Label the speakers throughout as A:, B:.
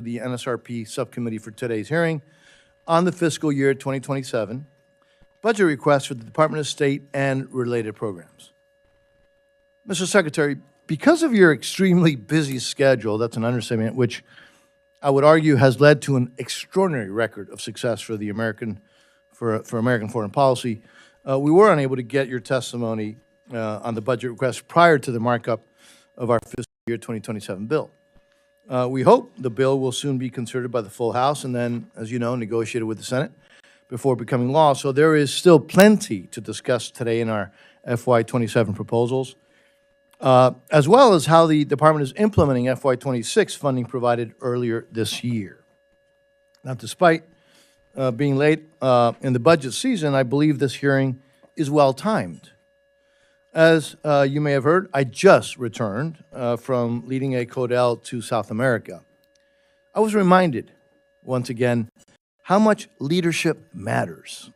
A: the NSRP Subcommittee for today's hearing on the fiscal year 2027 budget request for the Department of State and related programs. Mr. Secretary, because of your extremely busy schedule, that's an understatement, which I would argue has led to an extraordinary record of success for American foreign policy, we were unable to get your testimony on the budget request prior to the markup of our fiscal year 2027 bill. We hope the bill will soon be considered by the full House and then, as you know, negotiated with the Senate before becoming law. So there is still plenty to discuss today in our FY27 proposals, as well as how the Department is implementing FY26 funding provided earlier this year. Now, despite being late in the budget season, I believe this hearing is well-timed. As you may have heard, I just returned from leading a CODEL to South America. I was reminded, once again, how much leadership matters.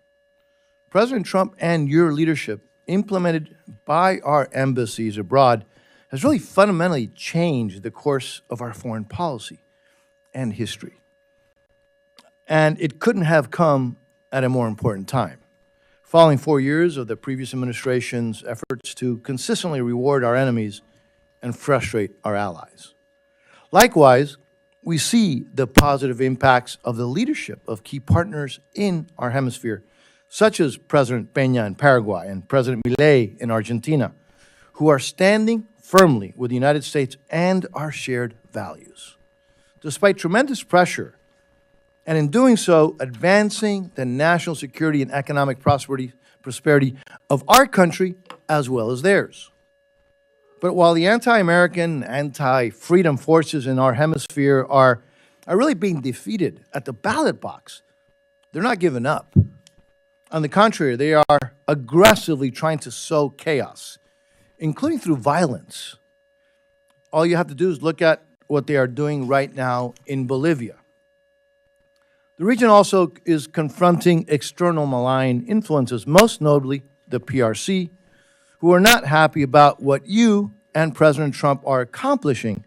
A: President Trump and your leadership, implemented by our embassies abroad, has really fundamentally changed the course of our foreign policy and history. And it couldn't have come at a more important time. Following 4 years of the previous administration's efforts to consistently reward our enemies and frustrate our allies. Likewise, we see the positive impacts of the leadership of key partners in our hemisphere, such as President Peña in Paraguay and President Milei in Argentina, who are standing firmly with the United States and our shared values. Despite tremendous pressure, and in doing so, advancing the national security and economic prosperity of our country as well as theirs. But while the anti-American, anti-freedom forces in our hemisphere are really being defeated at the ballot box, they're not giving up. On the contrary, they are aggressively trying to sow chaos, including through violence. All you have to do is look at what they are doing right now in Bolivia. The region also is confronting external malign influences, most notably the PRC, who are not happy about what you and President Trump are accomplishing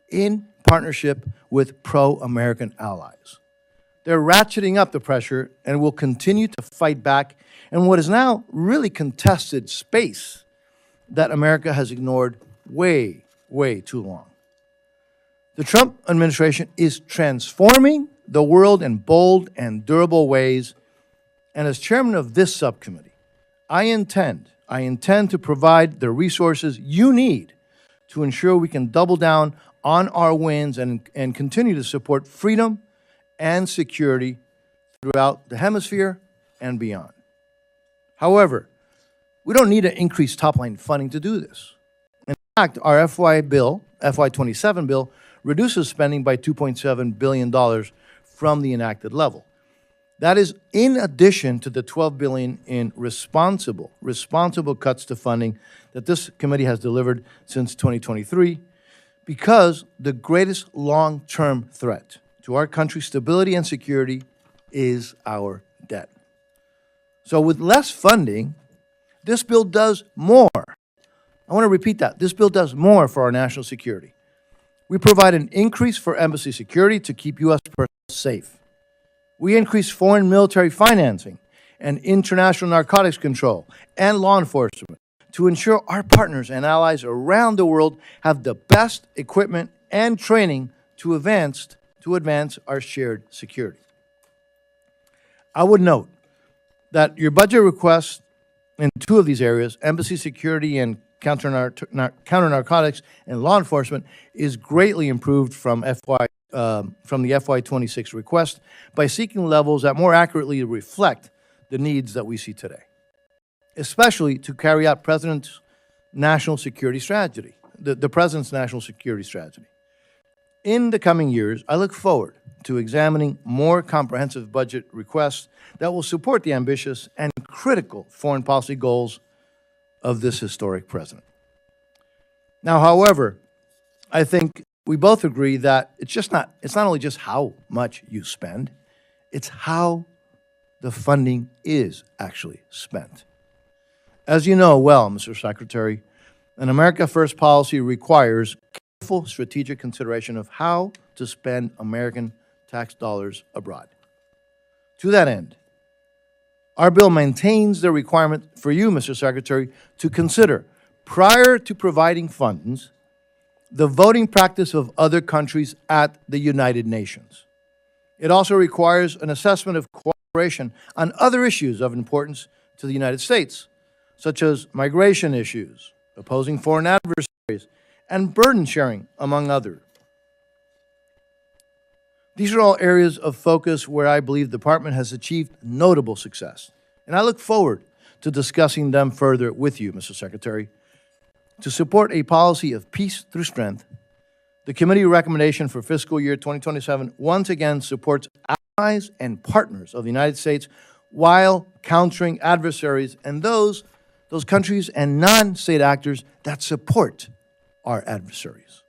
A: in partnership with pro-American allies. They're ratcheting up the pressure and will continue to fight back in what is now really contested space that America has ignored way, way too long. The Trump administration is transforming the world in bold and durable ways, and as chairman of this subcommittee, I intend to provide the resources you need to ensure we can double down on our wins and continue to support freedom and security throughout the hemisphere and beyond. However, we don't need to increase top-line funding to do this. In fact, our FY27 bill, reduces spending by $2.7 billion from the enacted level. That is in addition to the $12 billion in responsible cuts to funding that this committee has delivered since 2023, because the greatest long-term threat to our country's stability and security is our debt. So with less funding, this bill does more. I want to repeat that. This bill does more for our national security. We provide an increase for embassy security to keep U.S. personnel safe. We increase foreign military financing and international narcotics control and law enforcement to ensure our partners and allies around the world have the best equipment and training to advance our shared security. I would note that your budget request in two of these areas, embassy security and counter narcotics and law enforcement, is greatly improved from the FY26 request by seeking levels that more accurately reflect the needs that we see today, especially to carry out the President's national security strategy. In the coming years, I look forward to examining more comprehensive budget requests that will support the ambitious and critical foreign policy goals of this historic president. Now, however, I think we both agree that it's not only just how much you spend, it's how the funding is actually spent. As you know well, Mr. Secretary, an America First policy requires careful strategic consideration of how to spend American tax dollars abroad. To that end, our bill maintains the requirement for you, Mr. Secretary, to consider, prior to providing funds, the voting practice of other countries at the United Nations. It also requires an assessment of cooperation on other issues of importance to the United States, such as migration issues, opposing foreign adversaries, and burden sharing, among others. These are all areas of focus where I believe the Department has achieved notable success, and I look forward to discussing them further with you, Mr. Secretary. To support a policy of peace through strength, the committee recommendation for fiscal year 2027 once again supports allies and partners of the United States while countering adversaries and those countries and non-state actors that support our adversaries.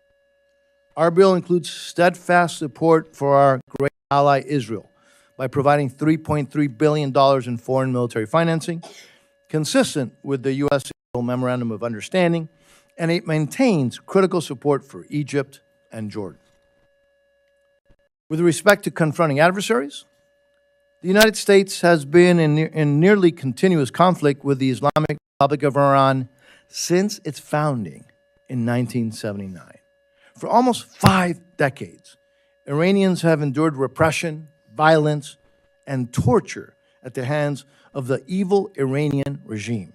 A: Our bill includes steadfast support for our great ally Israel by providing $3.3 billion in foreign military financing, consistent with the U.S.-Israel Memorandum of Understanding, and it maintains critical support for Egypt and Jordan. With respect to confronting adversaries, the United States has been in nearly continuous conflict with the Islamic Republic of Iran since its founding in 1979. For almost 5 decades, Iranians have endured repression, violence, and torture at the hands of the evil Iranian regime,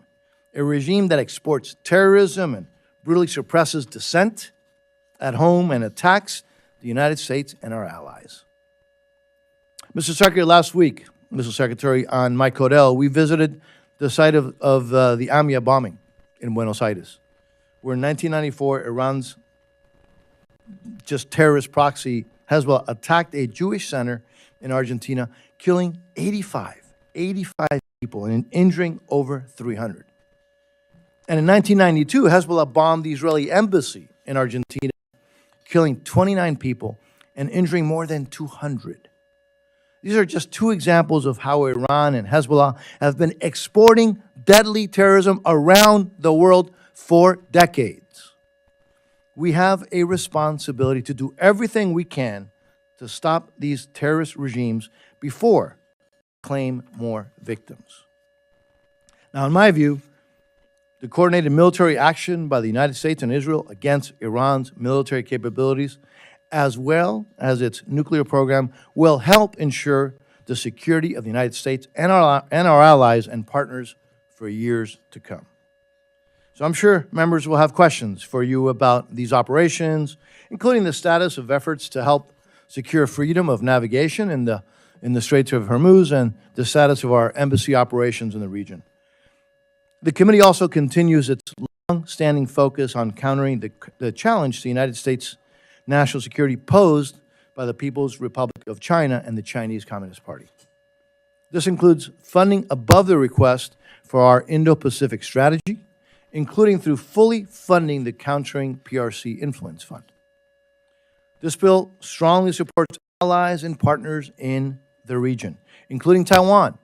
A: a regime that exports terrorism and brutally suppresses dissent at home and attacks the United States and our allies. Mr. Secretary, last week, Mr. Secretary, on Mike Codell, we visited the site of the AMIA bombing in Buenos Aires, where in 1994, Iran's terrorist proxy Hezbollah attacked a Jewish center in Argentina, killing 85 people and injuring over 300. And in 1992, Hezbollah bombed the Israeli embassy in Argentina, killing 29 people and injuring more than 200. These are just two examples of how Iran and Hezbollah have been exporting deadly terrorism around the world for decades. We have a responsibility to do everything we can to stop these terrorist regimes before they claim more victims. Now, in my view, the coordinated military action by the United States and Israel against Iran's military capabilities, as well as its nuclear program, will help ensure the security of the United States and our allies and partners for years to come. So I'm sure members will have questions for you about these operations, including the status of efforts to help secure freedom of navigation in the Straits of Hormuz and the status of our embassy operations in the region. The committee also continues its long-standing focus on countering the challenge to the United States' national security posed by the People's Republic of China and the Chinese Communist Party. This includes funding above the request for our Indo-Pacific strategy, including through fully funding the Countering PRC Influence Fund. This bill strongly supports allies and partners in the region, including Taiwan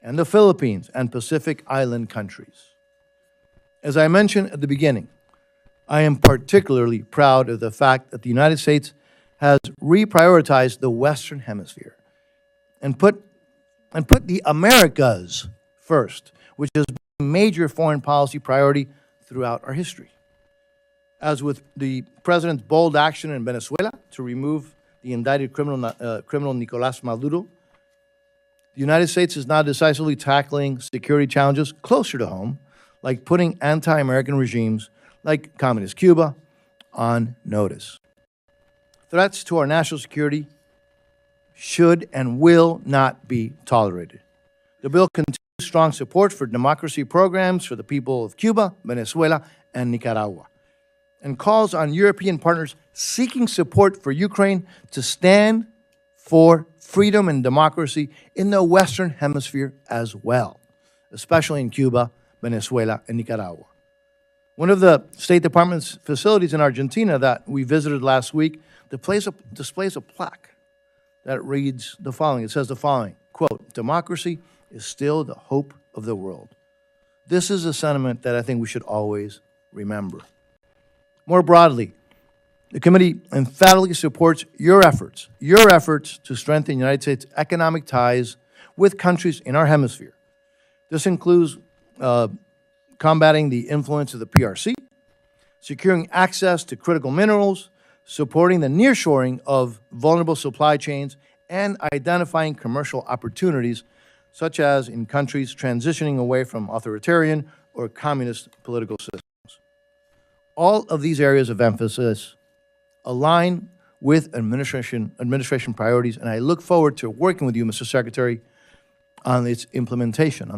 A: and the Philippines and Pacific Island countries. As I mentioned at the beginning, I am particularly proud of the fact that the United States has reprioritized the Western Hemisphere and put the Americas first, which has been a major foreign policy priority throughout our history. As with the President's bold action in Venezuela to remove the indicted criminal Nicolás Maduro, the United States is now decisively tackling security challenges closer to home, like putting anti-American regimes like Communist Cuba on notice. Threats to our national security should and will not be tolerated. The bill continues strong support for democracy programs for the people of Cuba, Venezuela, and Nicaragua, and calls on European partners seeking support for Ukraine to stand for freedom and democracy in the Western Hemisphere as well, especially in Cuba, Venezuela, and Nicaragua. One of the State Department's facilities in Argentina that we visited last week displays a plaque that reads the following. It says the following, quote, "Democracy is still the hope of the world." This is a sentiment that I think we should always remember. More broadly, The committee emphatically supports your efforts to strengthen United States economic ties with countries in our hemisphere. This includes combating the influence of the PRC, securing access to critical minerals, supporting the nearshoring of vulnerable supply chains, and identifying commercial opportunities, such as in countries transitioning away from authoritarian or communist political systems. All of these areas of emphasis align with administration priorities, and I look forward to working with you, Mr. Secretary, on the implementation.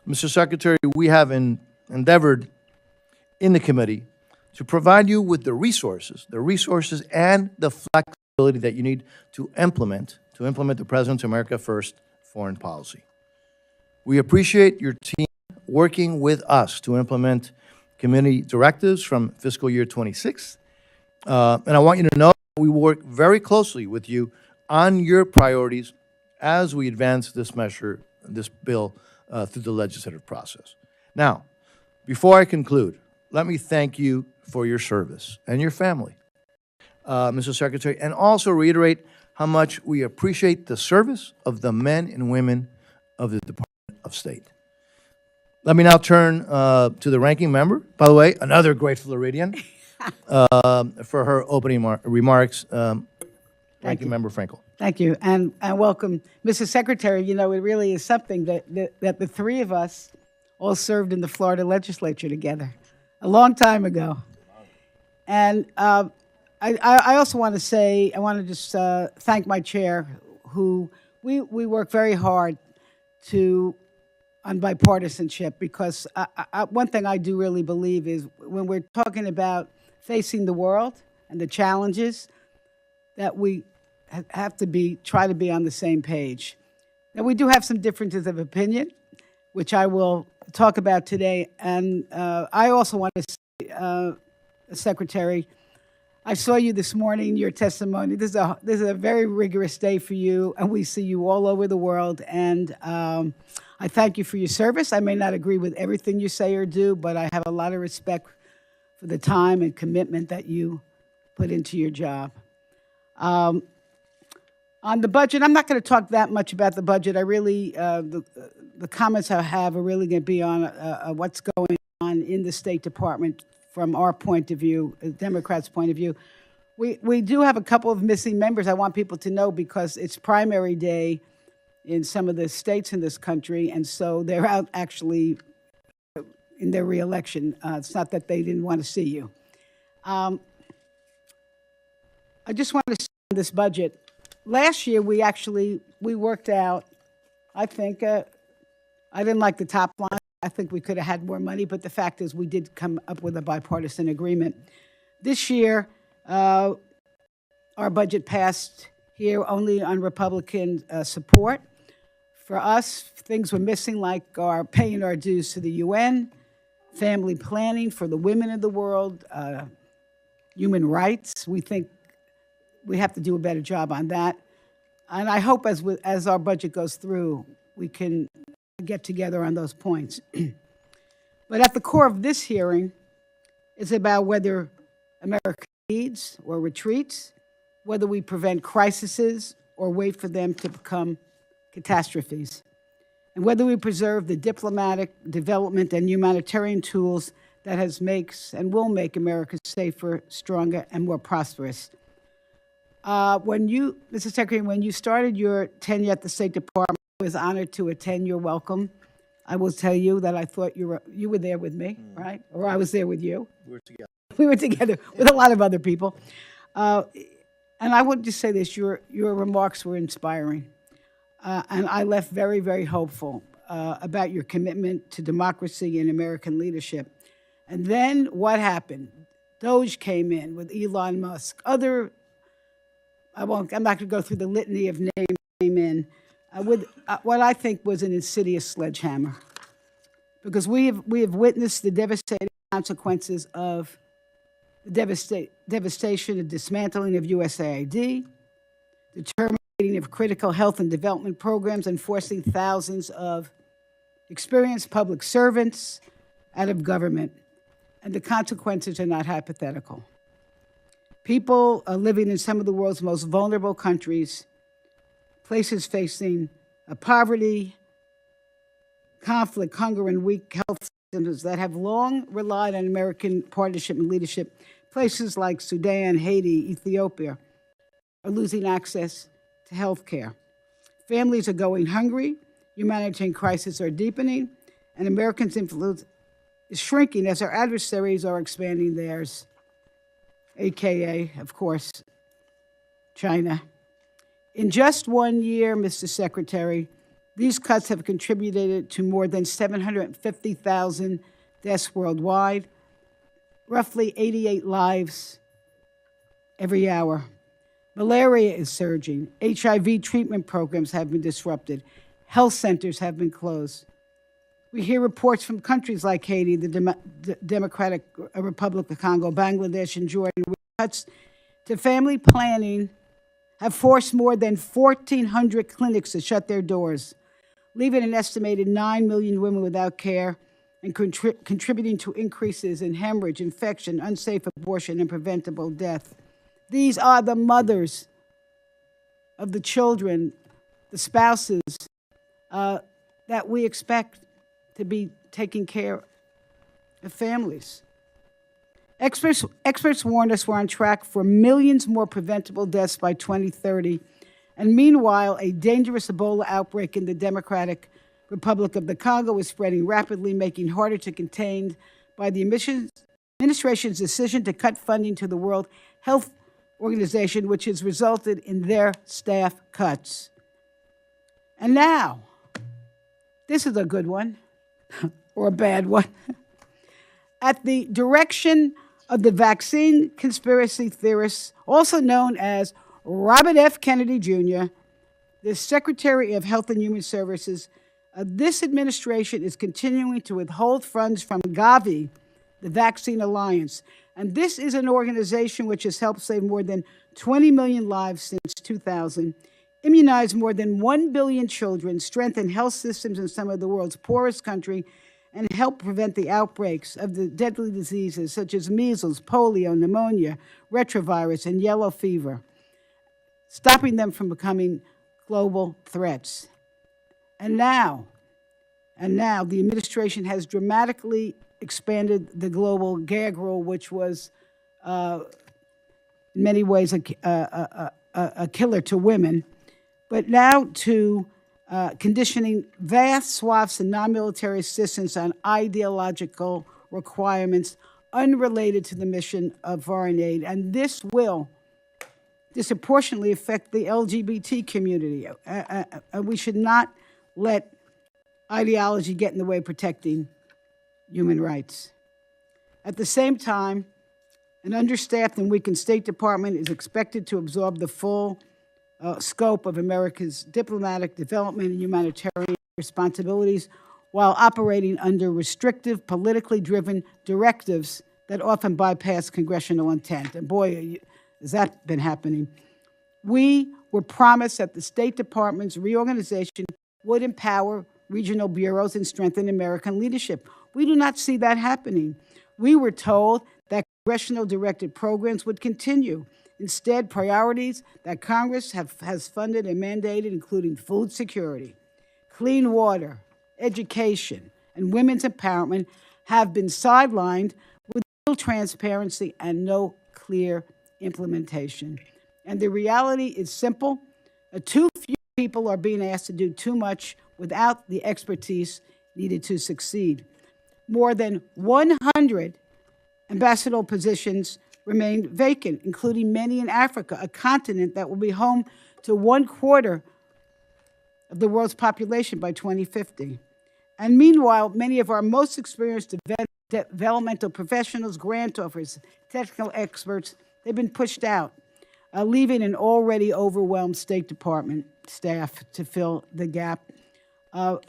A: Mr. Secretary, we have endeavored in the committee to provide you with the resources and the flexibility that you need to implement the President's America First foreign policy. We appreciate your team working with us to implement committee directives from fiscal year 26. And I want you to know we work very closely with you on your priorities as we advance this bill through the legislative process. Now, before I conclude, let me thank you for your service and your family, Mr. Secretary, and also reiterate how much we appreciate the service of the men and women of the Department of State. Let me now turn to the ranking member. By the way, another great Floridian, for her opening remarks. Ranking Member Frankel.
B: Thank you, and welcome. Mr. Secretary, you know, it really is something that the three of us all served in the Florida legislature together a long time ago. And I also want to say, I want to just thank my chair, who we work very hard on bipartisanship, because one thing I do really believe is when we're talking about facing the world and the challenges, that we have to try to be on the same page. Now, we do have some differences of opinion, which I will talk about today. And I also want to say, Secretary, I saw you this morning, your testimony. This is a very rigorous day for you, and we see you all over the world. And I thank you for your service. I may not agree with everything you say or do, but I have a lot of respect for the time and commitment that you put into your job. On the budget, I'm not going to talk that much about the budget. I really, the comments I have are really going to be on what's going on in the State Department from our point of view, Democrats' point of view. We do have a couple of missing members. I want people to know, because it's primary day in some of the states in this country, and so they're out actually in their reelection. It's not that they didn't want to see you. I just want to say on this budget, last year we worked out, I think, I didn't like the top line. I think we could have had more money, but the fact is we did come up with a bipartisan agreement. This year, our budget passed here only on Republican support. For us, things were missing, like our paying our dues to the UN, family planning for the women of the world, human rights. We think we have to do a better job on that. And I hope as our budget goes through, we can get together on those points. But at the core of this hearing is about whether America leads or retreats, whether we prevent crises or wait for them to become catastrophes, and whether we preserve the diplomatic, development, and humanitarian tools that makes and will make America safer, stronger, and more prosperous. Mr. Secretary, when you started your tenure at the State Department, I was honored to attend your welcome. I will tell you that I thought you were there with me, right? Or I was there with you.
A: We were together.
B: We were together with a lot of other people. And I would just say this, your remarks were inspiring. And I left very, very hopeful about your commitment to democracy and American leadership. And then what happened? Doge came in with Elon Musk. I'm not going to go through the litany of names came in with what I think was an insidious sledgehammer. Because we have witnessed the devastating consequences of the devastation and dismantling of USAID, the terminating of critical health and development programs, and forcing thousands of experienced public servants out of government. And the consequences are not hypothetical. People living in some of the world's most vulnerable countries, places facing poverty, conflict, hunger, and weak health systems that have long relied on American partnership and leadership. Places like Sudan, Haiti, Ethiopia are losing access to health care. Families are going hungry, humanitarian crises are deepening, and Americans' influence is shrinking as our adversaries are expanding theirs, AKA, of course, China. In just 1 year, Mr. Secretary, these cuts have contributed to more than 750,000 deaths worldwide, roughly 88 lives every hour. Malaria is surging. HIV treatment programs have been disrupted. Health centers have been closed. We hear reports from countries like Haiti, the Democratic Republic of Congo, Bangladesh, and Jordan, where cuts to family planning have forced more than 1,400 clinics to shut their doors, leaving an estimated 9 million women without care and contributing to increases in hemorrhage, infection, unsafe abortion, and preventable death. These are the mothers of the children, the spouses that we expect to be taking care of families. Experts warned us we're on track for millions more preventable deaths by 2030. And meanwhile, a dangerous Ebola outbreak in the Democratic Republic of the Congo is spreading rapidly, making it harder to contain by the administration's decision to cut funding to the World Health Organization, which has resulted in their staff cuts. And now, this is a good one, or a bad one. At the direction of the vaccine conspiracy theorists, also known as Robert F. Kennedy Jr., the Secretary of Health and Human Services, this administration is continuing to withhold funds from Gavi, the Vaccine Alliance. And this is an organization which has helped save more than 20 million lives since 2000, immunize more than 1 billion children, strengthen health systems in some of the world's poorest countries, and help prevent the outbreaks of the deadly diseases such as measles, polio, pneumonia, retrovirus, and yellow fever, stopping them from becoming global threats. And now, the administration has dramatically expanded the global gag rule, which was in many ways a killer to women, but now to conditioning vast swaths of non-military assistance on ideological requirements unrelated to the mission of foreign aid. And this will disproportionately affect the LGBT community. We should not let ideology get in the way of protecting human rights. At the same time, an understaffed and weakened State Department is expected to absorb the full scope of America's diplomatic, development, and humanitarian responsibilities while operating under restrictive, politically driven directives that often bypass congressional intent. And boy, has that been happening. We were promised that the State Department's reorganization would empower regional bureaus and strengthen American leadership. We do not see that happening. We were told that congressional directed programs would continue. Instead, priorities that Congress has funded and mandated, including food security, clean water, education, and women's empowerment, have been sidelined with little transparency and no clear implementation. And the reality is simple. Too few people are being asked to do too much without the expertise needed to succeed. More than 100 ambassadorial positions remain vacant, including many in Africa, a continent that will be home to 1/4 of the world's population by 2050. And meanwhile, many of our most experienced developmental professionals, grant offers, technical experts, they've been pushed out, leaving an already overwhelmed State Department staff to fill the gap,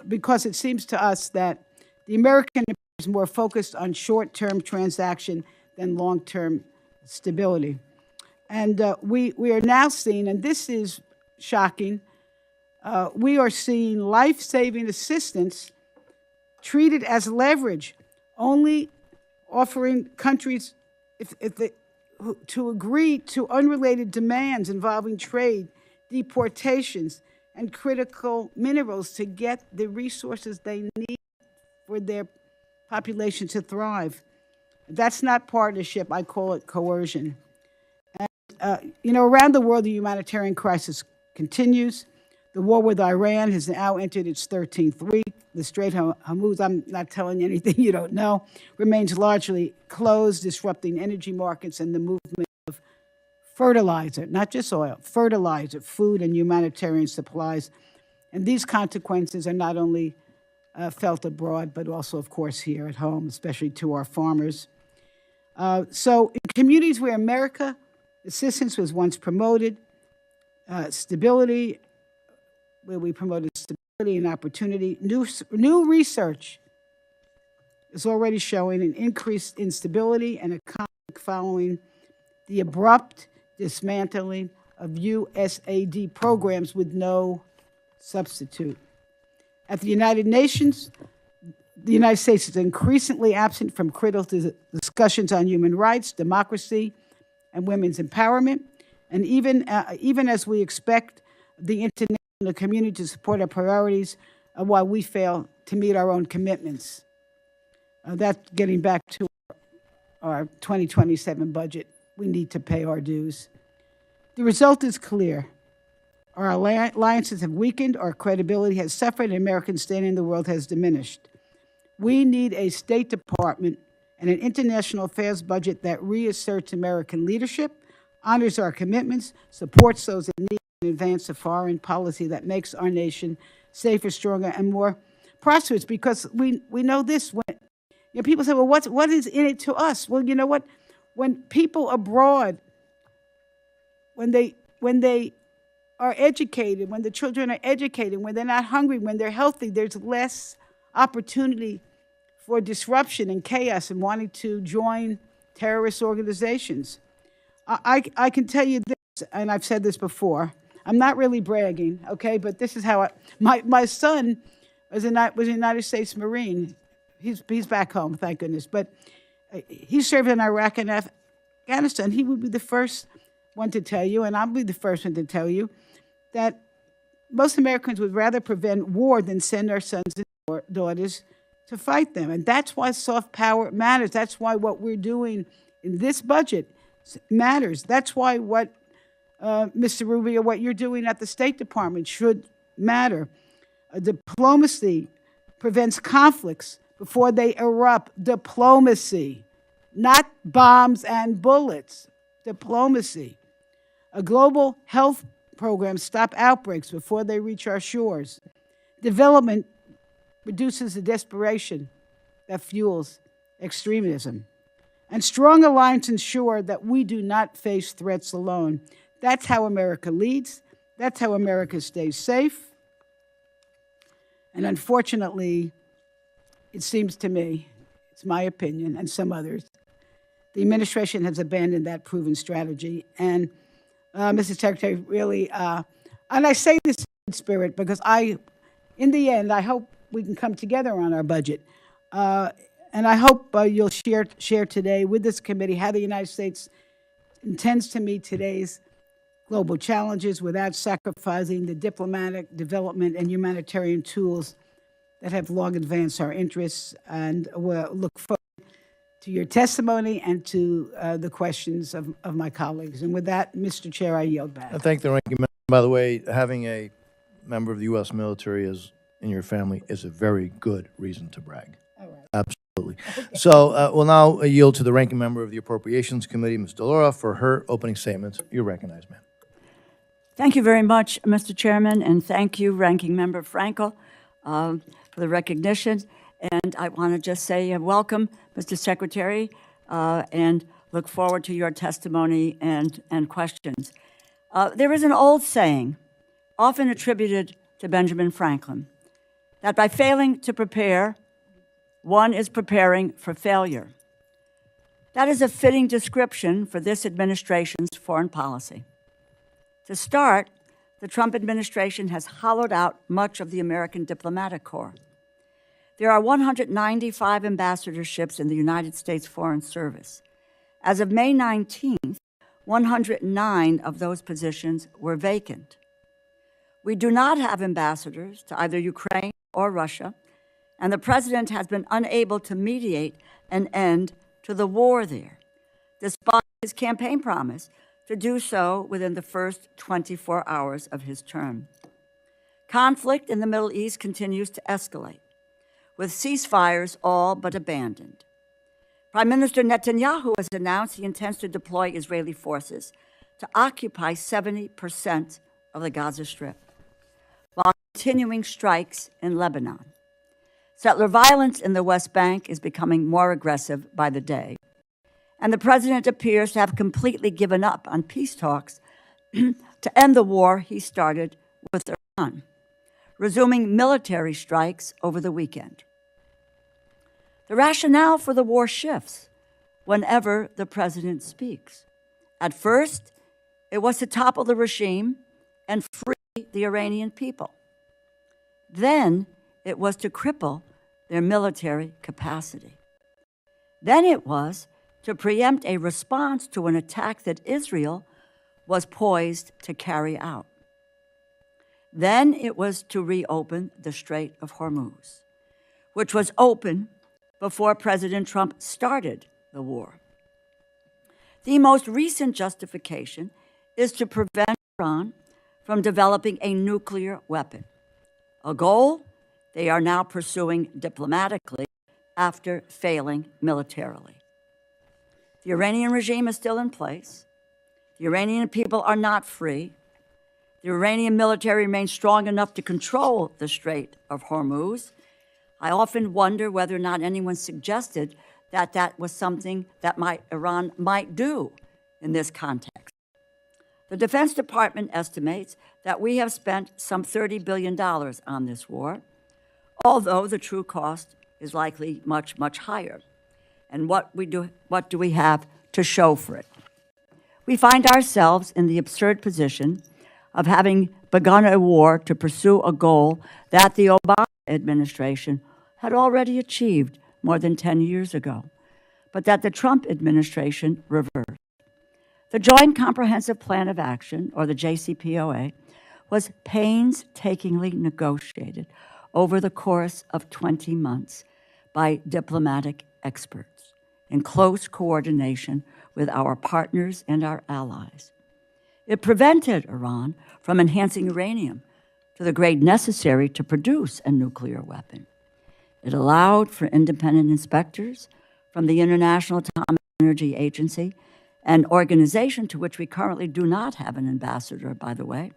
B: because it seems to us that the American is more focused on short-term transaction than long-term stability. And we are now seeing, and this is shocking, we are seeing life-saving assistance treated as leverage, only offering countries to agree to unrelated demands involving trade, deportations, and critical minerals to get the resources they need for their population to thrive. That's not partnership. I call it coercion. Around the world, the humanitarian crisis continues. The war with Iran has now entered its 13th week. The Strait of Hormuz, I'm not telling you anything you don't know, remains largely closed, disrupting energy markets and the movement of fertilizer, not just oil, fertilizer, food, and humanitarian supplies. And these consequences are not only felt abroad, but also, of course, here at home, especially to our farmers. So in communities where America assistance was once promoted, stability, where we promoted stability and opportunity, new research is already showing an increased instability and a conflict following the abrupt dismantling of USAID programs with no substitute. At the United Nations, the United States is increasingly absent from critical discussions on human rights, democracy, and women's empowerment. And even as we expect the international community to support our priorities, while we fail to meet our own commitments. That's getting back to our 2027 budget. We need to pay our dues. The result is clear. Our alliances have weakened, our credibility has suffered, and American standing in the world has diminished. We need a State Department and an international affairs budget that reasserts American leadership, honors our commitments, supports those in need, and advances a foreign policy that makes our nation safer, stronger, and more prosperous. Because we know this. When people say, well, what is in it to us? Well, you know what? When people abroad, when they are educated, when the children are educated, when they're not hungry, when they're healthy, there's less opportunity for disruption and chaos and wanting to join terrorist organizations. I can tell you this, and I've said this before. I'm not really bragging, okay, but this is how my son was a United States Marine. He's back home, thank goodness. But he served in Iraq and Afghanistan. He would be the first one to tell you, and I'll be the first one to tell you, that most Americans would rather prevent war than send our sons and daughters to fight them. And that's why soft power matters. That's why what we're doing in this budget matters. That's why what, Mr. Rubio, what you're doing at the State Department should matter. Diplomacy prevents conflicts before they erupt. Diplomacy, not bombs and bullets. Diplomacy. A global health program stop outbreaks before they reach our shores. Development reduces the desperation that fuels extremism. And strong alliance ensure that we do not face threats alone. That's how America leads. That's how America stays safe. And unfortunately, it seems to me, it's my opinion and some others, the administration has abandoned that proven strategy. And Mr. Secretary, really, and I say this in spirit because in the end, I hope we can come together on our budget. And I hope you'll share today with this committee how the United States intends to meet today's global challenges without sacrificing the diplomatic, development, and humanitarian tools that have long advanced our interests. And we'll look forward to your testimony and to the questions of my colleagues. And with that, Mr. Chair, I yield back.
A: I thank the ranking member. By the way, having a member of the U.S. military in your family is a very good reason to brag.
B: All right.
A: Absolutely. Okay. So we'll now yield to the ranking member of the Appropriations Committee, Ms. DeLaura, for her opening statements. You're recognized, ma'am.
C: Thank you very much, Mr. Chairman, and thank you, Ranking Member Frankel, for the recognition. And I want to just say welcome, Mr. Secretary, and look forward to your testimony and questions. There is an old saying, often attributed to Benjamin Franklin, that by failing to prepare, one is preparing for failure. That is a fitting description for this administration's foreign policy. To start, the Trump administration has hollowed out much of the American diplomatic corps. There are 195 ambassadorships in the United States Foreign Service, As of May 19th, 109 of those positions were vacant. We do not have ambassadors to either Ukraine or Russia, and the president has been unable to mediate an end to the war there, despite his campaign promise to do so within the first 24 hours of his term. Conflict in the Middle East continues to escalate, with ceasefires all but abandoned. Prime Minister Netanyahu has announced he intends to deploy Israeli forces to occupy 70% of the Gaza Strip, while continuing strikes in Lebanon. Settler violence in the West Bank is becoming more aggressive by the day, and the president appears to have completely given up on peace talks to end the war he started with Iran, resuming military strikes over the weekend. The rationale for the war shifts whenever the president speaks. At first, it was to topple the regime and free the Iranian people. Then it was to cripple their military capacity. Then it was to preempt a response to an attack that Israel was poised to carry out. Then it was to reopen the Strait of Hormuz, which was open before President Trump started the war. The most recent justification is to prevent Iran from developing a nuclear weapon, a goal they are now pursuing diplomatically after failing militarily. The Iranian regime is still in place. The Iranian people are not free. The Iranian military remains strong enough to control the Strait of Hormuz. I often wonder whether or not anyone suggested that that was something that Iran might do in this context. The Defense Department estimates that we have spent some $30 billion on this war, although the true cost is likely much, much higher. And what do we have to show for it? We find ourselves in the absurd position of having begun a war to pursue a goal that the Obama administration had already achieved more than 10 years ago, but that the Trump administration reversed. The Joint Comprehensive Plan of Action, or the JCPOA, was painstakingly negotiated over the course of 20 months by diplomatic experts in close coordination with our partners and our allies. It prevented Iran from enhancing uranium to the grade necessary to produce a nuclear weapon. It allowed for independent inspectors from the International Atomic Energy Agency, an organization to which we currently do not have an ambassador, by the way,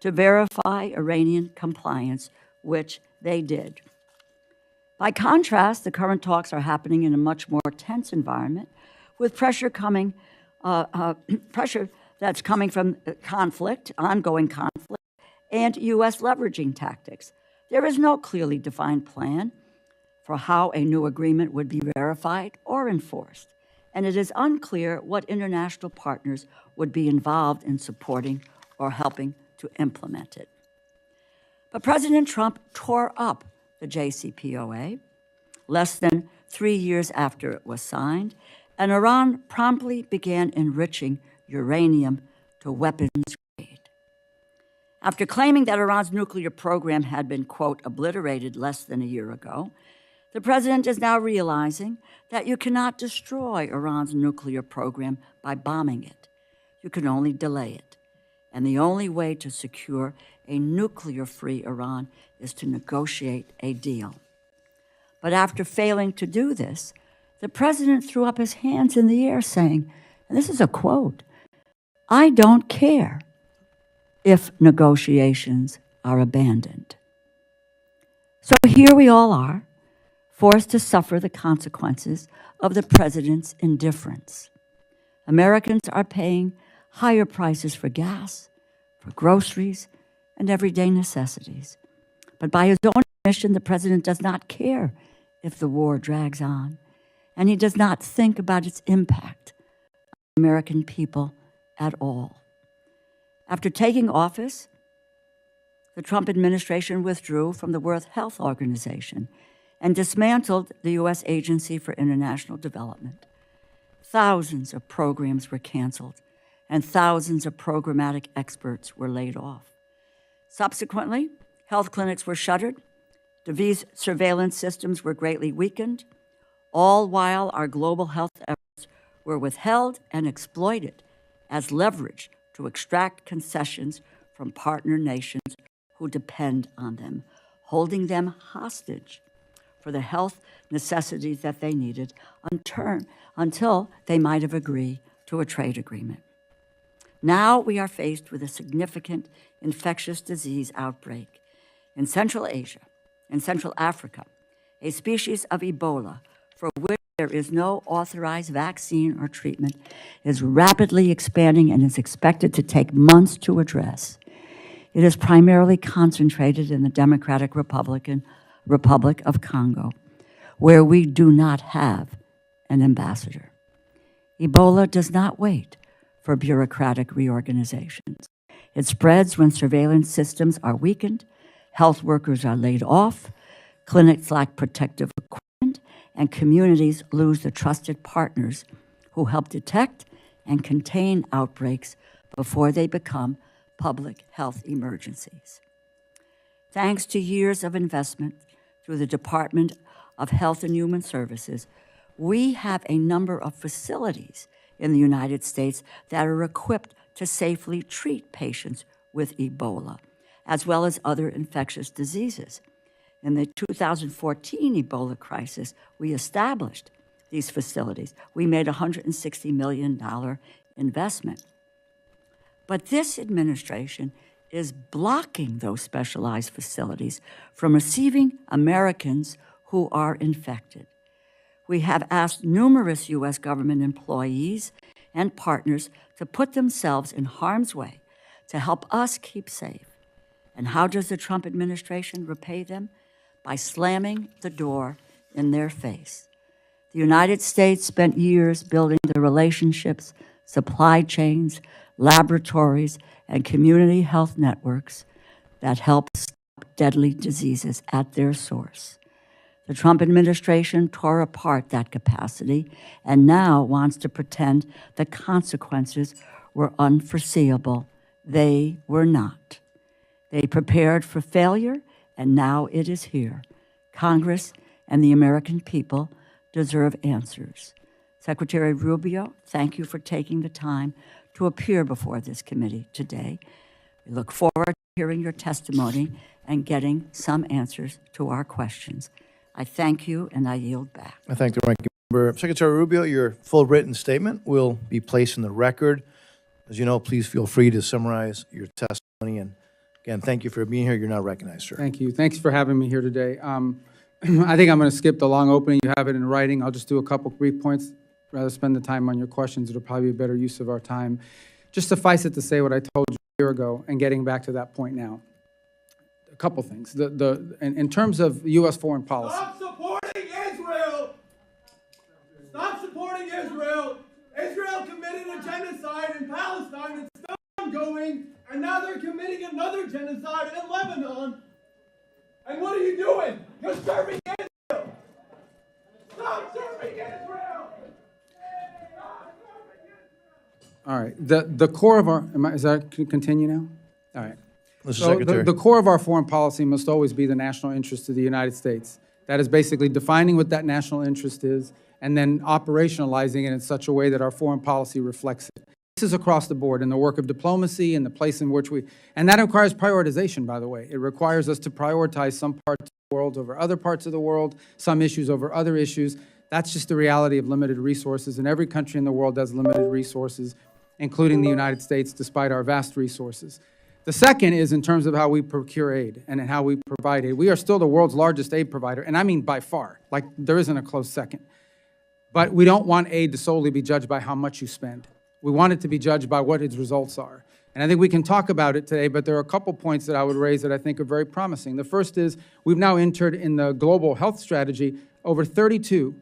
C: to verify Iranian compliance, which they did. By contrast, the current talks are happening in a much more tense environment, with pressure that's coming from conflict, ongoing conflict, and U.S. leveraging tactics. There is no clearly defined plan for how a new agreement would be verified or enforced, and it is unclear what international partners would be involved in supporting or helping to implement it. But President Trump tore up the JCPOA less than 3 years after it was signed, and Iran promptly began enriching uranium to weapons grade. After claiming that Iran's nuclear program had been, quote, obliterated less than a year ago, the president is now realizing that you cannot destroy Iran's nuclear program by bombing it. You can only delay it. And the only way to secure a nuclear-free Iran is to negotiate a deal. But after failing to do this, the president threw up his hands in the air saying, and this is a quote, "I don't care if negotiations are abandoned." So here we all are, forced to suffer the consequences of the president's indifference. Americans are paying higher prices for gas, for groceries, and everyday necessities. But by his own admission, the president does not care if the war drags on, and he does not think about its impact on the American people at all. After taking office, the Trump administration withdrew from the World Health Organization and dismantled the U.S. Agency for International Development. thousands of programs were canceled, and thousands of programmatic experts were laid off. Subsequently, health clinics were shuttered, disease surveillance systems were greatly weakened, all while our global health efforts were withheld and exploited as leverage to extract concessions from partner nations who depend on them, holding them hostage for the health necessities that they needed until they might have agreed to a trade agreement. Now we are faced with a significant infectious disease outbreak in Central Asia and Central Africa, a species of Ebola for which there is no authorized vaccine or treatment, is rapidly expanding and is expected to take months to address. It is primarily concentrated in the Democratic Republic of Congo, where we do not have an ambassador. Ebola does not wait for bureaucratic reorganizations. It spreads when surveillance systems are weakened, health workers are laid off, clinics lack protective equipment, and communities lose the trusted partners who help detect and contain outbreaks before they become public health emergencies. Thanks to years of investment through the Department of Health and Human Services, we have a number of facilities in the United States that are equipped to safely treat patients with Ebola, as well as other infectious diseases. In the 2014 Ebola crisis, we established these facilities. We made a $160 million investment. But this administration is blocking those specialized facilities from receiving Americans who are infected. We have asked numerous U.S. government employees and partners to put themselves in harm's way to help us keep safe. And how does the Trump administration repay them? By slamming the door in their face. The United States spent years building the relationships, supply chains, laboratories, and community health networks that help stop deadly diseases at their source. The Trump administration tore apart that capacity and now wants to pretend the consequences were unforeseeable. They were not. They prepared for failure, and now it is here. Congress and the American people deserve answers. Secretary Rubio, thank you for taking the time to appear before this committee today. We look forward to hearing your testimony and getting some answers to our questions. I thank you, and I yield back.
A: I thank the ranking member. Secretary Rubio, your full written statement will be placed in the record. As you know, please feel free to summarize your testimony. And again, thank you for being here. You're now recognized, sir.
D: Thank you. Thanks for having me here today. I think I'm going to skip the long opening. You have it in writing. I'll just do a couple brief points. Rather spend the time on your questions. It'll probably be a better use of our time. Just suffice it to say what I told you a year ago and getting back to that point now. A couple things. In terms of U.S. foreign policy.
E: Stop supporting Israel! Stop supporting Israel! Israel committed a genocide in Palestine. It's still ongoing, and now they're committing another genocide in Lebanon. And what are you doing? You're serving Israel! Stop serving Israel!
D: All right. The core of our, is that, can continue now? All right.
A: Mr.
D: So
A: Secretary.
D: the core of our foreign policy must always be the national interest of the United States. That is basically defining what that national interest is and then operationalizing it in such a way that our foreign policy reflects it. This is across the board in the work of diplomacy and the place in which we, and that requires prioritization, by the way. It requires us to prioritize some parts of the world over other parts of the world, some issues over other issues. That's just the reality of limited resources, and every country in the world has limited resources, including the United States, despite our vast resources. The second is in terms of how we procure aid and how we provide aid. We are still the world's largest aid provider, and I mean by far, like there isn't a close second. But we don't want aid to solely be judged by how much you spend. We want it to be judged by what its results are. And I think we can talk about it today, but there are a couple points that I would raise that I think are very promising. The first is we've now entered in the global health strategy over 32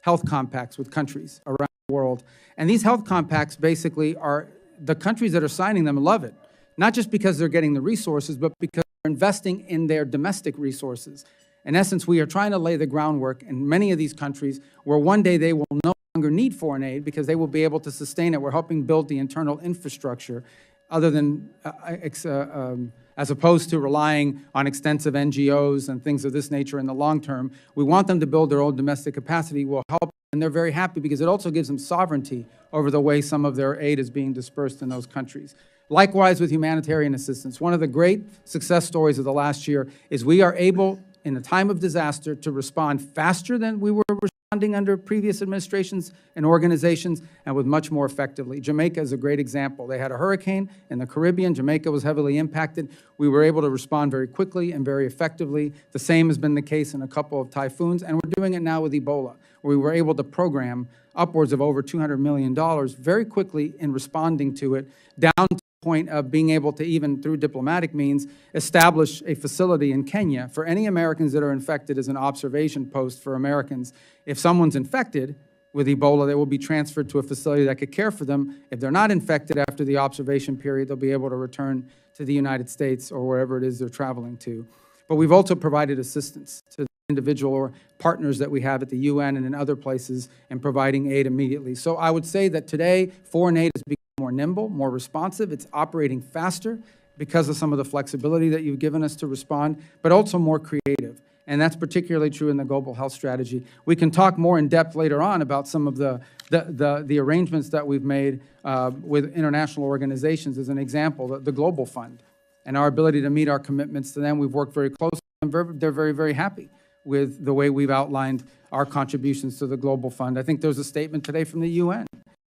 D: health compacts with countries around the world. And these health compacts basically are, the countries that are signing them love it. Not just because they're getting the resources, but because they're investing in their domestic resources. In essence, we are trying to lay the groundwork in many of these countries where one day they will no longer longer need foreign aid because they will be able to sustain it. We're helping build the internal infrastructure other than, as opposed to relying on extensive NGOs and things of this nature in the long term. We want them to build their own domestic capacity. We'll help, and they're very happy because it also gives them sovereignty over the way some of their aid is being dispersed in those countries. Likewise with humanitarian assistance. One of the great success stories of the last year is we are able, in a time of disaster, to respond faster than we were responding under previous administrations and organizations, and with much more effectively. Jamaica is a great example. They had a hurricane in the Caribbean. Jamaica was heavily impacted. We were able to respond very quickly and very effectively. The same has been the case in a couple of typhoons, and we're doing it now with Ebola, where we were able to program upwards of over $200 million very quickly in responding to it, down to point of being able to, even through diplomatic means, establish a facility in Kenya for any Americans that are infected as an observation post for Americans. If someone's infected with Ebola, they will be transferred to a facility that could care for them. If they're not infected after the observation period, they'll be able to return to the United States or wherever it is they're traveling to. But we've also provided assistance to individual or partners that we have at the UN and in other places in providing aid immediately. So I would say that today, foreign aid is becoming more nimble, more responsive. It's operating faster because of some of the flexibility that you've given us to respond, but also more creative. And that's particularly true in the global health strategy. We can talk more in depth later on about some of the arrangements that we've made with international organizations. As an example, the Global Fund and our ability to meet our commitments to them. We've worked very closely, and they're very, very happy with the way we've outlined our contributions to the Global Fund. I think there's a statement today from the UN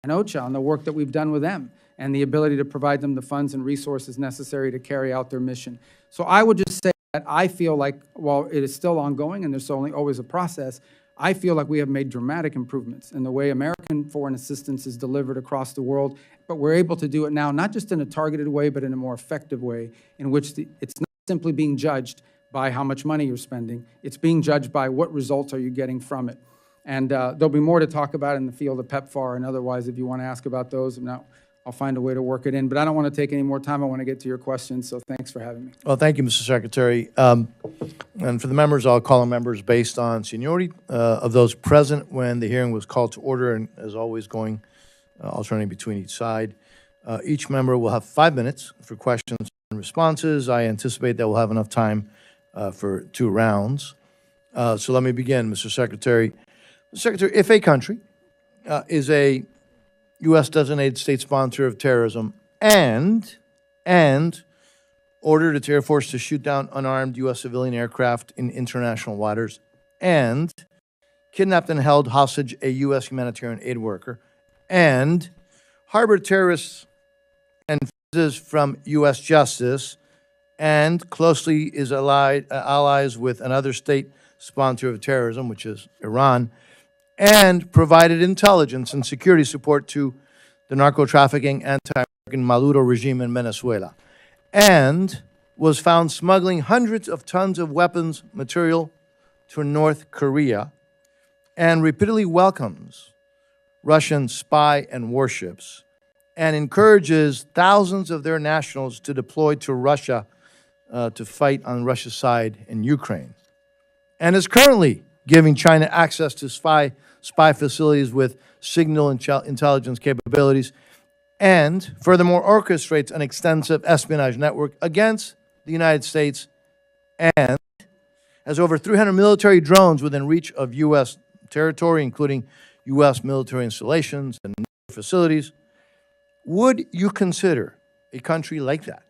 D: and OCHA on the work that we've done with them and the ability to provide them the funds and resources necessary to carry out their mission. So I would just say that I feel like, while it is still ongoing and there's only always a process, I feel like we have made dramatic improvements in the way American foreign assistance is delivered across the world, but we're able to do it now, not just in a targeted way, but in a more effective way, in which it's not simply being judged by how much money you're spending. It's being judged by what results are you getting from it. And there'll be more to talk about in the field of PEPFAR and otherwise if you want to ask about those. Now, I'll find a way to work it in. But I don't want to take any more time. I want to get to your questions, so thanks for having me.
A: Well, thank you, Mr. Secretary. And for the members, I'll call on members based on seniority of those present when the hearing was called to order, and as always, going alternating between each side. Each member will have 5 minutes for questions and responses. I anticipate that we'll have enough time for 2 rounds. So let me begin, Mr. Secretary. Mr. Secretary, if a country is a U.S. designated state sponsor of terrorism and ordered its Air Force to shoot down unarmed U.S. civilian aircraft in international waters and kidnapped and held hostage a U.S. humanitarian aid worker and harbored terrorists and fugitives from U.S. justice and closely is allies with another state sponsor of terrorism, which is Iran, and provided intelligence and security support to the narco-trafficking anti-American Maduro regime in Venezuela, and was found smuggling hundreds of tons of weapons material to North Korea, and repeatedly welcomes Russian spy and warships, and encourages thousands of their nationals to deploy to Russia to fight on Russia's side in Ukraine, and is currently giving China access to spy facilities with signal intelligence capabilities, and furthermore orchestrates an extensive espionage network against the United States, and has over 300 military drones within reach of U.S. territory, including U.S. military installations and facilities. Would you consider a country like that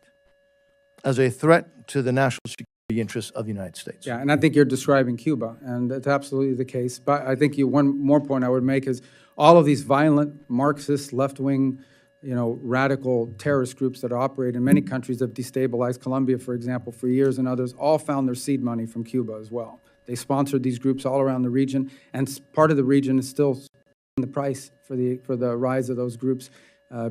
A: as a threat to the national security interests of the United States?
D: Yeah, and I think you're describing Cuba, and that's absolutely the case. But I think one more point I would make is all of these violent Marxist, left-wing, radical terrorist groups that operate in many countries have destabilized Colombia, for example, for years, and others, all found their seed money from Cuba as well. They sponsored these groups all around the region, and part of the region is still paying the price for the rise of those groups,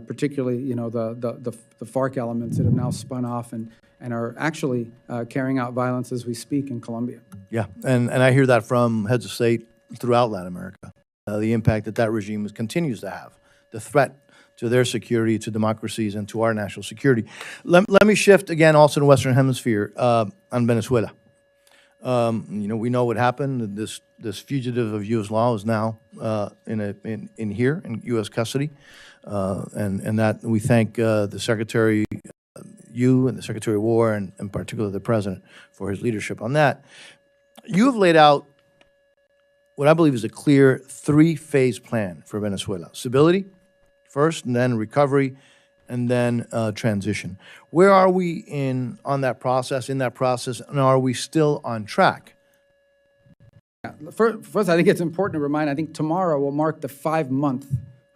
D: particularly, the FARC elements that have now spun off and are actually carrying out violence as we speak in Colombia.
A: Yeah, and I hear that from heads of state throughout Latin America, the impact that regime continues to have, the threat to their security, to democracies, and to our national security. Let me shift again also to the Western Hemisphere on Venezuela. We know what happened. This fugitive of U.S. law is now in here in U.S. custody, and that we thank the Secretary, you and the Secretary of War, and in particular the President for his leadership on that. You have laid out what I believe is a clear three-phase plan for Venezuela: stability first, and then recovery, and then transition. Where are we in that process, and are we still on track?
D: First, I think it's important to remind, I think tomorrow will mark the 5-month.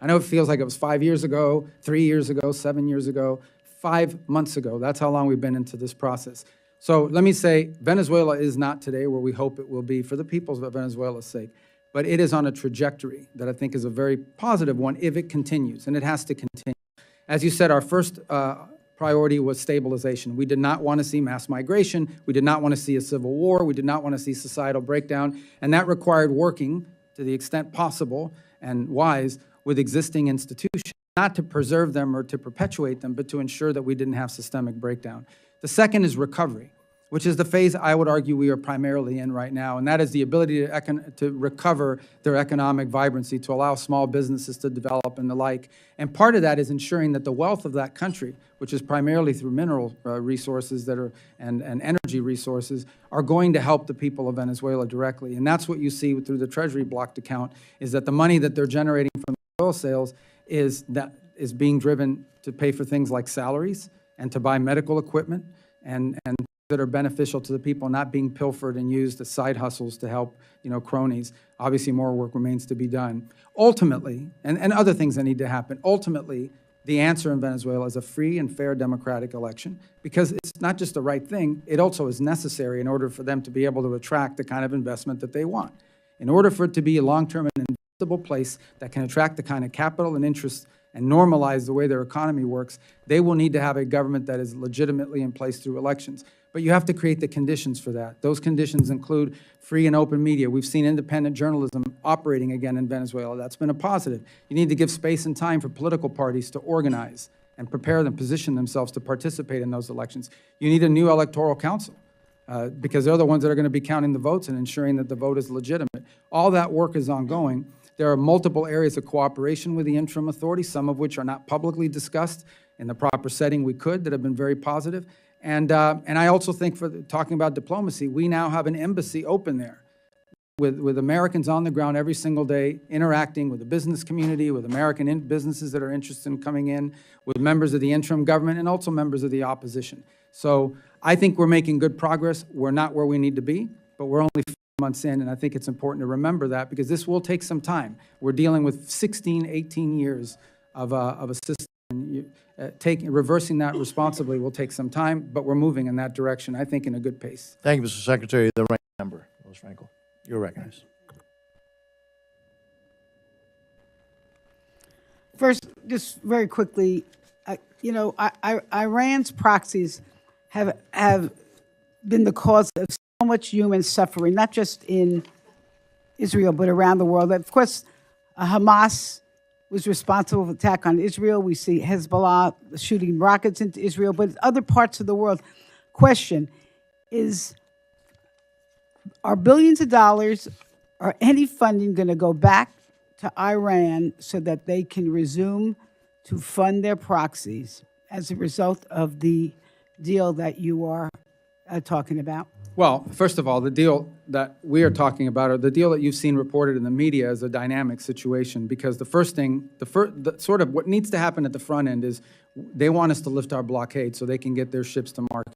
D: I know it feels like it was 5 years ago, 3 years ago, 7 years ago, 5 months ago. That's how long we've been into this process. So let me say, Venezuela is not today where we hope it will be for the peoples of Venezuela's sake, but it is on a trajectory that I think is a very positive one if it continues, and it has to continue. As you said, our first priority was stabilization. We did not want to see mass migration. We did not want to see a civil war. We did not want to see societal breakdown. And that required working to the extent possible and wise with existing institutions, not to preserve them or to perpetuate them, but to ensure that we didn't have systemic breakdown. The second is recovery, which is the phase I would argue we are primarily in right now, and that is the ability to recover their economic vibrancy, to allow small businesses to develop and the like. And part of that is ensuring that the wealth of that country, which is primarily through mineral resources and energy resources, are going to help the people of Venezuela directly. And that's what you see through the Treasury blocked account, is that the money that they're generating from oil sales is being driven to pay for things like salaries and to buy medical equipment and that are beneficial to the people, not being pilfered and used as side hustles to help, cronies. Obviously, more work remains to be done. Ultimately, and other things that need to happen, ultimately, the answer in Venezuela is a free and fair democratic election, because it's not just the right thing, it also is necessary in order for them to be able to attract the kind of investment that they want. In order for it to be a long-term and investable place that can attract the kind of capital and interest and normalize the way their economy works, they will need to have a government that is legitimately in place through elections. But you have to create the conditions for that. Those conditions include free and open media. We've seen independent journalism operating again in Venezuela. That's been a positive. You need to give space and time for political parties to organize and prepare them, position themselves to participate in those elections. You need a new electoral council because they're the ones that are going to be counting the votes and ensuring that the vote is legitimate. All that work is ongoing. There are multiple areas of cooperation with the interim authority, some of which are not publicly discussed in the proper setting that have been very positive. And I also think, for talking about diplomacy, we now have an embassy open there with Americans on the ground every single day, interacting with the business community, with American businesses that are interested in coming in, with members of the interim government, and also members of the opposition. So I think we're making good progress. We're not where we need to be, but we're only 5 months in, and I think it's important to remember that, because this will take some time. We're dealing with 16, 18 years of a system. Reversing that responsibly will take some time, but we're moving in that direction, I think, in a good pace.
A: Thank you, Mr. Secretary. The ranking member, Ms. Frankel, you're recognized.
B: First, just very quickly, Iran's proxies have been the cause of so much human suffering, not just in Israel, but around the world. Of course, Hamas was responsible for the attack on Israel. We see Hezbollah shooting rockets into Israel, but other parts of the world. Question is, are billions of dollars or any funding going to go back to Iran so that they can resume to fund their proxies as a result of the deal that you are talking about?
D: Well, first of all, the deal that we are talking about, or the deal that you've seen reported in the media, is a dynamic situation, because the first thing, sort of what needs to happen at the front end is they want us to lift our blockade so they can get their ships to market.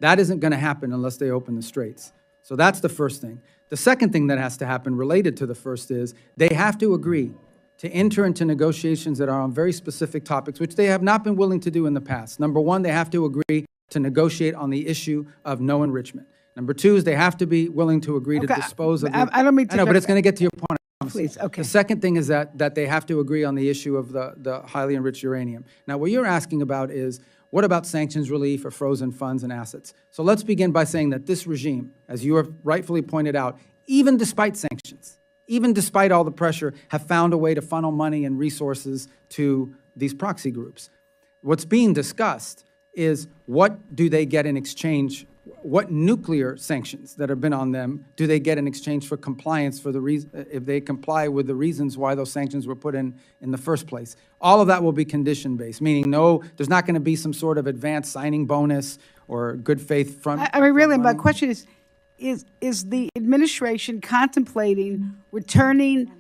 D: That isn't going to happen unless they open the straits. So that's the first thing. The second thing that has to happen related to the first is they have to agree to enter into negotiations that are on very specific topics, which they have not been willing to do in the past. Number one, they have to agree to negotiate on the issue of no enrichment. Number two is they have to be willing to agree to dispose of
B: I don't mean to...
D: I know, but it's going to get to your point.
B: Please, okay.
D: The second thing is that they have to agree on the issue of the highly enriched uranium. Now, what you're asking about is, what about sanctions relief or frozen funds and assets? So let's begin by saying that this regime, as you have rightfully pointed out, even despite sanctions, even despite all the pressure, have found a way to funnel money and resources to these proxy groups. What's being discussed is, what do they get in exchange what nuclear sanctions that have been on them do they get in exchange for compliance for the reason, if they comply with the reasons why those sanctions were put in the first place? All of that will be condition-based, meaning no, there's not going to be some sort of advanced signing bonus or good faith front.
B: I mean, really, my
D: money.
B: question is the administration contemplating returning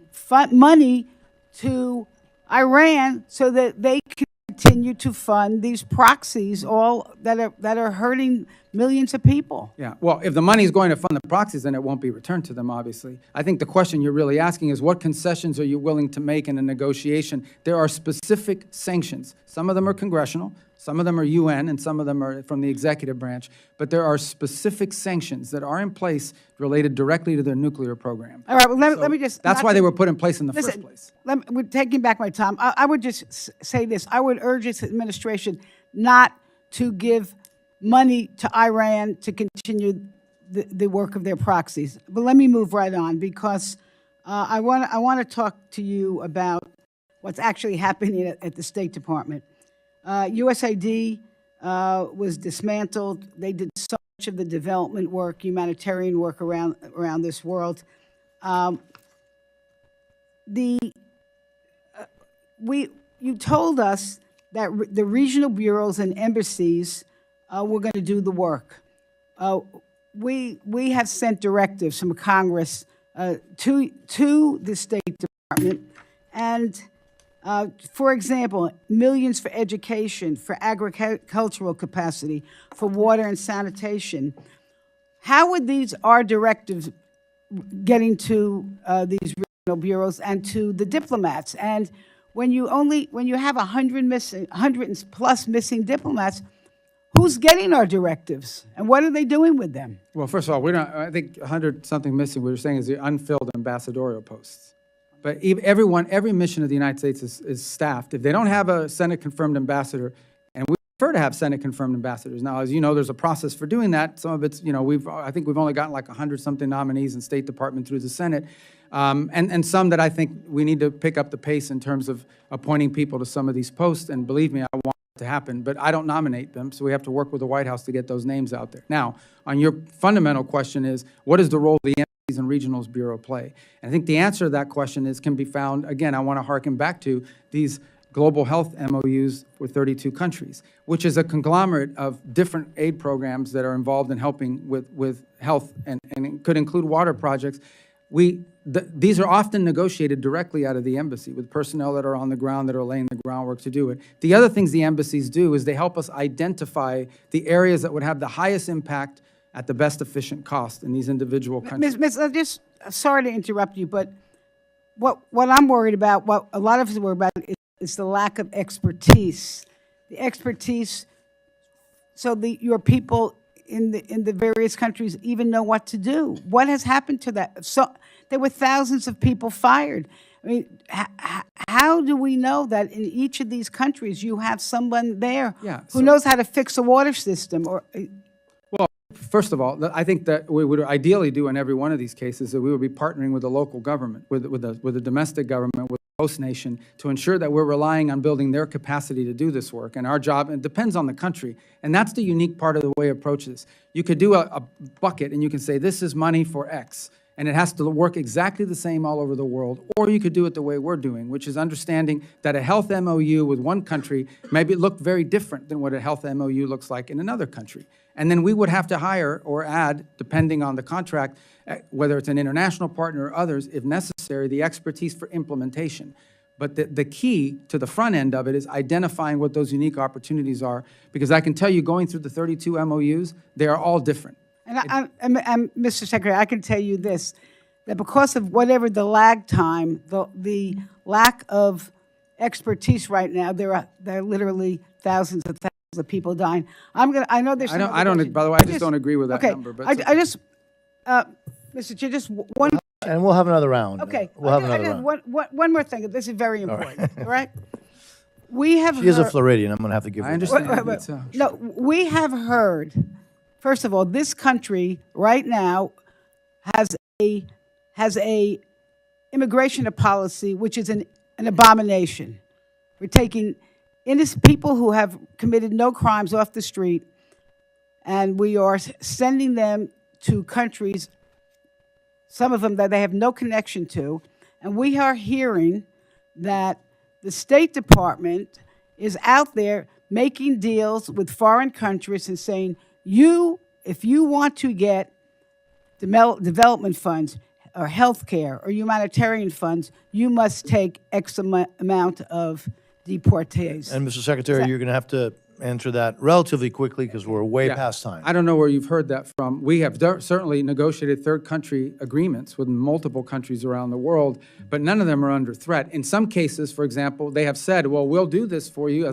B: money to Iran so that they can continue to fund these proxies, all that are hurting millions of people?
D: Yeah, well, if the money is going to fund the proxies, then it won't be returned to them, obviously. I think the question you're really asking is what concessions are you willing to make in a negotiation? There are specific sanctions. Some of them are congressional, some of them are UN, and some of them are from the executive branch. But there are specific sanctions that are in place related directly to their nuclear program.
B: All right, well, let me just...
D: That's why they were put in place in the
B: Listen,
D: first place.
B: we're taking back my time. I would just say this. I would urge this administration not to give money to Iran to continue the work of their proxies. But let me move right on, because I want to talk to you about what's actually happening at the State Department. USAID was dismantled. They did so much of the development work, humanitarian work around this world. You told us that the regional bureaus and embassies were going to do the work. We have sent directives from Congress to the State Department, and for example, millions for education, for agricultural capacity, for water and sanitation. How would our directives getting to these regional bureaus and to the diplomats? And when you have 100 plus missing diplomats, who's getting our directives, and what are they doing with them?
D: Well, first of all, I think 100-something missing, we were saying, is the unfilled ambassadorial posts. But every mission of the United States is staffed. If they don't have a Senate-confirmed ambassador, and we prefer to have Senate-confirmed ambassadors. Now, as you know, there's a process for doing that. Some of it's, I think we've only gotten like 100-something nominees in State Department through the Senate. And some that I think we need to pick up the pace in terms of appointing people to some of these posts. And believe me, I want it to happen, but I don't nominate them, so we have to work with the White House to get those names out there. Now, on your fundamental question is, what is the role of the Embassies and Regionals Bureau play? And I think the answer to that question can be found, again, I want to harken back to these global health MOUs with 32 countries, which is a conglomerate of different aid programs that are involved in helping with health, and it could include water projects. These are often negotiated directly out of the embassy with personnel that are on the ground that are laying the groundwork to do it. The other things the embassies do is they help us identify the areas that would have the highest impact at the best efficient cost in these individual countries.
B: Miss, sorry to interrupt you, but what I'm worried about, what a lot of us are worried about, is the lack of expertise. The expertise, so your people in the various countries even know what to do. What has happened to that? So there were thousands of people fired. I mean, how do we know that in each of these countries you have someone there who knows how to fix a water system? Or
D: well, first of all, I think that we would ideally do in every one of these cases that we would be partnering with the local government, with the domestic government, with the host nation, to ensure that we're relying on building their capacity to do this work. And our job, it depends on the country, and that's the unique part of the way we approach this. You could do a bucket, and you can say, this is money for X, and it has to work exactly the same all over the world. Or you could do it the way we're doing, which is understanding that a health MOU with one country maybe look very different than what a health MOU looks like in another country. And then we would have to hire or add, depending on the contract, whether it's an international partner or others, if necessary, the expertise for implementation. But the key to the front end of it is identifying what those unique opportunities are, because I can tell you, going through the 32 MOUs, they are all different.
B: And Mr. Secretary, I can tell you this, that because of whatever the lag time, the lack of expertise right now, there are literally thousands of people dying. I know there's.
D: I don't. By the way, I just don't agree with that number. But
B: Mr. Chair, just one.
A: And we'll have another round.
B: Okay.
A: We'll have another round.
B: One more thing. This is very important. All right. We have.
A: She is a Floridian. I'm going to have to give her.
D: I understand.
B: No, we have heard. First of all, this country right now has a immigration policy which is an abomination. We're taking innocent people who have committed no crimes off the street, and we are sending them to countries, some of them that they have no connection to, and we are hearing that the State Department is out there making deals with foreign countries and saying, if you want to get development funds or health care or humanitarian funds, you must take X amount of deportees.
A: And Mr. Secretary, you're going to have to answer that relatively quickly because we're way past time.
D: I don't know where you've heard that from. We have certainly negotiated third country agreements with multiple countries around the world, but none of them are under threat. In some cases, for example, they have said, well, we'll do this for you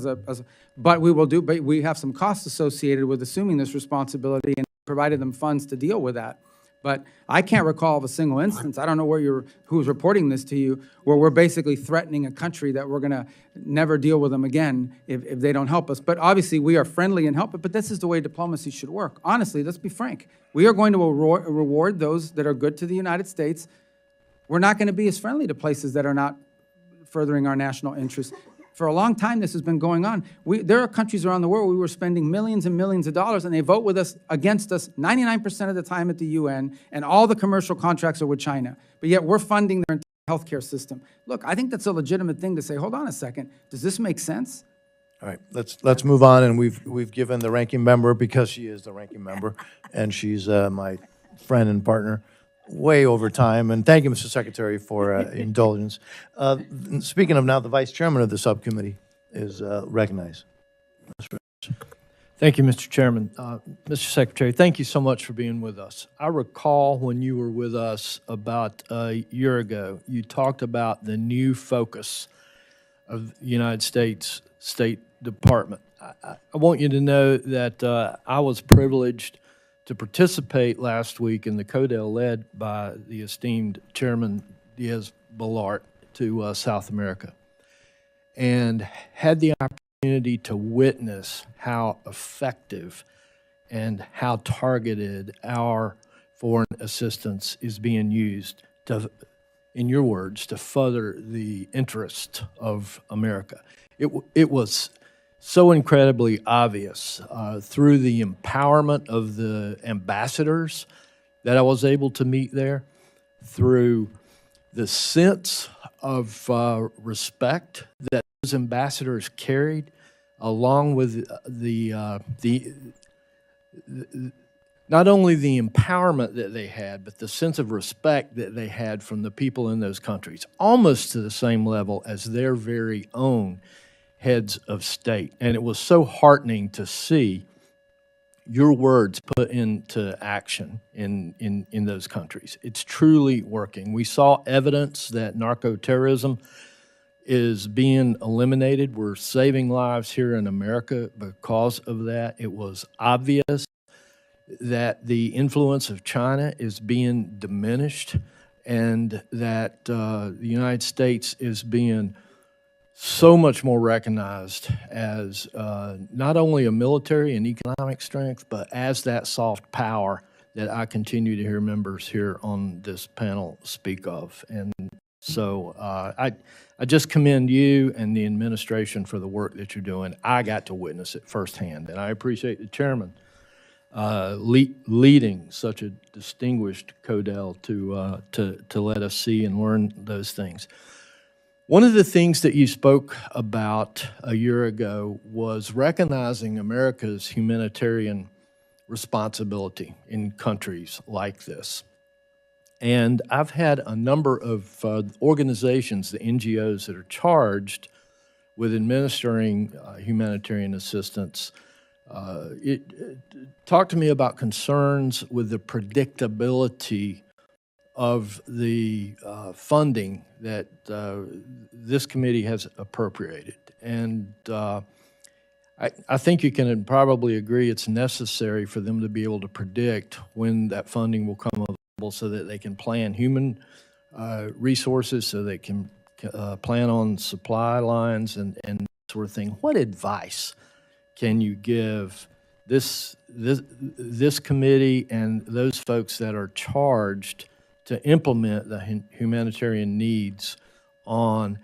D: but we have some costs associated with assuming this responsibility and provided them funds to deal with that. But I can't recall of a single instance, I don't know who's reporting this to you, where we're basically threatening a country that we're going to never deal with them again if they don't help us. But obviously, we are friendly and help it, but this is the way diplomacy should work. Honestly, let's be frank. We are going to reward those that are good to the United States. We're not going to be as friendly to places that are not furthering our national interests. For a long time, this has been going on. There are countries around the world where we were spending millions and millions of dollars, and they vote with us, against us, 99% of the time at the UN, and all the commercial contracts are with China. But yet we're funding their entire healthcare system. Look, I think that's a legitimate thing to say, hold on a second, does this make sense?
A: All right, let's move on, and we've given the ranking member, because she is the ranking member, and she's my friend and partner, way over time. And thank you, Mr. Secretary, for indulgence. Speaking of now, the Vice Chairman of the subcommittee is recognized.
F: Thank you, Mr. Chairman. Mr. Secretary, thank you so much for being with us. I recall when you were with us about a year ago, you talked about the new focus of the United States State Department. I want you to know that I was privileged to participate last week in the CODEL led by the esteemed Chairman Diaz-Balart to South America, and had the opportunity to witness how effective and how targeted our foreign assistance is being used to, in your words, to further the interest of America. It was so incredibly obvious through the empowerment of the ambassadors that I was able to meet there, through the sense of respect that those ambassadors carried, along with not only the empowerment that they had, but the sense of respect that they had from the people in those countries, almost to the same level as their very own heads of state. And it was so heartening to see your words put into action in those countries. It's truly working. We saw evidence that narco-terrorism is being eliminated. We're saving lives here in America because of that. It was obvious that the influence of China is being diminished, and that the United States is being so much more recognized as not only a military and economic strength, but as that soft power that I continue to hear members here on this panel speak of. And so I just commend you and the administration for the work that you're doing. I got to witness it firsthand, and I appreciate the chairman leading such a distinguished CODEL to let us see and learn those things. One of the things that you spoke about a year ago was recognizing America's humanitarian responsibility in countries like this. And I've had a number of organizations, the NGOs that are charged with administering humanitarian assistance, talk to me about concerns with the predictability of the funding that this committee has appropriated. And I think you can probably agree it's necessary for them to be able to predict when that funding will come available so that they can plan human resources, so they can plan on supply lines and that sort of thing. What advice can you give this committee and those folks that are charged to implement the humanitarian needs on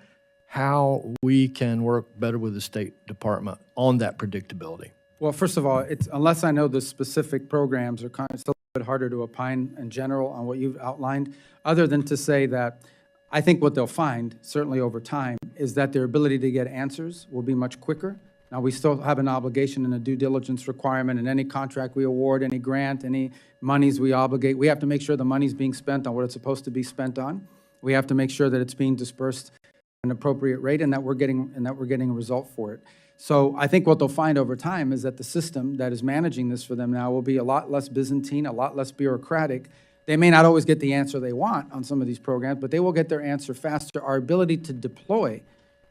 F: how we can work better with the State Department on that predictability?
D: Well, first of all, it's, unless I know the specific programs, it's a little bit harder to opine in general on what you've outlined, other than to say that I think what they'll find, certainly over time, is that their ability to get answers will be much quicker. Now, we still have an obligation and a due diligence requirement in any contract we award, any grant, any monies we obligate. We have to make sure the money's being spent on what it's supposed to be spent on. We have to make sure that it's being dispersed at an appropriate rate and that we're getting a result for it. So I think what they'll find over time is that the system that is managing this for them now will be a lot less Byzantine, a lot less bureaucratic. They may not always get the answer they want on some of these programs, but they will get their answer faster. Our ability to deploy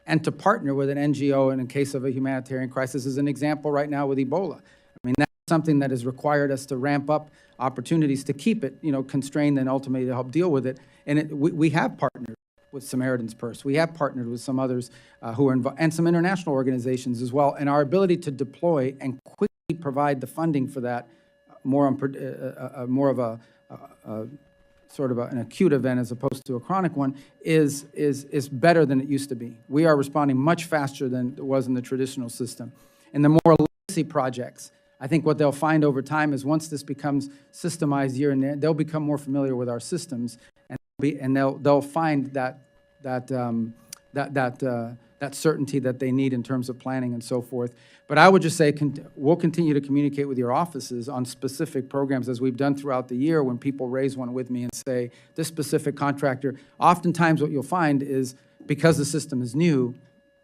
D: and to partner with an NGO in case of a humanitarian crisis is an example right now with Ebola. I mean, that's something that has required us to ramp up opportunities to keep it, constrained and ultimately to help deal with it. And we have partnered with Samaritan's Purse. We have partnered with some others who are involved, and some international organizations as well. And our ability to deploy and quickly provide the funding for that, more of a sort of an acute event as opposed to a chronic one, is better than it used to be. We are responding much faster than it was in the traditional system. And the more legacy projects, I think what they'll find over time is once this becomes systemized year and year, they'll become more familiar with our systems, and they'll find that certainty that they need in terms of planning and so forth. But I would just say we'll continue to communicate with your offices on specific programs as we've done throughout the year when people raise one with me and say, this specific contractor, oftentimes what you'll find is because the system is new,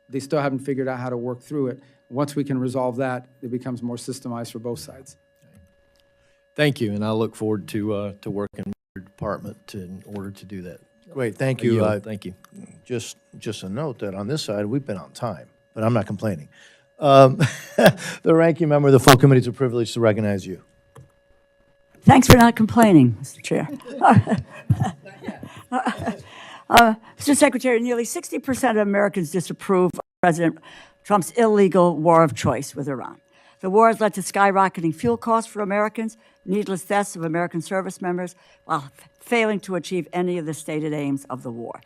D: they still haven't figured out how to work through it. Once we can resolve that, it becomes more systemized for both sides.
F: Thank you, and I look forward to working with your department in order to do that.
A: Great, thank
F: I
A: you.
F: yield. Thank you.
A: Just a note that on this side, we've been on time, but I'm not complaining. The ranking member of the full committee, it's a privilege to recognize you.
C: Thanks for not complaining, Mr. Chair. Mr. Secretary, nearly 60% of Americans disapprove of President Trump's illegal war of choice with Iran. The war has led to skyrocketing fuel costs for Americans, needless deaths of American service members, while failing to achieve any of the stated aims of the war.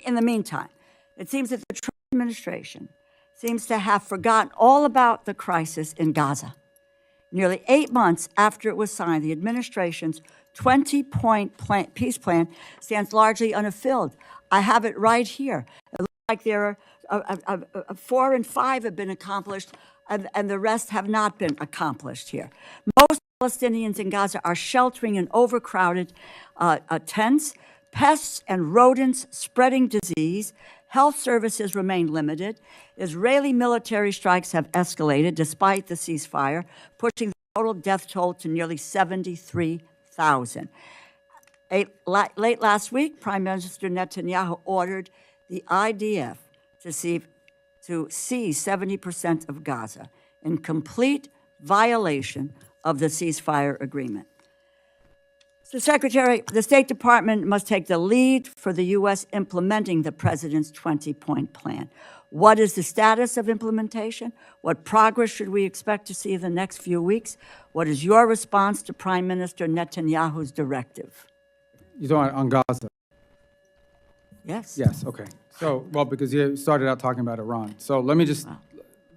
C: In the meantime, it seems that the Trump administration seems to have forgotten all about the crisis in Gaza. Nearly 8 months after it was signed, the administration's 20-point peace plan stands largely unfulfilled. I have it right here. It looks like there are 4 and 5 have been accomplished, and the rest have not been accomplished here. Most Palestinians in Gaza are sheltering in overcrowded tents, pests and rodents spreading disease. Health services remain limited. Israeli military strikes have escalated despite the ceasefire, pushing the total death toll to nearly 73,000. Late last week, Prime Minister Netanyahu ordered the IDF to seize 70% of Gaza in complete violation of the ceasefire agreement. So, Secretary, the State Department must take the lead for the U.S. implementing the President's 20-point plan. What is the status of implementation? What progress should we expect to see in the next few weeks? What is your response to Prime Minister Netanyahu's directive?
D: You're talking on Gaza?
C: Yes.
D: Yes, okay. So, well, because you started out talking about Iran. So let me just,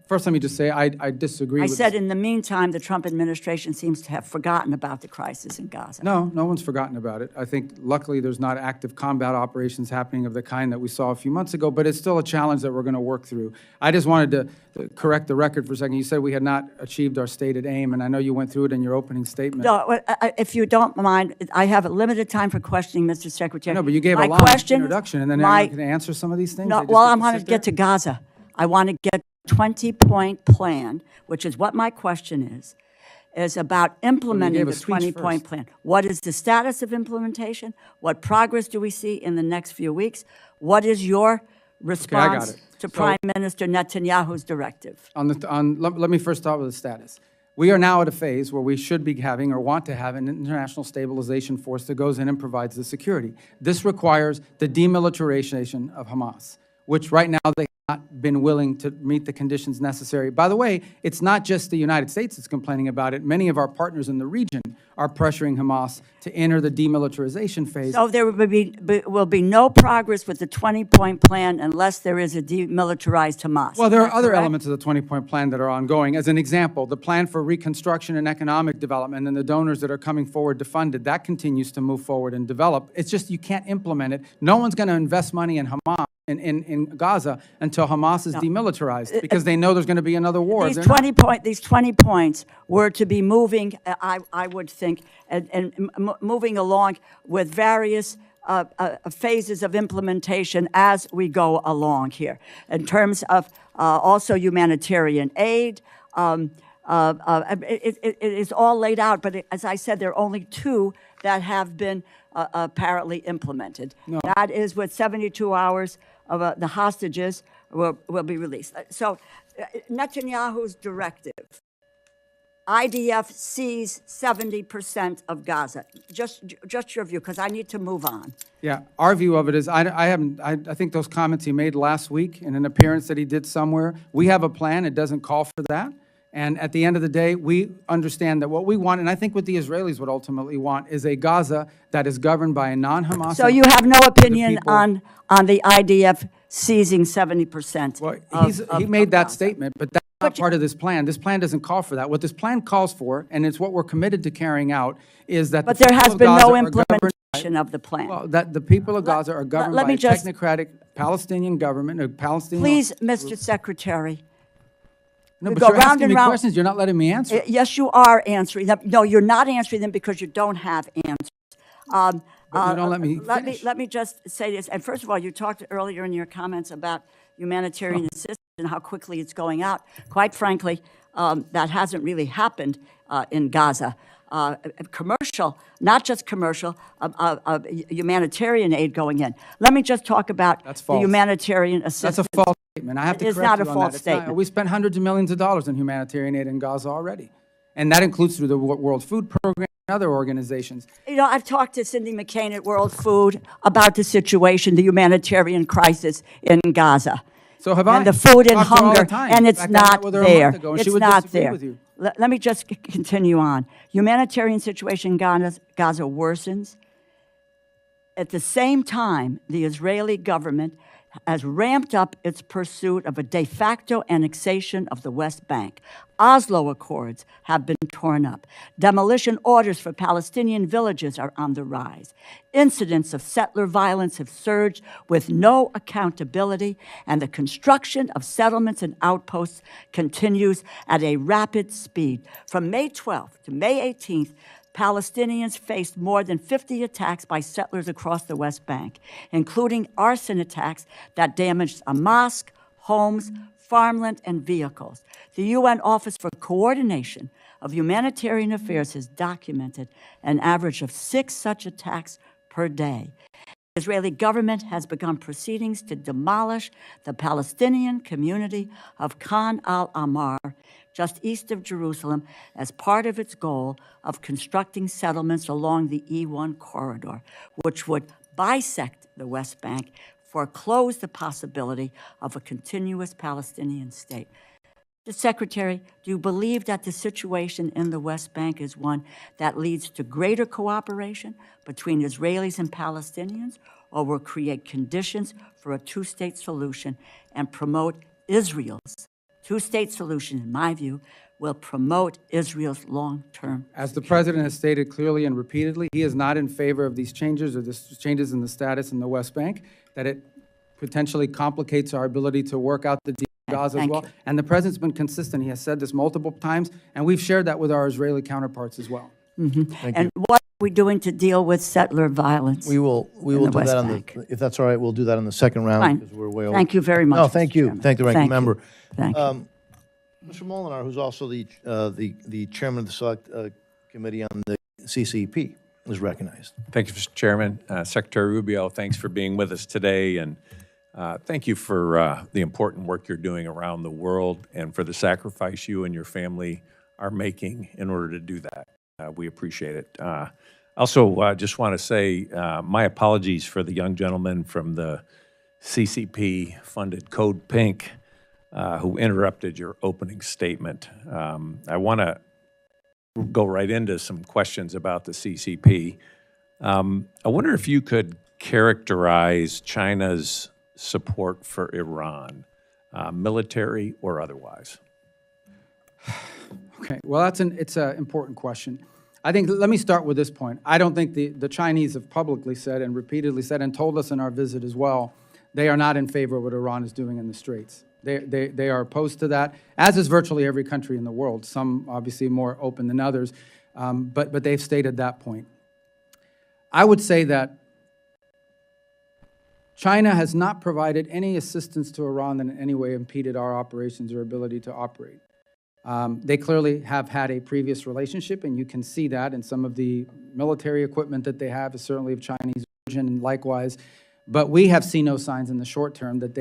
D: first let me just say I disagree
C: I
D: with...
C: said in the meantime, the Trump administration seems to have forgotten about the crisis in Gaza.
D: No one's forgotten about it. I think luckily there's not active combat operations happening of the kind that we saw a few months ago, but it's still a challenge that we're going to work through. I just wanted to correct the record for a second. You said we had not achieved our stated aim, and I know you went through it in your opening statement.
C: No, if you don't mind, I have a limited time for questioning, Mr. Secretary.
D: No, but you gave a long introduction, and then everyone can answer some of these things?
C: No, well, I want to get to Gaza. I want to get 20-point plan, which is what my question is about implementing the 20-point plan. What is the status of implementation? What progress do we see in the next few weeks? What is your response to Prime Minister Netanyahu's directive?
D: Let me first start with the status. We are now at a phase where we should be having or want to have an international stabilization force that goes in and provides the security. This requires the demilitarization of Hamas. which right now they have not been willing to meet the conditions necessary. By the way, it's not just the United States that's complaining about it. Many of our partners in the region are pressuring Hamas to enter the demilitarization phase.
C: So there will be no progress with the 20-point plan unless there is a demilitarized Hamas.
D: Well, there
C: Is
D: are
C: that
D: other
C: correct?
D: elements of the 20-point plan that are ongoing. As an example, the plan for reconstruction and economic development and the donors that are coming forward to fund it, that continues to move forward and develop. It's just you can't implement it. No one's going to invest money in Hamas, in Gaza, until Hamas is demilitarized, because they know there's going to be another war.
C: These
D: They're not.
C: 20 points were to be moving, I would think, and moving along with various phases of implementation as we go along here. In terms of also humanitarian aid, it is all laid out, but as I said, there are only two that have been apparently implemented. That is with 72 hours of the hostages will be released. So Netanyahu's directive, IDF sees 70% of Gaza. Just your view, because I need to move on.
D: Yeah, our view of it is, I think those comments he made last week in an appearance that he did somewhere, we have a plan, it doesn't call for that. And at the end of the day, we understand that what we want, and I think what the Israelis would ultimately want, is a Gaza that is governed by a non-Hamas.
C: So you have no opinion
D: people-
C: on the IDF seizing 70%
D: Well,
C: of
D: he made that
C: Gaza.
D: statement, but that's not part of this plan. This plan doesn't call for that. What this plan calls for, and it's what we're committed to carrying out, is that
C: But
D: the
C: there
D: people
C: has
D: of
C: been
D: Gaza
C: no
D: are governed by-
C: implementation of the plan.
D: Well, that the people of Gaza are governed
C: let
D: by
C: me
D: a
C: just-
D: technocratic Palestinian government, a Palestinian...
C: Please, Mr. Secretary.
D: No,
C: we
D: but
C: go
D: you're
C: round
D: asking
C: and
D: me
C: round.
D: questions. You're not letting me answer.
C: Yes, you are answering them. No, you're not answering them because you don't have answers.
D: But you don't let me finish.
C: Let me just say this. And first of all, you talked earlier in your comments about humanitarian assistance and how quickly it's going out. Quite frankly, that hasn't really happened in Gaza. Commercial, not just commercial, humanitarian aid going in. Let me just talk about
D: That's
C: the
D: false.
C: humanitarian assistance.
D: That's a false statement. I have to
C: It's
D: correct
C: not
D: you
C: a
D: on
C: false
D: that. It's not.
C: statement.
D: We spent hundreds of millions of dollars in humanitarian aid in Gaza already. And that includes through the World Food Program and other organizations.
C: You know, I've talked to Cindy McCain at World Food about the situation, the humanitarian crisis in Gaza.
D: So have I.
C: And the food and
D: Talked to her all the
C: hunger,
D: time.
C: and
D: In
C: it's
D: fact, I met
C: not
D: with her a month
C: there.
D: ago, and she
C: It's
D: would
C: not
D: disagree
C: there.
D: with you.
C: Let me just continue on. Humanitarian situation in Gaza worsens. At the same time, the Israeli government has ramped up its pursuit of a de facto annexation of the West Bank. Oslo Accords have been torn up. Demolition orders for Palestinian villages are on the rise. Incidents of settler violence have surged with no accountability, and the construction of settlements and outposts continues at a rapid speed. From May 12th to May 18th, Palestinians faced more than 50 attacks by settlers across the West Bank, including arson attacks that damaged a mosque, homes, farmland, and vehicles. The UN Office for Coordination of Humanitarian Affairs has documented an average of 6 such attacks per day. The Israeli government has begun proceedings to demolish the Palestinian community of Khan al-Ahmar, just east of Jerusalem, as part of its goal of constructing settlements along the E1 corridor, which would bisect the West Bank, foreclose the possibility of a continuous Palestinian state. Mr. Secretary, do you believe that the situation in the West Bank is one that leads to greater cooperation between Israelis and Palestinians, or will create conditions for a two-state solution and promote Israel's two-state solution, in my view, will promote Israel's long-term?
D: As the president has stated clearly and repeatedly, he is not in favor of these changes or the changes in the status in the West Bank, that it potentially complicates our ability to work out the deal with Gaza as
C: thank
D: well.
C: you.
D: And the president's been consistent. He has said this multiple times, and we've shared that with our Israeli counterparts as well.
C: And what are we doing to deal with settler violence?
A: We will
C: the
A: do
C: West
A: that on
C: Bank.
A: if that's all right, we'll do that on the second round.
C: Fine.
A: Because we're way over.
C: Thank you very much,
A: No,
C: Mr.
A: thank you.
C: Chairman.
A: Thank the ranking
C: Thank you.
A: member.
C: Thank you.
A: Mr. Molinar, who's also the chairman of the Select Committee on the CCP, is recognized.
G: Thank you, Mr. Chairman. Secretary Rubio, thanks for being with us today, and thank you for the important work you're doing around the world and for the sacrifice you and your family are making in order to do that. We appreciate it. Also, just want to say my apologies for the young gentleman from the CCP-funded Code Pink, who interrupted your opening statement. I want to go right into some questions about the CCP. I wonder if you could characterize China's support for Iran, military or otherwise.
D: Okay, well, it's an important question. I think, let me start with this point. I don't think the Chinese have publicly said and repeatedly said and told us in our visit as well, they are not in favor of what Iran is doing in the Straits. They are opposed to that, as is virtually every country in the world, some obviously more open than others, but they've stated that point. I would say that China has not provided any assistance to Iran that in any way impeded our operations or ability to operate. They clearly have had a previous relationship, and you can see that in some of the military equipment that they have is certainly of Chinese origin, and likewise. But we have seen no signs in the short term that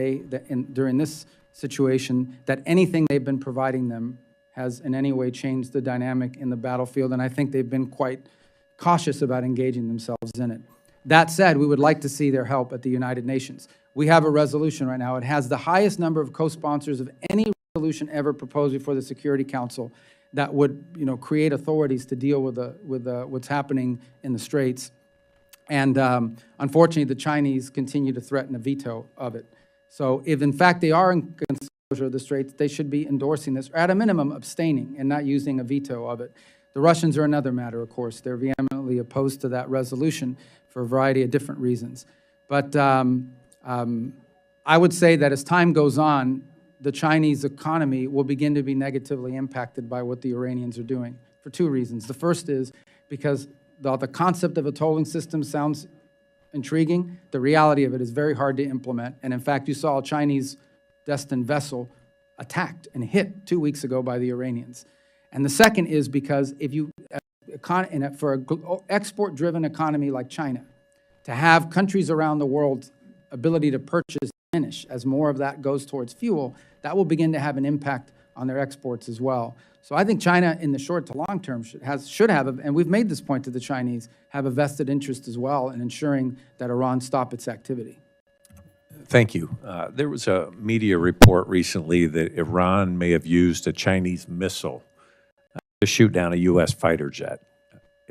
D: during this situation, that anything they've been providing them has in any way changed the dynamic in the battlefield, and I think they've been quite cautious about engaging themselves in it. That said, we would like to see their help at the United Nations. We have a resolution right now. It has the highest number of co-sponsors of any resolution ever proposed before the Security Council that would, create authorities to deal with what's happening in the Straits. And unfortunately, the Chinese continue to threaten a veto of it. So if, in fact, they are in closure of the Straits, they should be endorsing this, or at a minimum, abstaining and not using a veto of it. The Russians are another matter, of course. They're vehemently opposed to that resolution for a variety of different reasons. But I would say that as time goes on, the Chinese economy will begin to be negatively impacted by what the Iranians are doing for two reasons. The first is because the concept of a tolling system sounds intriguing. The reality of it is very hard to implement. And in fact, you saw a Chinese destined vessel attacked and hit 2 weeks ago by the Iranians. And the second is because if you, for an export-driven economy like China, to have countries around the world's ability to purchase diminish as more of that goes towards fuel, that will begin to have an impact on their exports as well. So I think China, in the short to long term, should have, and we've made this point to the Chinese, have a vested interest as well in ensuring that Iran stop its activity.
G: Thank you. There was a media report recently that Iran may have used a Chinese missile to shoot down a U.S. fighter jet.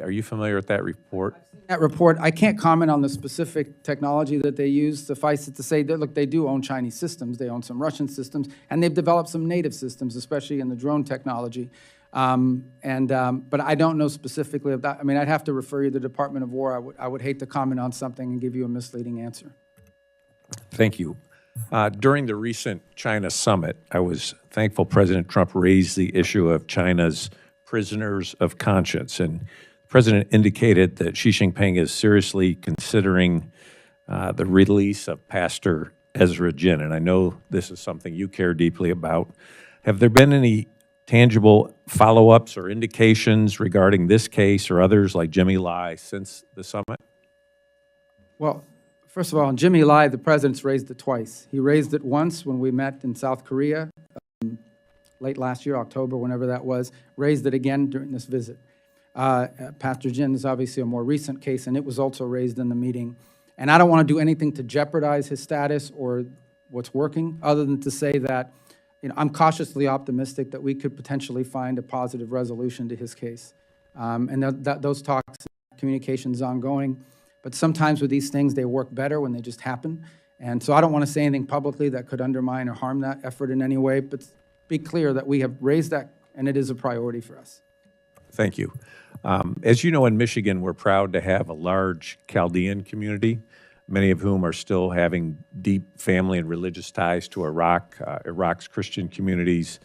G: Are you familiar with that report?
D: That report, I can't comment on the specific technology that they use. Suffice it to say that, look, they do own Chinese systems. They own some Russian systems, and they've developed some native systems, especially in the drone technology. But I don't know specifically of that. I mean, I'd have to refer you to the Department of War. I would hate to comment on something and give you a misleading answer.
G: Thank you. During the recent China summit, I was thankful President Trump raised the issue of China's prisoners of conscience, and the President indicated that Xi Jinping is seriously considering the release of Pastor Ezra Jin, and I know this is something you care deeply about. Have there been any tangible follow-ups or indications regarding this case or others like Jimmy Lai since the summit?
D: Well, first of all, on Jimmy Lai, the President's raised it twice. He raised it once when we met in South Korea, late last year, October, whenever that was, raised it again during this visit. Pastor Jin is obviously a more recent case, and it was also raised in the meeting. And I don't want to do anything to jeopardize his status or what's working, other than to say that I'm cautiously optimistic that we could potentially find a positive resolution to his case. And those talks and communications ongoing. But sometimes with these things, they work better when they just happen. And so I don't want to say anything publicly that could undermine or harm that effort in any way, but be clear that we have raised that, and it is a priority for us.
G: Thank you. As you know, in Michigan, we're proud to have a large Chaldean community, many of whom are still having deep family and religious ties to Iraq. Iraq's Christian communities,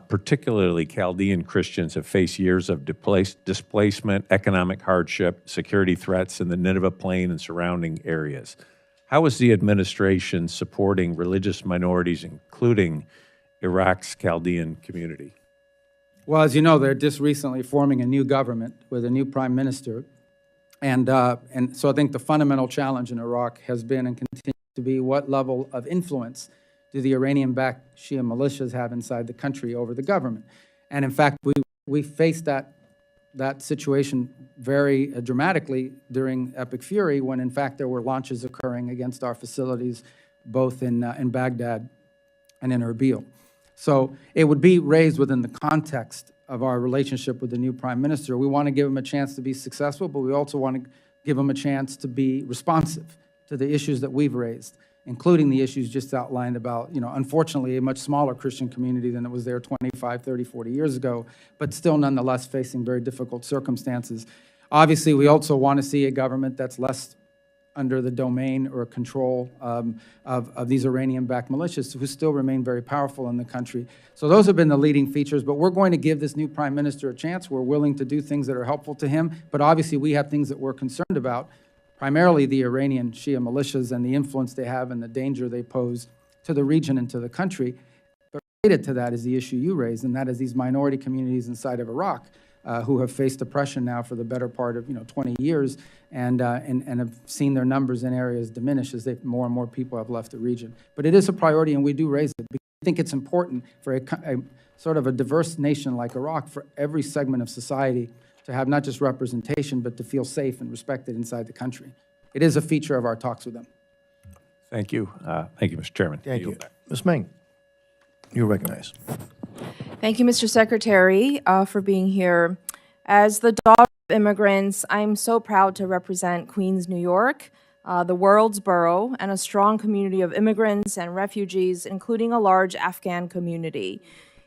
G: particularly Chaldean Christians, have faced years of displacement, economic hardship, security threats in the Nineveh Plain and surrounding areas. How is the administration supporting religious minorities, including Iraq's Chaldean community?
D: Well, as you know, they're just recently forming a new government with a new prime minister. And so I think the fundamental challenge in Iraq has been and continues to be what level of influence do the Iranian-backed Shia militias have inside the country over the government. And in fact, we faced that situation very dramatically during Epic Fury when, in fact, there were launches occurring against our facilities both in Baghdad and in Rubio. So it would be raised within the context of our relationship with the new prime minister. We want to give him a chance to be successful, but we also want to give him a chance to be responsive to the issues that we've raised, including the issues just outlined about, unfortunately, a much smaller Christian community than it was there 25, 30, 40 years ago, but still nonetheless facing very difficult circumstances. Obviously, we also want to see a government that's less under the domain or control of these Iranian-backed militias who still remain very powerful in the country. So those have been the leading features, but we're going to give this new prime minister a chance. We're willing to do things that are helpful to him, but obviously we have things that we're concerned about, primarily the Iranian Shia militias and the influence they have and the danger they pose to the region and to the country. But related to that is the issue you raised, and that is these minority communities inside of Iraq who have faced oppression now for the better part of 20 years and have seen their numbers in areas diminish as more and more people have left the region. But it is a priority, and we do raise it because I think it's important for a sort of a diverse nation like Iraq, for every segment of society to have not just representation, but to feel safe and respected inside the country. It is a feature of our talks with them.
G: Thank you. Thank you, Mr. Chairman.
A: Thank you. Ms. Meng, you're recognized.
H: Thank you, Mr. Secretary, for being here. As the daughter of immigrants, I'm so proud to represent Queens, New York, the world's borough, and a strong community of immigrants and refugees, including a large Afghan community.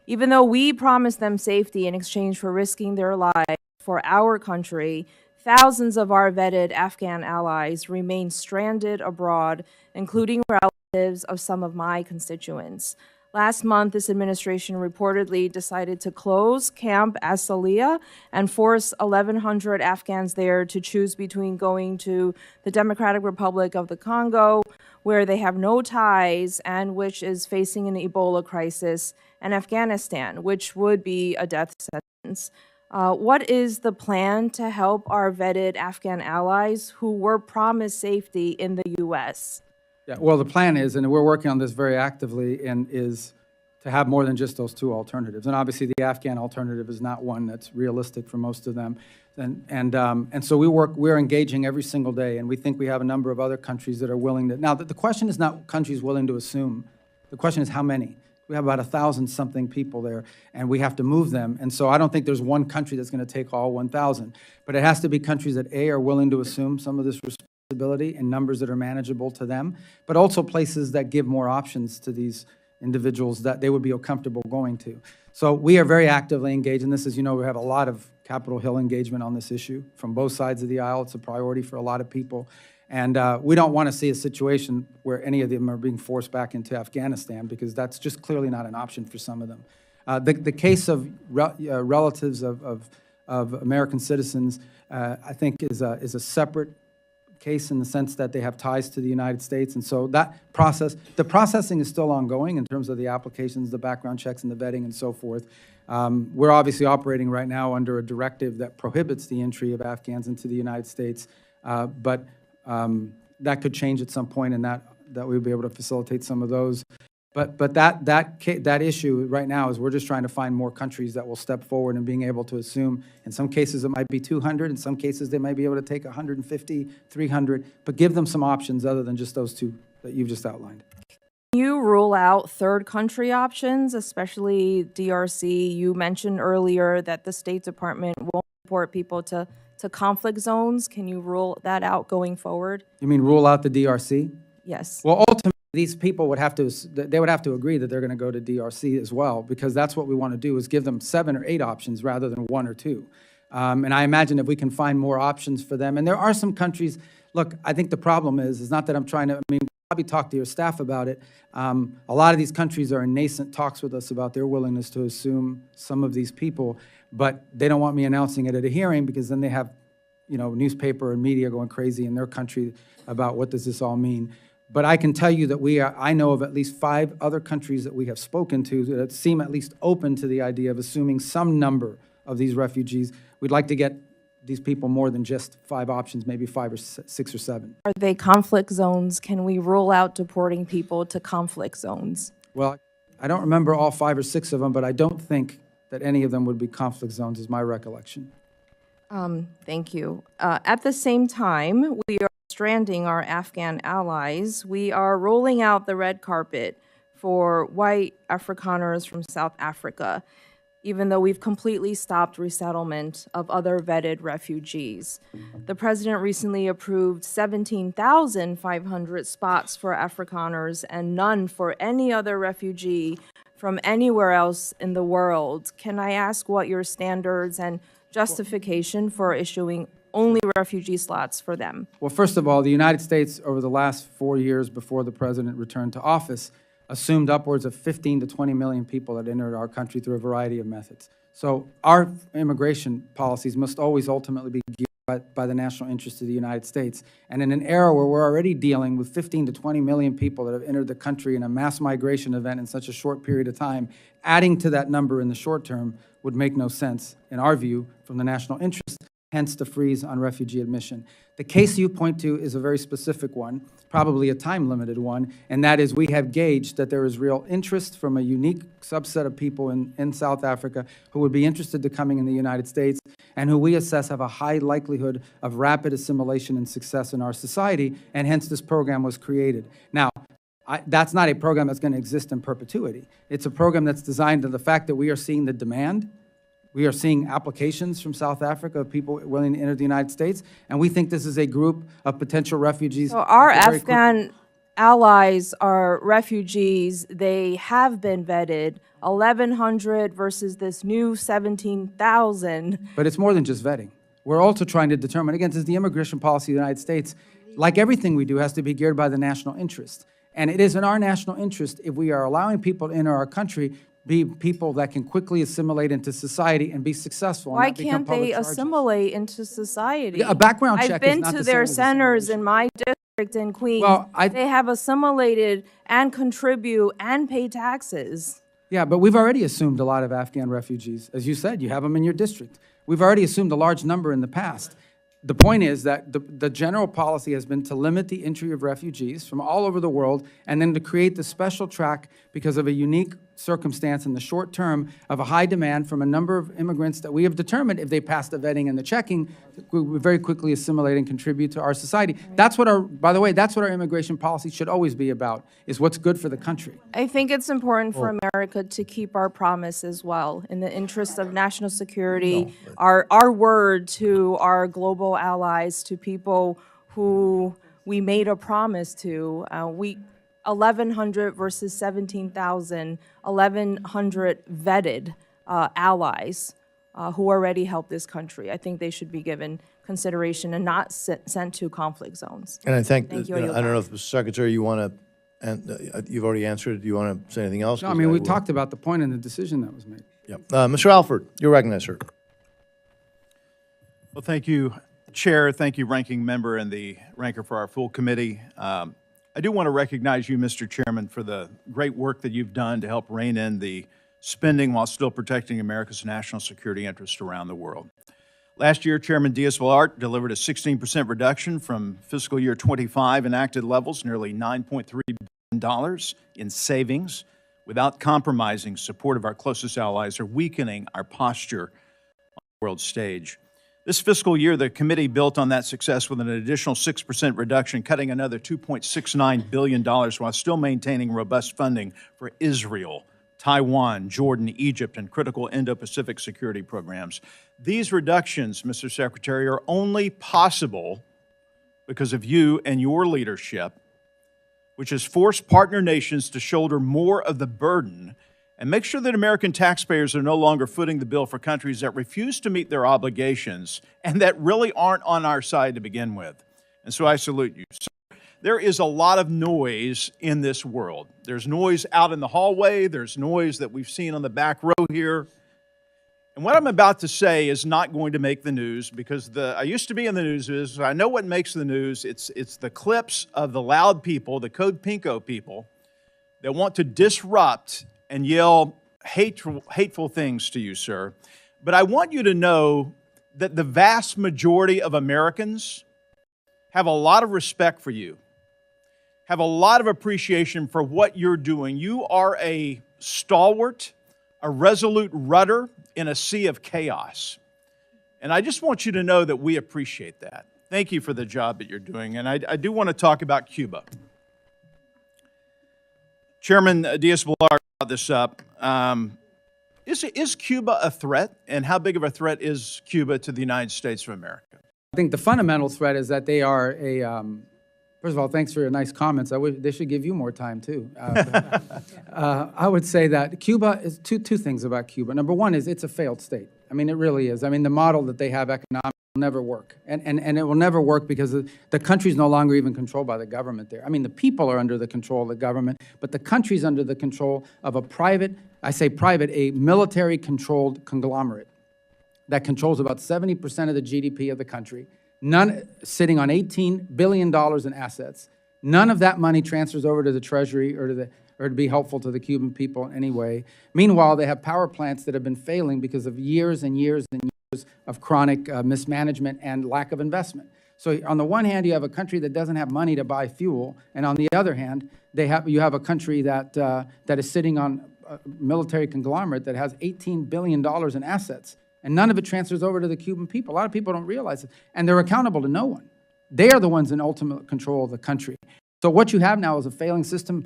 H: Even though we promised them safety in exchange for risking their lives for our country, thousands of our vetted Afghan allies remain stranded abroad, including relatives of some of my constituents. Last month, this administration reportedly decided to close Camp Asaliya and force 1,100 Afghans there to choose between going to the Democratic Republic of the Congo, where they have no ties and which is facing an Ebola crisis, and Afghanistan, which would be a death sentence. What is the plan to help our vetted Afghan allies who were promised safety in the U.S.?
D: Yeah, well, the plan is, and we're working on this very actively, and is to have more than just those two alternatives. And obviously, the Afghan alternative is not one that's realistic for most of them. And so we're engaging every single day, and we think we have a number of other countries that are willing to. Now, the question is not countries willing to assume. The question is how many. We have about 1,000-something people there, and we have to move them. And so I don't think there's one country that's going to take all 1,000. But it has to be countries that, A, are willing to assume some of this responsibility in numbers that are manageable to them, but also places that give more options to these individuals that they would be comfortable going to. So we are very actively engaged in this. As you know, we have a lot of Capitol Hill engagement on this issue from both sides of the aisle. It's a priority for a lot of people. And we don't want to see a situation where any of them are being forced back into Afghanistan, because that's just clearly not an option for some of them. The case of relatives of American citizens, I think, is a separate case in the sense that they have ties to the United States. And so that process, the processing is still ongoing in terms of the applications, the background checks, and the vetting and so forth. We're obviously operating right now under a directive that prohibits the entry of Afghans into the United States, but that could change at some point, and that we'll be able to facilitate some of those. But that issue right now is we're just trying to find more countries that will step forward and being able to assume. In some cases, it might be 200. In some cases, they might be able to take 150, 300, but give them some options other than just those two that you've just outlined.
H: Can you rule out third country options, especially DRC? You mentioned earlier that the State Department won't deport people to conflict zones. Can you rule that out going forward?
D: You mean rule out the DRC?
H: Yes.
D: Well, ultimately, these people would have to agree that they're going to go to DRC as well, because that's what we want to do, is give them 7 or 8 options rather than 1 or 2. And I imagine if we can find more options for them, and there are some countries, look, I think the problem is not that I'm trying to, I mean, probably talk to your staff about it. A lot of these countries are in nascent talks with us about their willingness to assume some of these people, but they don't want me announcing it at a hearing, because then they have, newspaper and media going crazy in their country about what does this all mean. But I can tell you that I know of at least 5 other countries that we have spoken to that seem at least open to the idea of assuming some number of these refugees. We'd like to get these people more than just 5 options, maybe 5 or 6 or 7.
H: Are they conflict zones? Can we rule out deporting people to conflict zones?
D: Well, I don't remember all 5 or 6 of them, but I don't think that any of them would be conflict zones, is my recollection.
H: Thank you. At the same time, we are stranding our Afghan allies, we are rolling out the red carpet for white Afrikaners from South Africa, even though we've completely stopped resettlement of other vetted refugees. The president recently approved 17,500 spots for Afrikaners and none for any other refugee from anywhere else in the world. Can I ask what your standards and justification for issuing only refugee slots for them?
D: Well, first of all, the United States, over the last 4 years before the president returned to office, assumed upwards of 15 to 20 million people that entered our country through a variety of methods. So our immigration policies must always ultimately be geared by the national interest of the United States. And in an era where we're already dealing with 15 to 20 million people that have entered the country in a mass migration event in such a short period of time, adding to that number in the short term would make no sense, in our view, from the national interest, hence the freeze on refugee admission. The case you point to is a very specific one, probably a time-limited one, and that is we have gauged that there is real interest from a unique subset of people in South Africa who would be interested in coming in the United States and who we assess have a high likelihood of rapid assimilation and success in our society, and hence this program was created. Now, that's not a program that's going to exist in perpetuity. It's a program that's designed to the fact that we are seeing the demand. We are seeing applications from South Africa of people willing to enter the United States, and we think this is a group of potential refugees.
H: So our Afghan allies are refugees. They have been vetted, 1,100 versus this new 17,000.
D: But it's more than just vetting. We're also trying to determine, again, this is the immigration policy of the United States. Like everything we do, has to be geared by the national interest. And it is in our national interest, if we are allowing people to enter our country, be people that can quickly assimilate into society and be successful.
H: Why can't they assimilate into society?
D: A background check
H: I've been
D: is not
H: to
D: the
H: their
D: same as
H: centers in my district in Queens.
D: Well,
H: they have assimilated and contribute and pay taxes.
D: Yeah, but we've already assumed a lot of Afghan refugees. As you said, you have them in your district. We've already assumed a large number in the past. The point is that the general policy has been to limit the entry of refugees from all over the world and then to create the special track because of a unique circumstance in the short term of a high demand from a number of immigrants that we have determined, if they pass the vetting and the checking, will very quickly assimilate and contribute to our society. That's what by the way, that's what our immigration policy should always be about, is what's good for the country.
H: I think it's important for America to keep our promise as well, in the interest of national security, our word to our global allies, to people who we made a promise to. 1,100 versus 17,000, 1,100 vetted allies who already helped this country. I think they should be given consideration and not sent to conflict zones.
A: And I think,
H: Thank you.
A: I don't know if, Mr. Secretary, you want to, and you've already answered, do you want to say anything else?
D: No, I mean, we talked about the point and the decision that was made.
A: Yeah. Mr. Alford, you're recognized, sir.
I: Well, thank you, Chair. Thank you, Ranking Member and the Ranker for our full committee. I do want to recognize you, Mr. Chairman, for the great work that you've done to help rein in the spending while still protecting America's national security interests around the world. Last year, Chairman Diaz-Balart delivered a 16% reduction from fiscal year 25 enacted levels, nearly $9.3 billion in savings, without compromising support of our closest allies or weakening our posture on the world stage. This fiscal year, the committee built on that success with an additional 6% reduction, cutting another $2.69 billion while still maintaining robust funding for Israel, Taiwan, Jordan, Egypt, and critical Indo-Pacific security programs. These reductions, Mr. Secretary, are only possible because of you and your leadership, which has forced partner nations to shoulder more of the burden and make sure that American taxpayers are no longer footing the bill for countries that refuse to meet their obligations and that really aren't on our side to begin with. And so I salute you. There is a lot of noise in this world. There's noise out in the hallway. There's noise that we've seen on the back row here. And what I'm about to say is not going to make the news because I used to be in the news. I know what makes the news. It's the clips of the loud people, the Code Pinko people, that want to disrupt and yell hateful things to you, sir. But I want you to know that the vast majority of Americans have a lot of respect for you, have a lot of appreciation for what you're doing. You are a stalwart, a resolute rudder in a sea of chaos. And I just want you to know that we appreciate that. Thank you for the job that you're doing. And I do want to talk about Cuba. Chairman Diaz-Balart brought this up. Is Cuba a threat? And how big of a threat is Cuba to the United States of America?
D: I think the fundamental threat is that they are a, first of all, thanks for your nice comments. I wish they should give you more time, too. I would say that Cuba is two things about Cuba. Number one is it's a failed state. I mean, it really is. I mean, the model that they have economically will never work. And it will never work because the country's no longer even controlled by the government there. I mean, the people are under the control of the government, but the country's under the control of a private, I say private, a military-controlled conglomerate that controls about 70% of the GDP of the country, sitting on $18 billion in assets. None of that money transfers over to the Treasury or to be helpful to the Cuban people in any way. Meanwhile, they have power plants that have been failing because of years and years and years of chronic mismanagement and lack of investment. So on the one hand, you have a country that doesn't have money to buy fuel, and on the other hand, you have a country that is sitting on a military conglomerate that has $18 billion in assets, and none of it transfers over to the Cuban people. A lot of people don't realize it, and they're accountable to no one. They are the ones in ultimate control of the country. So what you have now is a failing system.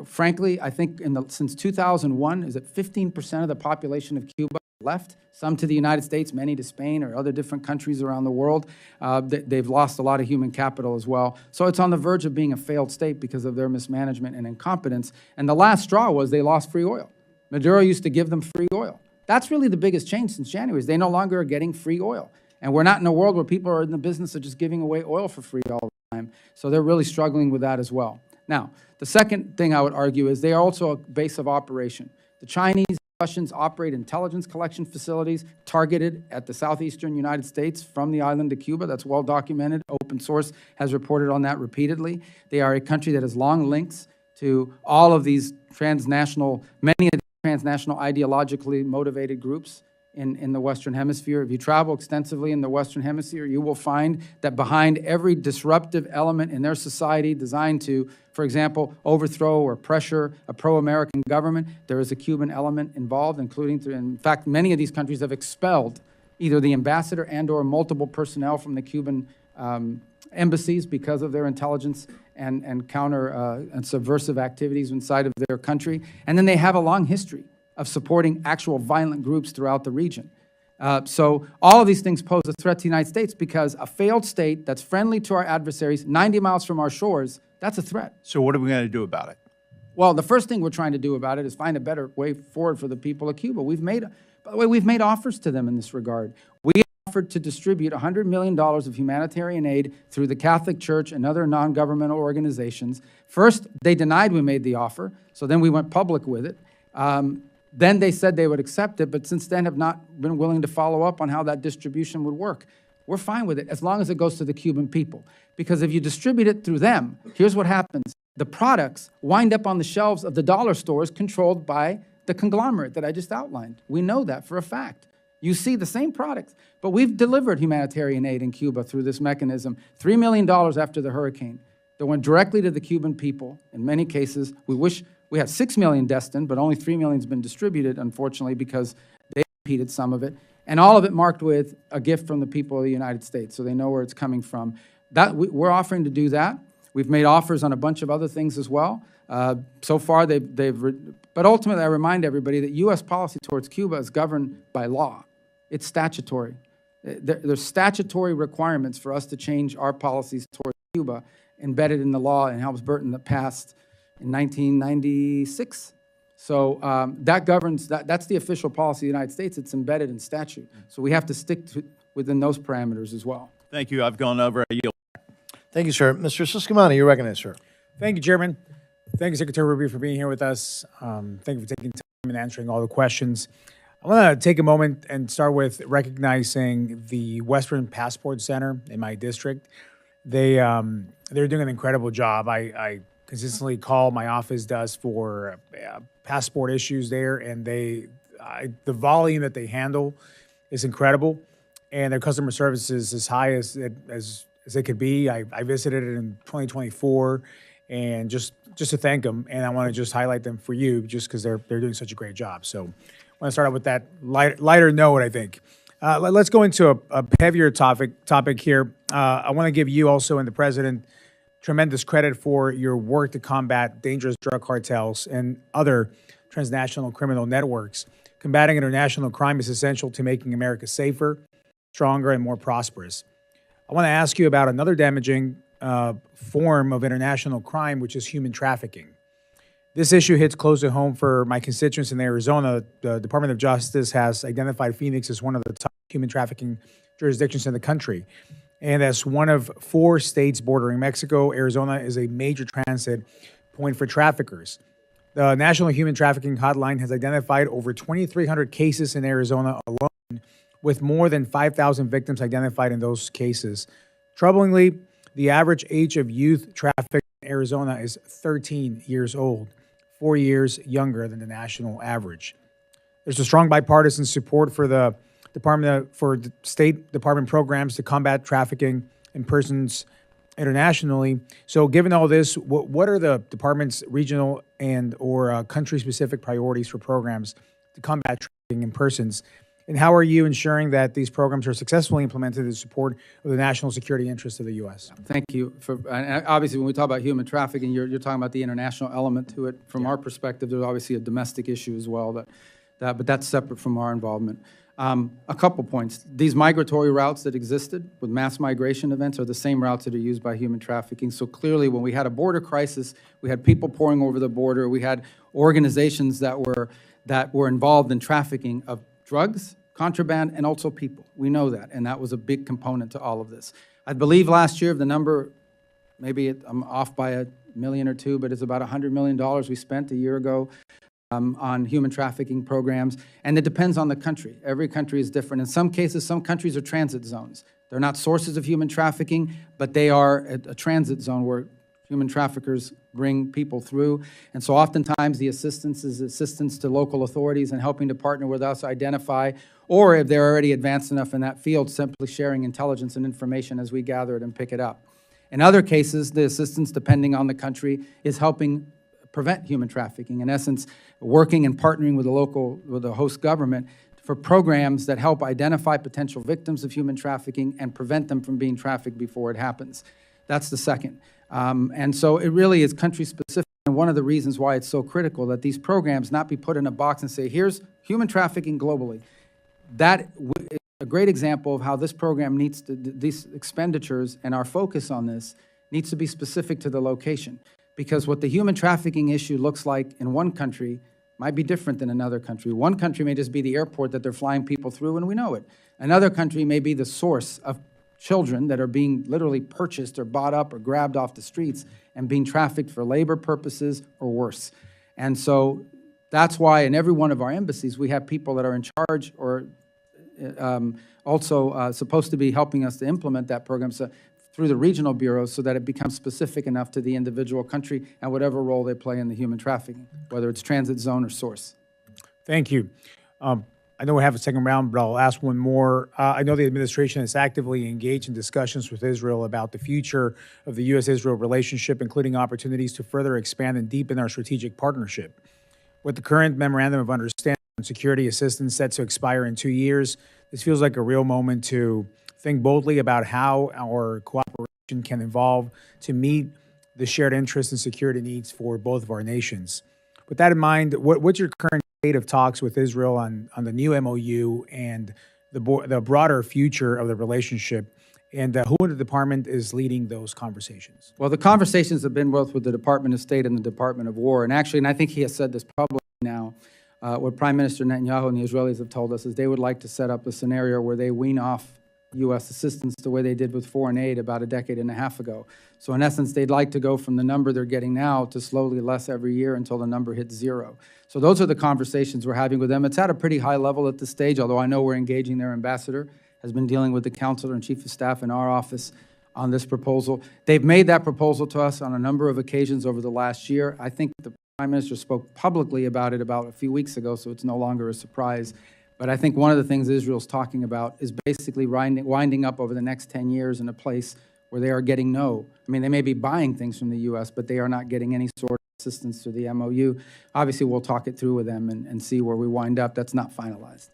D: Frankly, I think since 2001, is that 15% of the population of Cuba left, some to the United States, many to Spain or other different countries around the world. They've lost a lot of human capital as well. So it's on the verge of being a failed state because of their mismanagement and incompetence. And the last straw was they lost free oil. Maduro used to give them free oil. That's really the biggest change since January, is they no longer are getting free oil. And we're not in a world where people are in the business of just giving away oil for free all the time. So they're really struggling with that as well. Now, the second thing I would argue is they are also a base of operation. The Chinese and Russians operate intelligence collection facilities targeted at the southeastern United States from the island to Cuba. That's well documented. Open source has reported on that repeatedly. They are a country that has long links to all of these transnational, many of the transnational ideologically motivated groups in the Western Hemisphere. If you travel extensively in the Western Hemisphere, you will find that behind every disruptive element in their society designed to, for example, overthrow or pressure a pro-American government, there is a Cuban element involved, including, in fact, many of these countries have expelled either the ambassador and or multiple personnel from the Cuban embassies because of their intelligence and counter and subversive activities inside of their country. And then they have a long history of supporting actual violent groups throughout the region. So all of these things pose a threat to the United States because a failed state that's friendly to our adversaries, 90 miles from our shores, that's a threat.
I: So what are we going to do about it?
D: Well, the first thing we're trying to do about it is find a better way forward for the people of Cuba. By the way, we've made offers to them in this regard. We offered to distribute $100 million of humanitarian aid through the Catholic Church and other non-governmental organizations. First, they denied we made the offer, so then we went public with it. Then they said they would accept it, but since then have not been willing to follow up on how that distribution would work. We're fine with it as long as it goes to the Cuban people. Because if you distribute it through them, here's what happens. The products wind up on the shelves of the dollar stores controlled by the conglomerate that I just outlined. We know that for a fact. You see the same products, but we've delivered humanitarian aid in Cuba through this mechanism, $3 million after the hurricane that went directly to the Cuban people. In many cases, we wish we had 6 million destined, but only 3 million has been distributed, unfortunately, because they repeated some of it. And all of it marked with a gift from the people of the United States, so they know where it's coming from. We're offering to do that. We've made offers on a bunch of other things as well. So far, but ultimately, I remind everybody that U.S. policy towards Cuba is governed by law. It's statutory. There's statutory requirements for us to change our policies towards Cuba embedded in the law in Helms-Burton that passed in 1996. So that governs, that's the official policy of the United States. It's embedded in statute. So we have to stick within those parameters as well.
I: Thank you. I've gone over. I yield.
A: Thank you, sir. Mr. Siscomani, you're recognized, sir.
J: Thank you, Chairman. Thank you, Secretary Rubio, for being here with us. Thank you for taking time and answering all the questions. I want to take a moment and start with recognizing the Western Passport Center in my district. They're doing an incredible job. I consistently call, my office does, for passport issues there, and the volume that they handle is incredible, and their customer service is as high as it could be. I visited it in 2024, and just to thank them, and I want to just highlight them for you, just because they're doing such a great job. So I want to start out with that lighter note, I think. Let's go into a heavier topic here. I want to give you also and the president tremendous credit for your work to combat dangerous drug cartels and other transnational criminal networks. Combating international crime is essential to making America safer, stronger, and more prosperous. I want to ask you about another damaging form of international crime, which is human trafficking. This issue hits close to home for my constituents in Arizona. The Department of Justice has identified Phoenix as one of the top human trafficking jurisdictions in the country. And as one of 4 states bordering Mexico, Arizona is a major transit point for traffickers. The National Human Trafficking Hotline has identified over 2,300 cases in Arizona alone, with more than 5,000 victims identified in those cases. Troublingly, the average age of youth trafficked in Arizona is 13 years old, 4 years younger than the national average. There's a strong bipartisan support for the State Department programs to combat trafficking in persons internationally. So given all this, what are the department's regional and or country-specific priorities for programs to combat trafficking in persons? And how are you ensuring that these programs are successfully implemented in support of the national security interests of the U.S.?
D: Thank you. And obviously, when we talk about human trafficking, you're talking about the international element to it. From our perspective, there's obviously a domestic issue as well, but that's separate from our involvement. A couple points. These migratory routes that existed with mass migration events are the same routes that are used by human trafficking. So clearly, when we had a border crisis, we had people pouring over the border. We had organizations that were involved in trafficking of drugs, contraband, and also people. We know that, and that was a big component to all of this. I believe last year, the number, maybe I'm off by $1 million or $2 million, but it's about $100 million we spent a year ago on human trafficking programs, and it depends on the country. Every country is different. In some cases, some countries are transit zones. They're not sources of human trafficking, but they are a transit zone where human traffickers bring people through. And so oftentimes the assistance is assistance to local authorities and helping to partner with us identify, or if they're already advanced enough in that field, simply sharing intelligence and information as we gather it and pick it up. In other cases, the assistance, depending on the country, is helping prevent human trafficking. In essence, working and partnering with the host government for programs that help identify potential victims of human trafficking and prevent them from being trafficked before it happens. That's the second. And so it really is country specific. And one of the reasons why it's so critical that these programs not be put in a box and say, here's human trafficking globally. That is a great example of how this program needs to, these expenditures and our focus on this needs to be specific to the location. Because what the human trafficking issue looks like in one country might be different than another country. One country may just be the airport that they're flying people through, and we know it. Another country may be the source of children that are being literally purchased or bought up or grabbed off the streets and being trafficked for labor purposes or worse. And so that's why in every one of our embassies, we have people that are in charge or also supposed to be helping us to implement that program through the regional bureaus so that it becomes specific enough to the individual country and whatever role they play in the human trafficking, whether it's transit zone or source.
J: Thank you. I know we have a second round, but I'll ask one more. I know the administration is actively engaged in discussions with Israel about the future of the U.S.-Israel relationship, including opportunities to further expand and deepen our strategic partnership. With the current Memorandum of Understanding on Security Assistance set to expire in 2 years, this feels like a real moment to think boldly about how our cooperation can evolve to meet the shared interests and security needs for both of our nations. With that in mind, what's your current state of talks with Israel on the new MOU and the broader future of the relationship? And who in the department is leading those conversations?
D: Well, the conversations have been both with the Department of State and the Department of War. And actually, and I think he has said this publicly now, what Prime Minister Netanyahu and the Israelis have told us is they would like to set up a scenario where they wean off U.S. assistance the way they did with foreign aid about a decade and a half ago. So in essence, they'd like to go from the number they're getting now to slowly less every year until the number hits 0. So those are the conversations we're having with them. It's at a pretty high level at this stage, although I know we're engaging their ambassador, has been dealing with the counselor and chief of staff in our office on this proposal. They've made that proposal to us on a number of occasions over the last year. I think the Prime Minister spoke publicly about it about a few weeks ago, so it's no longer a surprise. But I think one of the things Israel's talking about is basically winding up over the next 10 years in a place where they are getting no. I mean, they may be buying things from the U.S., but they are not getting any sort of assistance through the MOU. Obviously, we'll talk it through with them and see where we wind up. That's not finalized.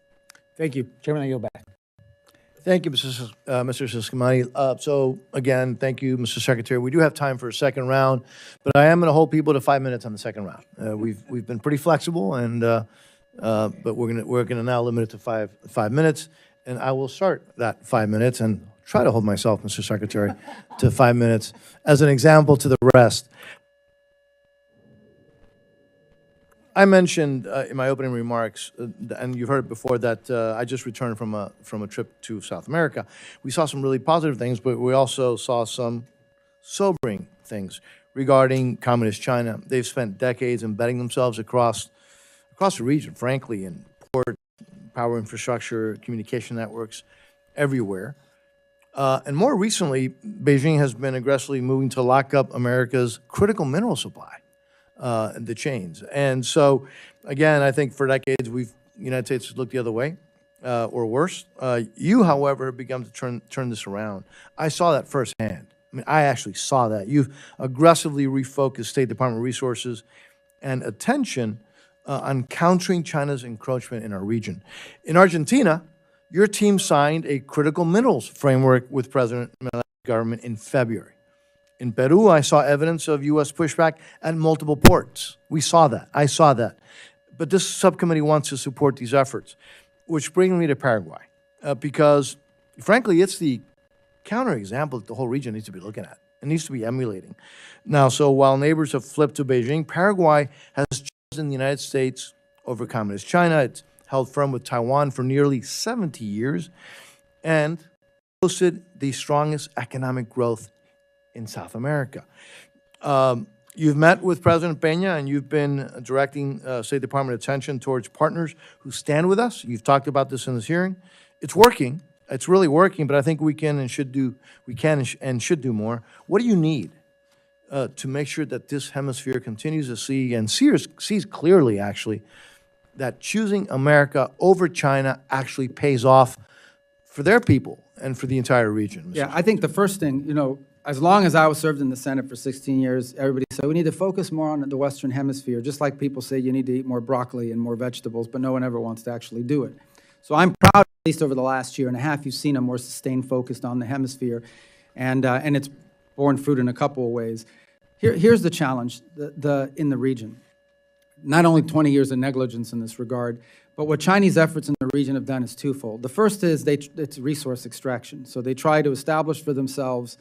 J: Thank you. Chairman, I yield back.
A: Thank you, Mr. Siscomani. So again, thank you, Mr. Secretary. We do have time for a second round, but I am going to hold people to 5 minutes on the second round. We've been pretty flexible, and but we're gonna now limit it to five minutes, and I will start that 5 minutes and try to hold myself, Mr. Secretary, to 5 minutes as an example to the rest. I mentioned in my opening remarks, and you've heard it before, that I just returned from a trip to South America. We saw some really positive things, but we also saw some sobering things regarding Communist China. They've spent decades embedding themselves across the region, frankly, in port, power infrastructure, communication networks, everywhere. And more recently, Beijing has been aggressively moving to lock up America's critical mineral supply. The chains. And so, again, I think for decades, the United States has looked the other way, or worse. You, however, have begun to turn this around. I saw that firsthand. I mean, I actually saw that. You've aggressively refocused State Department resources and attention on countering China's encroachment in our region. In Argentina, your team signed a critical minerals framework with President Milei's government in February. In Peru, I saw evidence of U.S. pushback at multiple ports. We saw that. I saw that. But this subcommittee wants to support these efforts, which brings me to Paraguay, because, frankly, it's the counterexample that the whole region needs to be looking at. It needs to be emulating. Now, so while neighbors have flipped to Beijing, Paraguay has chosen the United States over Communist China. It's held firm with Taiwan for nearly 70 years and posted the strongest economic growth in South America. You've met with President Peña, and you've been directing State Department attention towards partners who stand with us. You've talked about this in this hearing. It's working. It's really working, but I think we can and should do more. What do you need to make sure that this hemisphere continues to see and sees clearly, actually, that choosing America over China actually pays off for their people and for the entire region?
D: Yeah, I think the first thing, as long as I was served in the Senate for 16 years, everybody said we need to focus more on the Western Hemisphere, just like people say you need to eat more broccoli and more vegetables, but no one ever wants to actually do it. So I'm proud, at least over the last year and a half, you've seen a more sustained focus on the hemisphere, and it's borne fruit in a couple of ways. Here's the challenge in the region. Not only 20 years of negligence in this regard, but what Chinese efforts in the region have done is twofold. The first is it's resource extraction. So they try to establish for themselves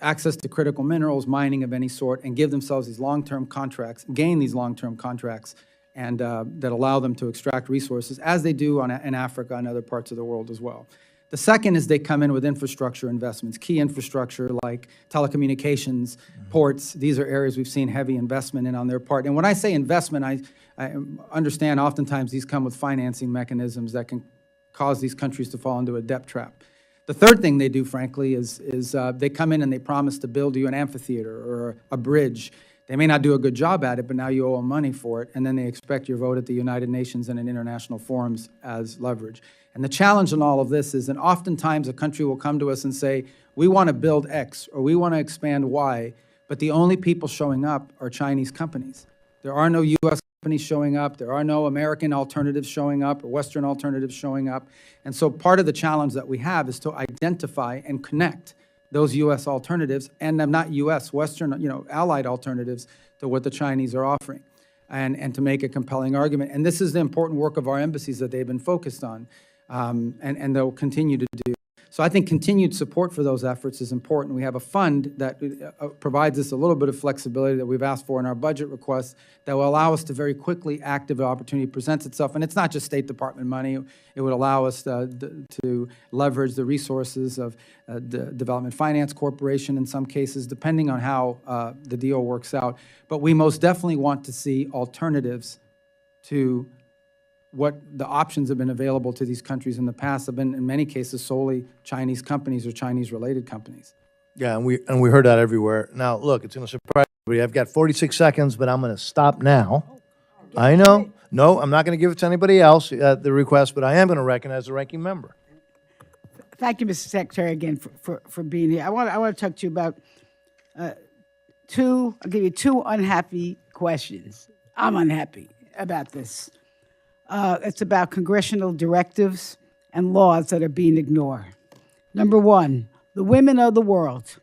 D: access to critical minerals, mining of any sort, and give themselves these long-term contracts, gain these long-term contracts, and that allow them to extract resources, as they do in Africa and other parts of the world as well. The second is they come in with infrastructure investments, key infrastructure like telecommunications, ports. These are areas we've seen heavy investment in on their part. And when I say investment, I understand oftentimes these come with financing mechanisms that can cause these countries to fall into a debt trap. The third thing they do, frankly, is they come in and they promise to build you an amphitheater or a bridge. They may not do a good job at it, but now you owe them money for it, and then they expect your vote at the United Nations and in international forums as leverage. And the challenge in all of this is that oftentimes a country will come to us and say, we want to build X or we want to expand Y, but the only people showing up are Chinese companies. There are no U.S. companies showing up. There are no American alternatives showing up or Western alternatives showing up. And so part of the challenge that we have is to identify and connect those U.S. alternatives and not U.S., Western, allied alternatives to what the Chinese are offering, and to make a compelling argument. And this is the important work of our embassies that they've been focused on, and they'll continue to do. So I think continued support for those efforts is important. We have a fund that provides us a little bit of flexibility that we've asked for in our budget requests that will allow us to very quickly act if an opportunity presents itself. And it's not just State Department money. It would allow us to leverage the resources of the Development Finance Corporation in some cases, depending on how the deal works out. But we most definitely want to see alternatives to what the options have been available to these countries in the past have been, in many cases, solely Chinese companies or Chinese-related companies.
A: Yeah, and we heard that everywhere. Now, look, it's going to surprise everybody. I've got 46 seconds, but I'm going to stop now. I know. No, I'm not going to give it to anybody else at the request, but I am going to recognize the ranking member.
B: Thank you, Mr. Secretary, again for being here. I want to talk to you about I'll give you two unhappy questions. I'm unhappy about this. It's about congressional directives and laws that are being ignored. Number one, the women of the world.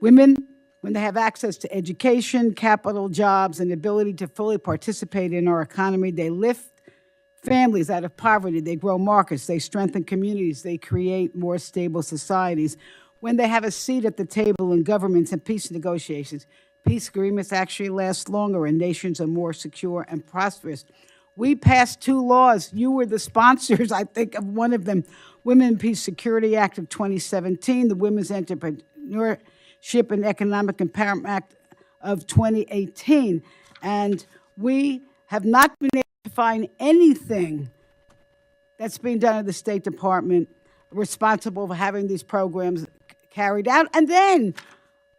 B: Women, when they have access to education, capital, jobs, and ability to fully participate in our economy, they lift families out of poverty, they grow markets, they strengthen communities, they create more stable societies. When they have a seat at the table in governments and peace negotiations, peace agreements actually last longer and nations are more secure and prosperous. We passed 2 laws. You were the sponsors, I think, of one of them, Women and Peace Security Act of 2017, the Women's Entrepreneurship and Economic Empowerment Act of 2018. And we have not been able to find anything that's being done at the State Department responsible for having these programs carried out. And then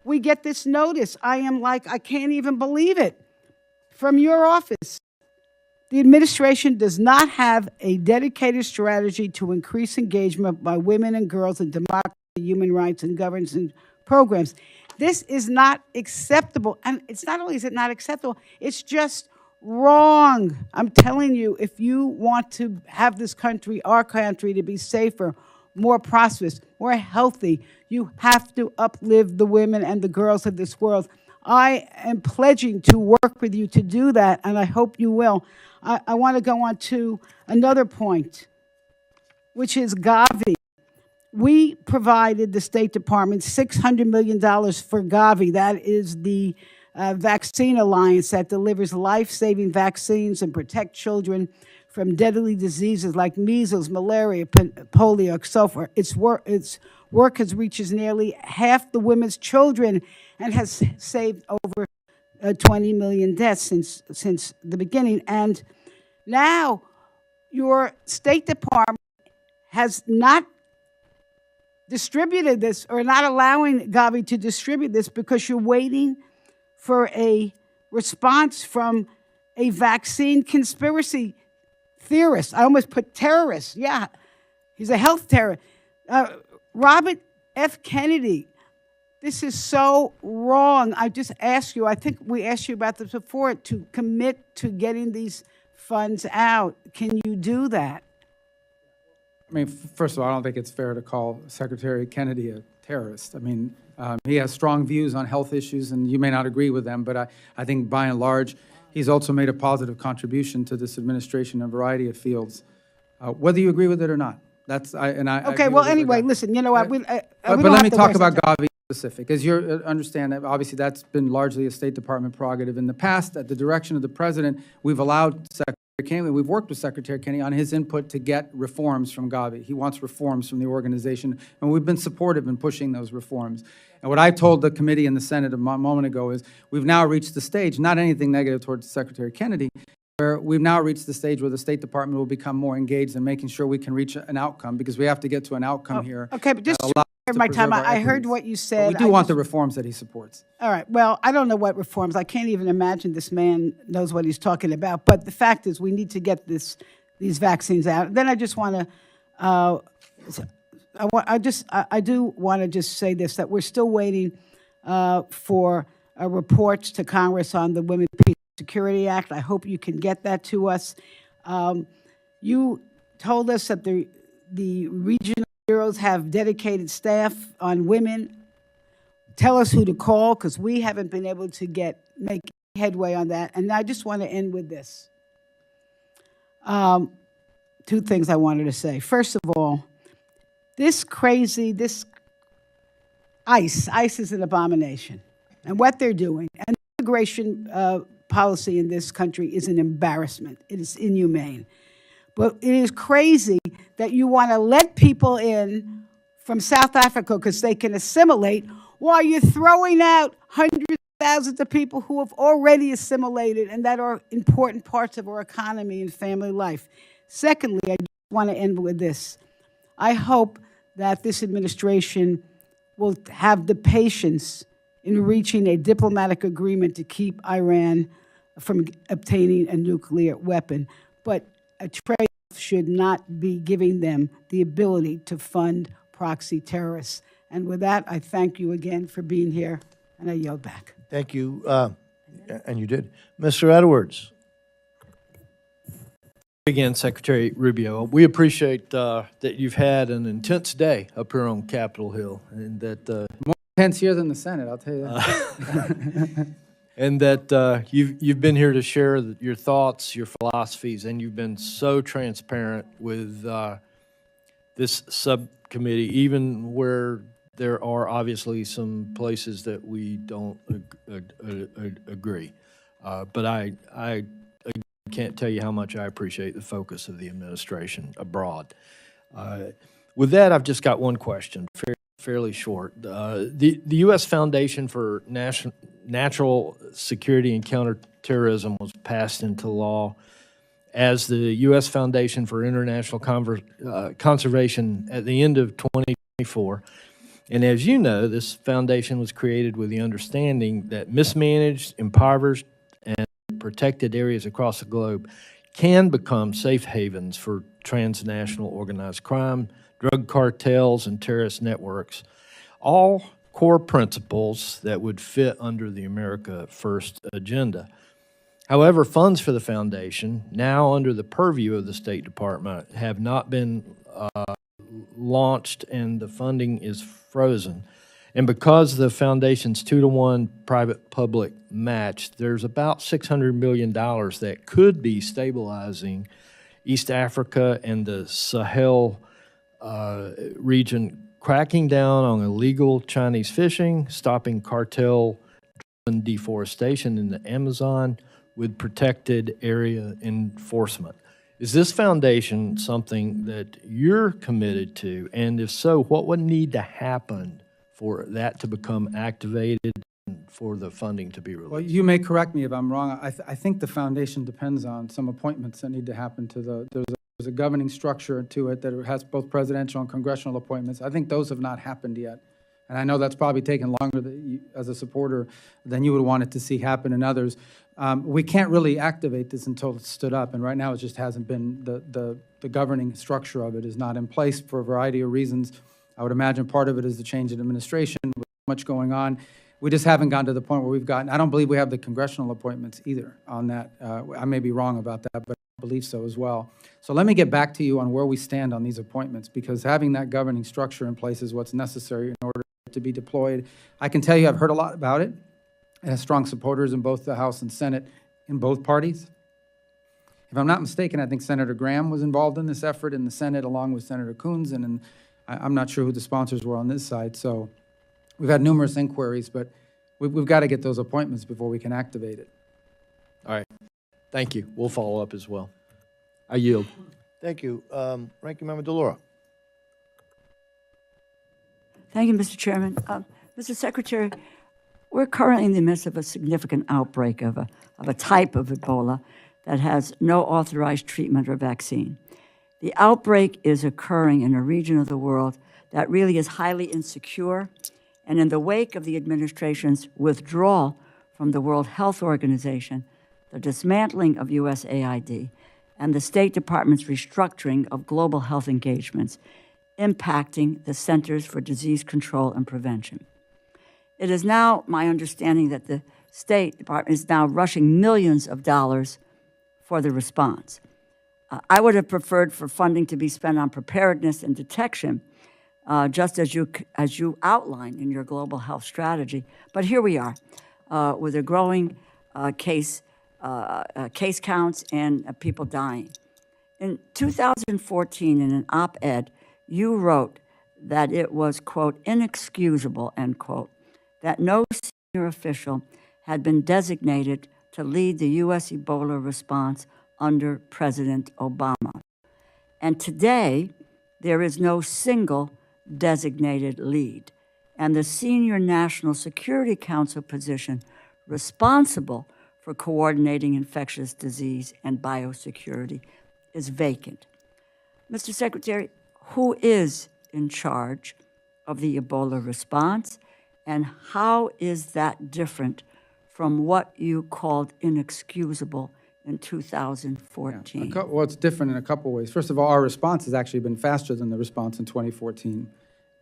B: we get this notice. I am like, I can't even believe it. From your office. The administration does not have a dedicated strategy to increase engagement by women and girls in democracy, human rights, and governance programs. This is not acceptable. And it's not only is it not acceptable, it's just wrong. I'm telling you, if you want to have this country, our country, to be safer, more prosperous, more healthy, you have to uplift the women and the girls of this world. I am pledging to work with you to do that, and I hope you will. I want to go on to another point, which is Gavi. We provided the State Department $600 million for Gavi. That is the vaccine alliance that delivers life-saving vaccines and protect children from deadly diseases like measles, malaria, polio, and so forth. Its work has reached nearly half the women's children and has saved over 20 million deaths since the beginning. And now your State Department has not distributed this or not allowing Gavi to distribute this because you're waiting for a response from a vaccine conspiracy theorist. I almost put terrorist. Yeah, he's a health terrorist. Robert F. Kennedy. This is so wrong. I just ask you, I think we asked you about this before, to commit to getting these funds out. Can you do that?
D: I mean, first of all, I don't think it's fair to call Secretary Kennedy a terrorist. I mean, he has strong views on health issues, and you may not agree with them, but I think by and large, he's also made a positive contribution to this administration in a variety of fields, whether you agree with it or not.
B: Okay, well, anyway, listen, you know what?
D: But let me talk about Gavi specific. As you understand, obviously that's been largely a State Department prerogative in the past. At the direction of the President, we've allowed Secretary Kennedy, we've worked with Secretary Kennedy on his input to get reforms from Gavi. He wants reforms from the organization, and we've been supportive in pushing those reforms. And what I told the committee in the Senate a moment ago is we've now reached the stage, not anything negative towards Secretary Kennedy, where we've now reached the stage where the State Department will become more engaged in making sure we can reach an outcome, because we have to get to an outcome here.
B: Okay, but just my time. I heard what you said.
D: But we do want the reforms that he supports.
B: All right. Well, I don't know what reforms. I can't even imagine this man knows what he's talking about. But the fact is, we need to get these vaccines out. Then I just want to, I do want to just say this, that we're still waiting for reports to Congress on the Women's Peace Security Act. I hope you can get that to us. You told us that the regional bureaus have dedicated staff on women. Tell us who to call, because we haven't been able to make headway on that. And I just want to end with this. 2 things I wanted to say. First of all, this ICE is an abomination. And what they're doing, and immigration policy in this country is an embarrassment. It is inhumane. But it is crazy that you want to let people in from South Africa because they can assimilate, while you're throwing out hundreds of thousands of people who have already assimilated and that are important parts of our economy and family life. Secondly, I want to end with this. I hope that this administration will have the patience in reaching a diplomatic agreement to keep Iran from obtaining a nuclear weapon. But a trade should not be giving them the ability to fund proxy terrorists. And with that, I thank you again for being here, and I yield back.
A: Thank you, and you did. Mr. Edwards.
F: Again, Secretary Rubio, we appreciate that you've had an intense day up here on Capitol Hill, and that
D: More intense here than the Senate, I'll tell you that.
F: and that you've been here to share your thoughts, your philosophies, and you've been so transparent with this subcommittee, even where there are obviously some places that we don't agree. But I can't tell you how much I appreciate the focus of the administration abroad. With that, I've just got one question, fairly short. The U.S. Foundation for Natural Security and Counterterrorism was passed into law as the U.S. Foundation for International Conservation at the end of 2024. And as you know, this foundation was created with the understanding that mismanaged, impoverished, and protected areas across the globe can become safe havens for transnational organized crime, drug cartels, and terrorist networks, all core principles that would fit under the America First agenda. However, funds for the foundation, now under the purview of the State Department, have not been launched, and the funding is frozen. And because the foundation's 2-to-1 private-public match, there's about $600 million that could be stabilizing East Africa and the Sahel region, cracking down on illegal Chinese fishing, stopping cartel-driven deforestation in the Amazon with protected area enforcement. Is this foundation something that you're committed to? And if so, what would need to happen for that to become activated and for the funding to be released?
D: Well, you may correct me if I'm wrong. I think the foundation depends on some appointments that need to happen to there's a governing structure to it that has both presidential and congressional appointments. I think those have not happened yet. And I know that's probably taken longer as a supporter than you would want it to see happen in others. We can't really activate this until it's stood up, and right now it just hasn't been, the governing structure of it is not in place for a variety of reasons. I would imagine part of it is the change in administration, with much going on. We just haven't gotten to the point where we've gotten, I don't believe we have the congressional appointments either on that. I may be wrong about that, but I believe so as well. So let me get back to you on where we stand on these appointments, because having that governing structure in place is what's necessary in order to be deployed. I can tell you I've heard a lot about it. It has strong supporters in both the House and Senate, in both parties. If I'm not mistaken, I think Senator Graham was involved in this effort in the Senate, along with Senator Coons, and I'm not sure who the sponsors were on this side. So we've had numerous inquiries, but we've got to get those appointments before we can activate it.
F: All right. Thank you. We'll follow up as well. I yield.
A: Thank you. Ranking Member DeLauro.
C: Thank you, Mr. Chairman. Mr. Secretary, we're currently in the midst of a significant outbreak of a type of Ebola that has no authorized treatment or vaccine. The outbreak is occurring in a region of the world that really is highly insecure, and in the wake of the administration's withdrawal from the World Health Organization, the dismantling of USAID, and the State Department's restructuring of global health engagements, impacting the Centers for Disease Control and Prevention. It is now my understanding that the State Department is now rushing millions of dollars for the response. I would have preferred for funding to be spent on preparedness and detection, just as you outlined in your global health strategy. But here we are, with a growing case counts and people dying. In 2014, in an op-ed, you wrote that it was, quote, inexcusable, end quote, that no senior official had been designated to lead the U.S. Ebola response under President Obama. And today, there is no single designated lead. And the senior National Security Council position responsible for coordinating infectious disease and biosecurity is vacant. Mr. Secretary, who is in charge of the Ebola response, and how is that different from what you called inexcusable in 2014?
D: Yeah, well, it's different in a couple ways. First of all, our response has actually been faster than the response in 2014,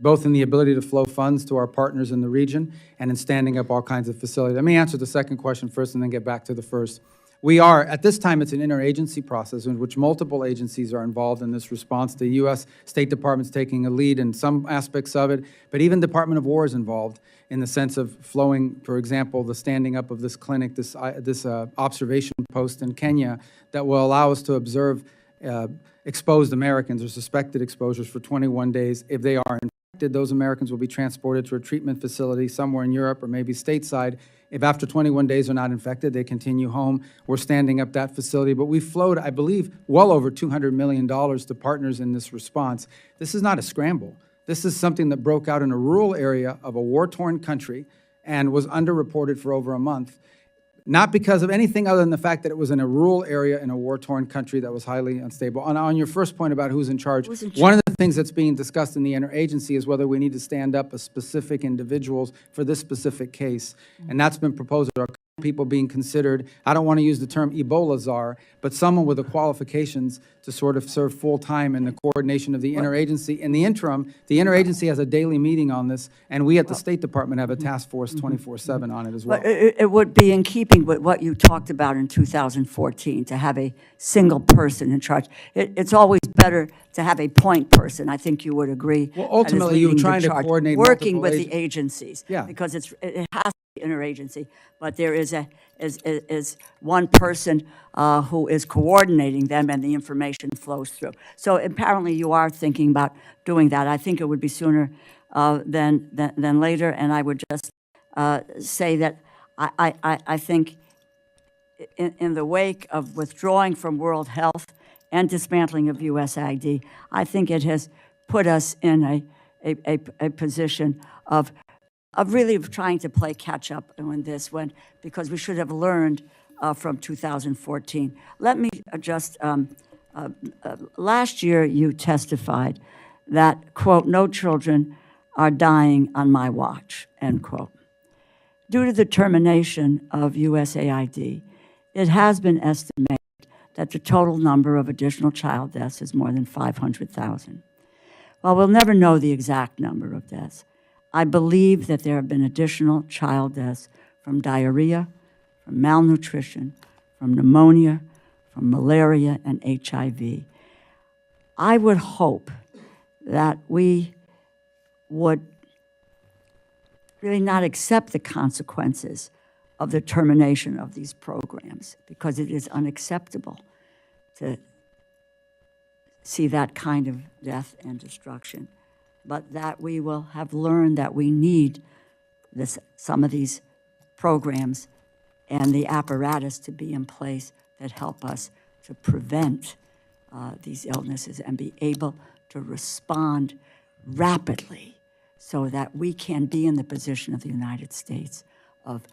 D: both in the ability to flow funds to our partners in the region and in standing up all kinds of facilities. Let me answer the second question first and then get back to the first. We are, at this time, it's an interagency process in which multiple agencies are involved in this response. The U.S. State Department's taking a lead in some aspects of it, but even Department of War is involved in the sense of flowing, for example, the standing up of this clinic, this observation post in Kenya that will allow us to observe exposed Americans or suspected exposures for 21 days. If they are infected, those Americans will be transported to a treatment facility somewhere in Europe or maybe stateside. If after 21 days they're not infected, they continue home. We're standing up that facility. But we flowed, I believe, well over $200 million to partners in this response. This is not a scramble. This is something that broke out in a rural area of a war-torn country and was underreported for over a month. Not because of anything other than the fact that it was in a rural area in a war-torn country that was highly unstable. On your first point about who's in charge, one of the things that's being discussed in the interagency is whether we need to stand up a specific individuals for this specific case. And that's been proposed. There are people being considered, I don't want to use the term Ebola czar, but someone with the qualifications to sort of serve full-time in the coordination of the interagency. In the interim, the interagency has a daily meeting on this, and we at the State Department have a task force 24/7 on it as well.
C: But it would be in keeping with what you talked about in 2014, to have a single person in charge. It's always better to have a point person. I think you would agree.
D: Well,
C: that is
D: ultimately, you're
C: leading the
D: trying to
C: charge,
D: coordinate
C: working
D: multiple
C: with the agencies.
D: Yeah.
C: Because it has to be interagency, but there is one person who is coordinating them, and the information flows through. So apparently you are thinking about doing that. I think it would be sooner than later, and I would just say that I think in the wake of withdrawing from World Health and dismantling of USAID, I think it has put us in a position of really trying to play catch up on this one, because we should have learned from 2014. Let me just, last year you testified that, quote, "no children are dying on my watch," end quote. Due to the termination of USAID, it has been estimated that the total number of additional child deaths is more than 500,000. While we'll never know the exact number of deaths, I believe that there have been additional child deaths from diarrhea, from malnutrition, from pneumonia, from malaria, and HIV. I would hope that we would really not accept the consequences of the termination of these programs, because it is unacceptable to see that kind of death and destruction, but that we will have learned that we need some of these programs and the apparatus to be in place that help us to prevent these illnesses and be able to respond rapidly, so that we can be in the position of the United States of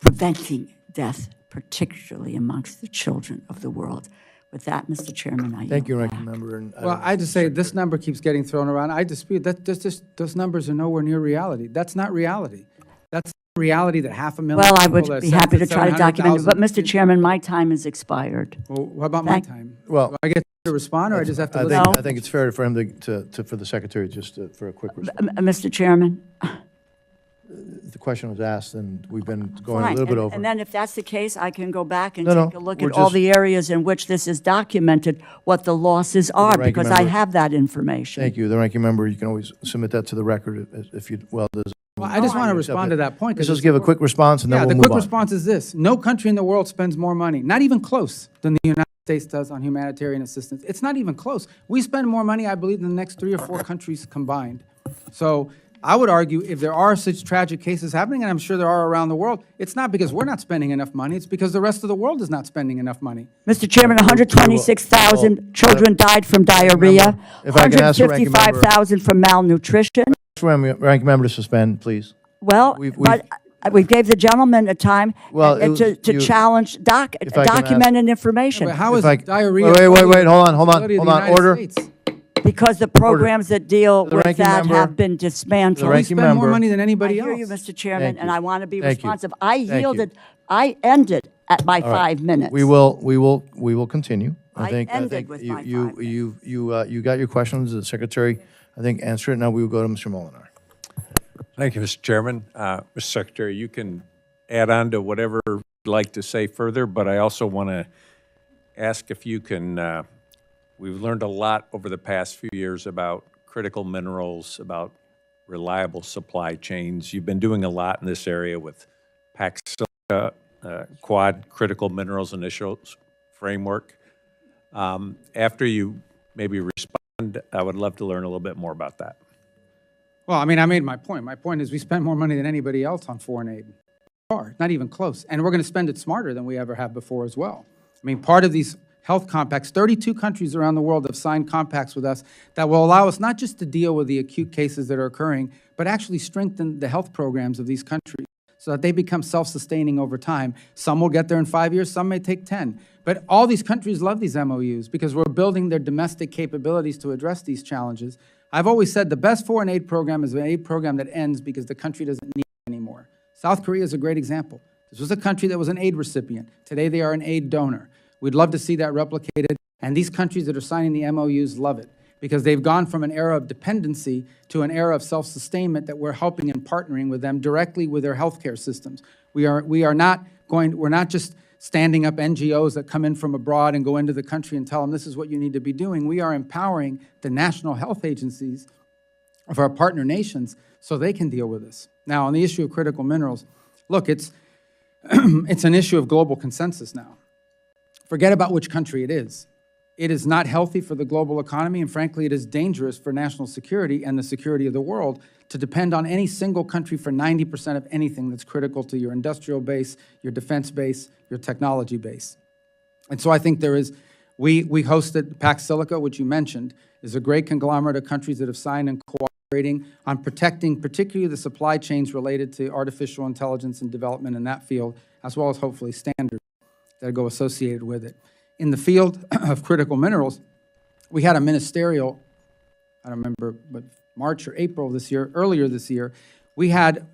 C: preventing death, particularly amongst the children of the world. With that, Mr. Chairman, I yield
A: Thank you,
C: back.
A: Ranking Member. And,
D: Well, I just say this number keeps getting thrown around. I dispute that. Those numbers are nowhere near reality. That's not reality. That's reality that 500,000
C: Well, I
D: people
C: would
D: that
C: be happy to
D: sentenced
C: try to document it, but
D: 700,000
C: Mr. Chairman, my time has expired.
D: Well, how about my
C: Thank-
D: time?
A: Well,
D: Do I get to respond, or I just have to
A: I
D: listen?
A: think, I think it's fair for him for the Secretary just for a quick response.
C: Mr. Chairman?
A: The question was asked, and we've been going a
C: Fine.
A: little bit
C: And-
A: over.
C: And then if that's the case, I can go back and
A: No,
C: take
A: no,
C: a look
A: we're
C: at all
A: just-
C: the areas in which this is documented, what the losses are,
A: Ranking
C: because I
A: Member.
C: have that information.
A: Thank you. The Ranking Member, you can always submit that to the record if you, well, does.
D: Well, I just want to respond to that point. 'cause
A: Let's just
D: it's-
A: give a quick response, and then
D: Yeah,
A: we'll
D: the
A: move
D: quick
A: on.
D: response is this. No country in the world spends more money, not even close, than the United States does on humanitarian assistance. It's not even close. We spend more money, I believe, than the next 3 or 4 countries combined. So I would argue if there are such tragic cases happening, and I'm sure there are around the world, it's not because we're not spending enough money, it's because the rest of the world is not spending enough money.
C: Mr. Chairman, 126,000 children died from diarrhea,
A: If I can ask the Ranking Member-
C: 155,000 from malnutrition.
A: Ranking Member to suspend, please.
C: Well,
A: We've-
C: but we gave the gentleman a time
A: Well, it was-
C: to
A: you-
C: challenge
A: if I can ask-
C: documented information.
D: But how
A: If
D: is
A: I-
D: diarrhea?
A: Wait,
D: only
A: hold on,
D: a responsibility of the United
A: order.
D: States?
C: Because the programs that deal
A: The
C: with
A: ranking
C: that
A: member-
C: have been dismantled.
A: The
D: We
A: ranking
D: spend more
A: member-
D: money than
C: I
D: anybody
C: hear
D: else.
C: you, Mr. Chairman,
A: Thank
C: and
A: you.
C: I want to be
A: Thank you.
C: responsive. I
A: Thank you.
C: yielded, I ended at my
A: All right.
C: 5 minutes.
A: We will continue.
C: I ended with my 5
A: You got your questions. The Secretary, I think, answered it. Now we will go to Mr. Molinar.
G: Thank you, Mr. Chairman. Mr. Secretary, you can add on to whatever like to say further, but I also want to ask if you can, we've learned a lot over the past few years about critical minerals, about reliable supply chains. You've been doing a lot in this area with Pax Silica, Quad Critical Minerals Initials Framework. After you maybe respond, I would love to learn a little bit more about that.
D: Well, I mean, I made my point. My point is we spend more money than anybody else on foreign aid. Not even close. And we're going to spend it smarter than we ever have before as well. I mean, part of these health compacts, 32 countries around the world have signed compacts with us that will allow us not just to deal with the acute cases that are occurring, but actually strengthen the health programs of these countries so that they become self-sustaining over time. Some will get there in 5 years, some may take 10. But all these countries love these MOUs because we're building their domestic capabilities to address these challenges. I've always said the best foreign aid program is an aid program that ends because the country doesn't need it anymore. South Korea is a great example. This was a country that was an aid recipient. Today they are an aid donor. We'd love to see that replicated, and these countries that are signing the MOUs love it because they've gone from an era of dependency to an era of self-sustainment that we're helping and partnering with them directly with their healthcare systems. We're not just standing up NGOs that come in from abroad and go into the country and tell them this is what you need to be doing. We are empowering the national health agencies of our partner nations so they can deal with this. Now, on the issue of critical minerals, look, it's an issue of global consensus now. Forget about which country it is. It is not healthy for the global economy, and frankly, it is dangerous for national security and the security of the world to depend on any single country for 90% of anything that's critical to your industrial base, your defense base, your technology base. And so I think there is, we hosted Pax Silica, which you mentioned, is a great conglomerate of countries that have signed and cooperating on protecting particularly the supply chains related to artificial intelligence and development in that field, as well as hopefully standards that go associated with it. In the field of critical minerals, we had a ministerial, I don't remember, but March or April this year, earlier this year, we had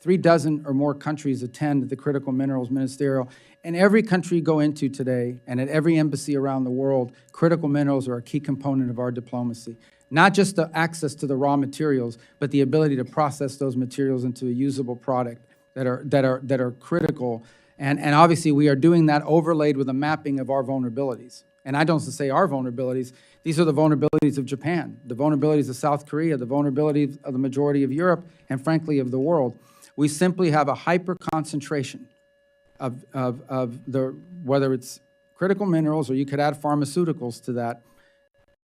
D: 36 or more countries attend the critical minerals ministerial. And every country you go into today, and at every embassy around the world, critical minerals are a key component of our diplomacy. Not just the access to the raw materials, but the ability to process those materials into a usable product that are critical. And obviously, we are doing that overlaid with a mapping of our vulnerabilities. And I don't say our vulnerabilities. These are the vulnerabilities of Japan, the vulnerabilities of South Korea, the vulnerabilities of the majority of Europe, and frankly, of the world. We simply have a hyper-concentration of whether it's critical minerals or you could add pharmaceuticals to that,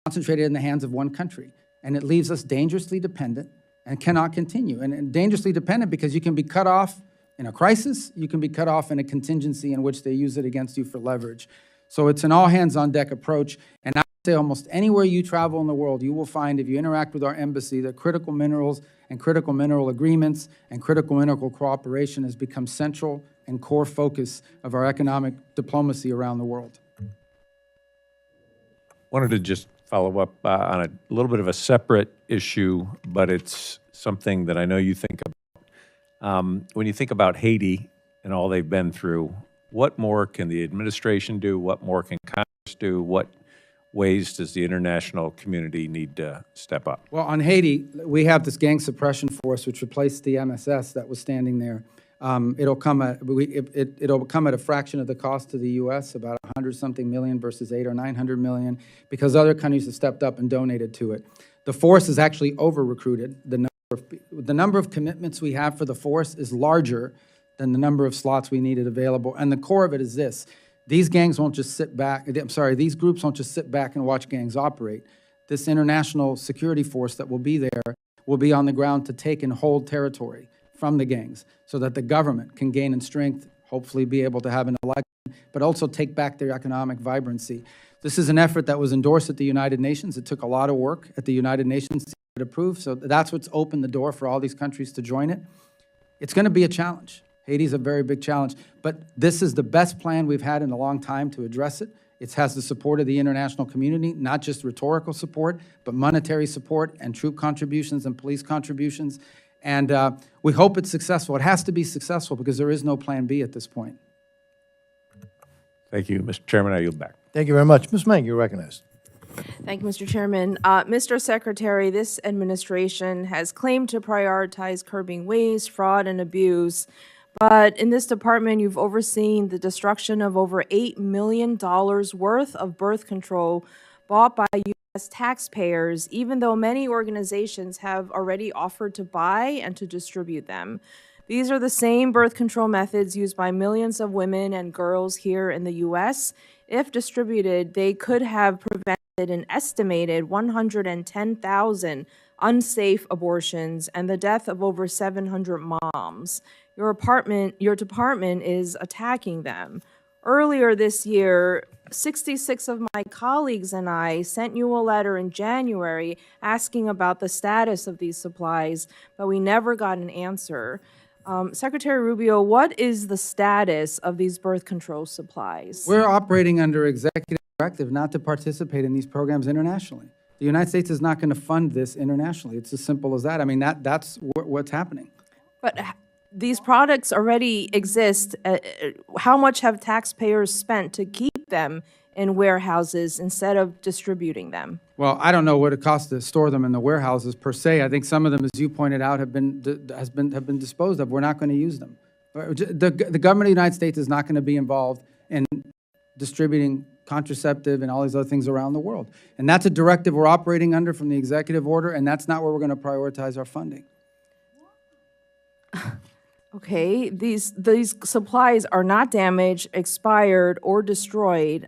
D: concentrated in the hands of one country. And it leaves us dangerously dependent and cannot continue. And dangerously dependent because you can be cut off in a crisis, you can be cut off in a contingency in which they use it against you for leverage. So it's an all-hands-on-deck approach, and I would say almost anywhere you travel in the world, you will find, if you interact with our embassy, that critical minerals and critical mineral agreements and critical mineral cooperation has become central and core focus of our economic diplomacy around the world.
G: Wanted to just follow up on a little bit of a separate issue, but it's something that I know you think about. When you think about Haiti and all they've been through, what more can the administration do? What more can Congress do? What ways does the international community need to step up?
D: Well, on Haiti, we have this gang suppression force, which replaced the MSS that was standing there. It'll come at a fraction of the cost to the U.S., about 100-something million versus 800 or 900 million, because other countries have stepped up and donated to it. The force is actually over-recruited. The number of commitments we have for the force is larger than the number of slots we needed available. And the core of it is this. These gangs won't just sit back, these groups won't just sit back and watch gangs operate. This international security force that will be there will be on the ground to take and hold territory from the gangs so that the government can gain in strength, hopefully be able to have an election, but also take back their economic vibrancy. This is an effort that was endorsed at the United Nations. It took a lot of work at the United Nations to get it approved, so that's what's opened the door for all these countries to join it. It's going to be a challenge. Haiti's a very big challenge, but this is the best plan we've had in a long time to address it. It has the support of the international community, not just rhetorical support, but monetary support and troop contributions and police contributions. And we hope it's successful. It has to be successful because there is no plan B at this point.
G: Thank you, Mr. Chairman. I yield back.
A: Thank you very much. Ms. Mang, you're recognized.
H: Thank you, Mr. Chairman. Mr. Secretary, this administration has claimed to prioritize curbing waste, fraud, and abuse, But in this department, you've overseen the destruction of over $8 million worth of birth control bought by U.S. taxpayers, even though many organizations have already offered to buy and to distribute them. These are the same birth control methods used by millions of women and girls here in the U.S. If distributed, they could have prevented an estimated 110,000 unsafe abortions and the death of over 700 moms. Your department is attacking them. Earlier this year, 66 of my colleagues and I sent you a letter in January asking about the status of these supplies, but we never got an answer. Secretary Rubio, what is the status of these birth control supplies?
D: We're operating under executive directive not to participate in these programs internationally. The United States is not going to fund this internationally. It's as simple as that. I mean, that's what's happening.
H: But these products already exist. How much have taxpayers spent to keep them in warehouses instead of distributing them?
D: Well, I don't know what it costs to store them in the warehouses per se. I think some of them, as you pointed out, have been disposed of. We're not going to use them. The government of the United States is not going to be involved in distributing contraceptive and all these other things around the world. And that's a directive we're operating under from the executive order, and that's not where we're going to prioritize our funding.
H: Okay, these supplies are not damaged, expired, or destroyed.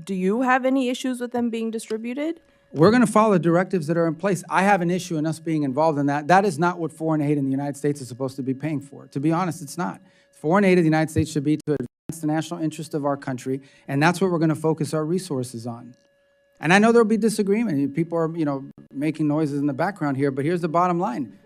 H: Do you have any issues with them being distributed?
D: We're going to follow the directives that are in place. I have an issue in us being involved in that. That is not what foreign aid in the United States is supposed to be paying for. To be honest, it's not. Foreign aid of the United States should be to advance the national interest of our country, and that's what we're going to focus our resources on. And I know there'll be disagreement. People are, making noises in the background here, but here's the bottom line.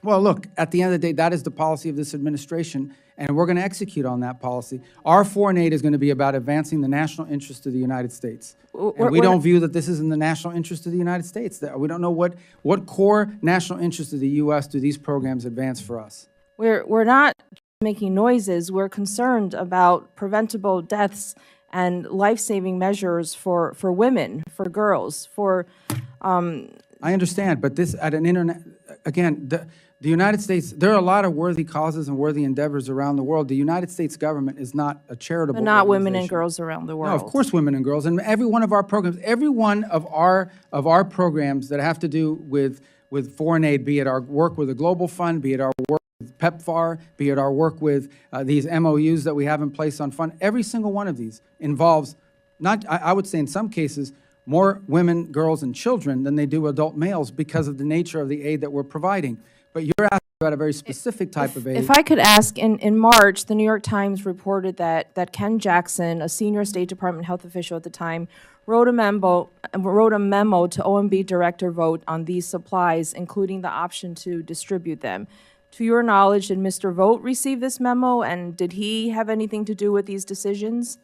D: Well, look, at the end of the day, that is the policy of this administration, and we're going to execute on that policy. Our foreign aid is going to be about advancing the national interest of the United States. And we don't view that this is in the national interest of the United States. We don't know what core national interest of the U.S. do these programs advance for us.
H: We're not making noises. We're concerned about preventable deaths and life-saving measures for women, for girls, for...
D: I understand, but this at an internet... Again, the United States, there are a lot of worthy causes and worthy endeavors around the world. The United States government is not a charitable
H: But not women and
D: organization.
H: girls around the world.
D: No, of course women and girls. And every one of our programs, every one of our programs that have to do with foreign aid, be it our work with the Global Fund, be it our work with PEPFAR, be it our work with these MOUs that we have in place on fund, every single one of these involves, I would say in some cases, more women, girls, and children than they do adult males because of the nature of the aid that we're providing. But you're asking about a very specific type of aid.
H: If I could ask, in March, the New York Times reported that Ken Jackson, a senior State Department health official at the time, wrote a memo to OMB Director Vogt on these supplies, including the option to distribute them. To your knowledge, did Mr. Vogt receive this memo, and did he have anything to do with these decisions?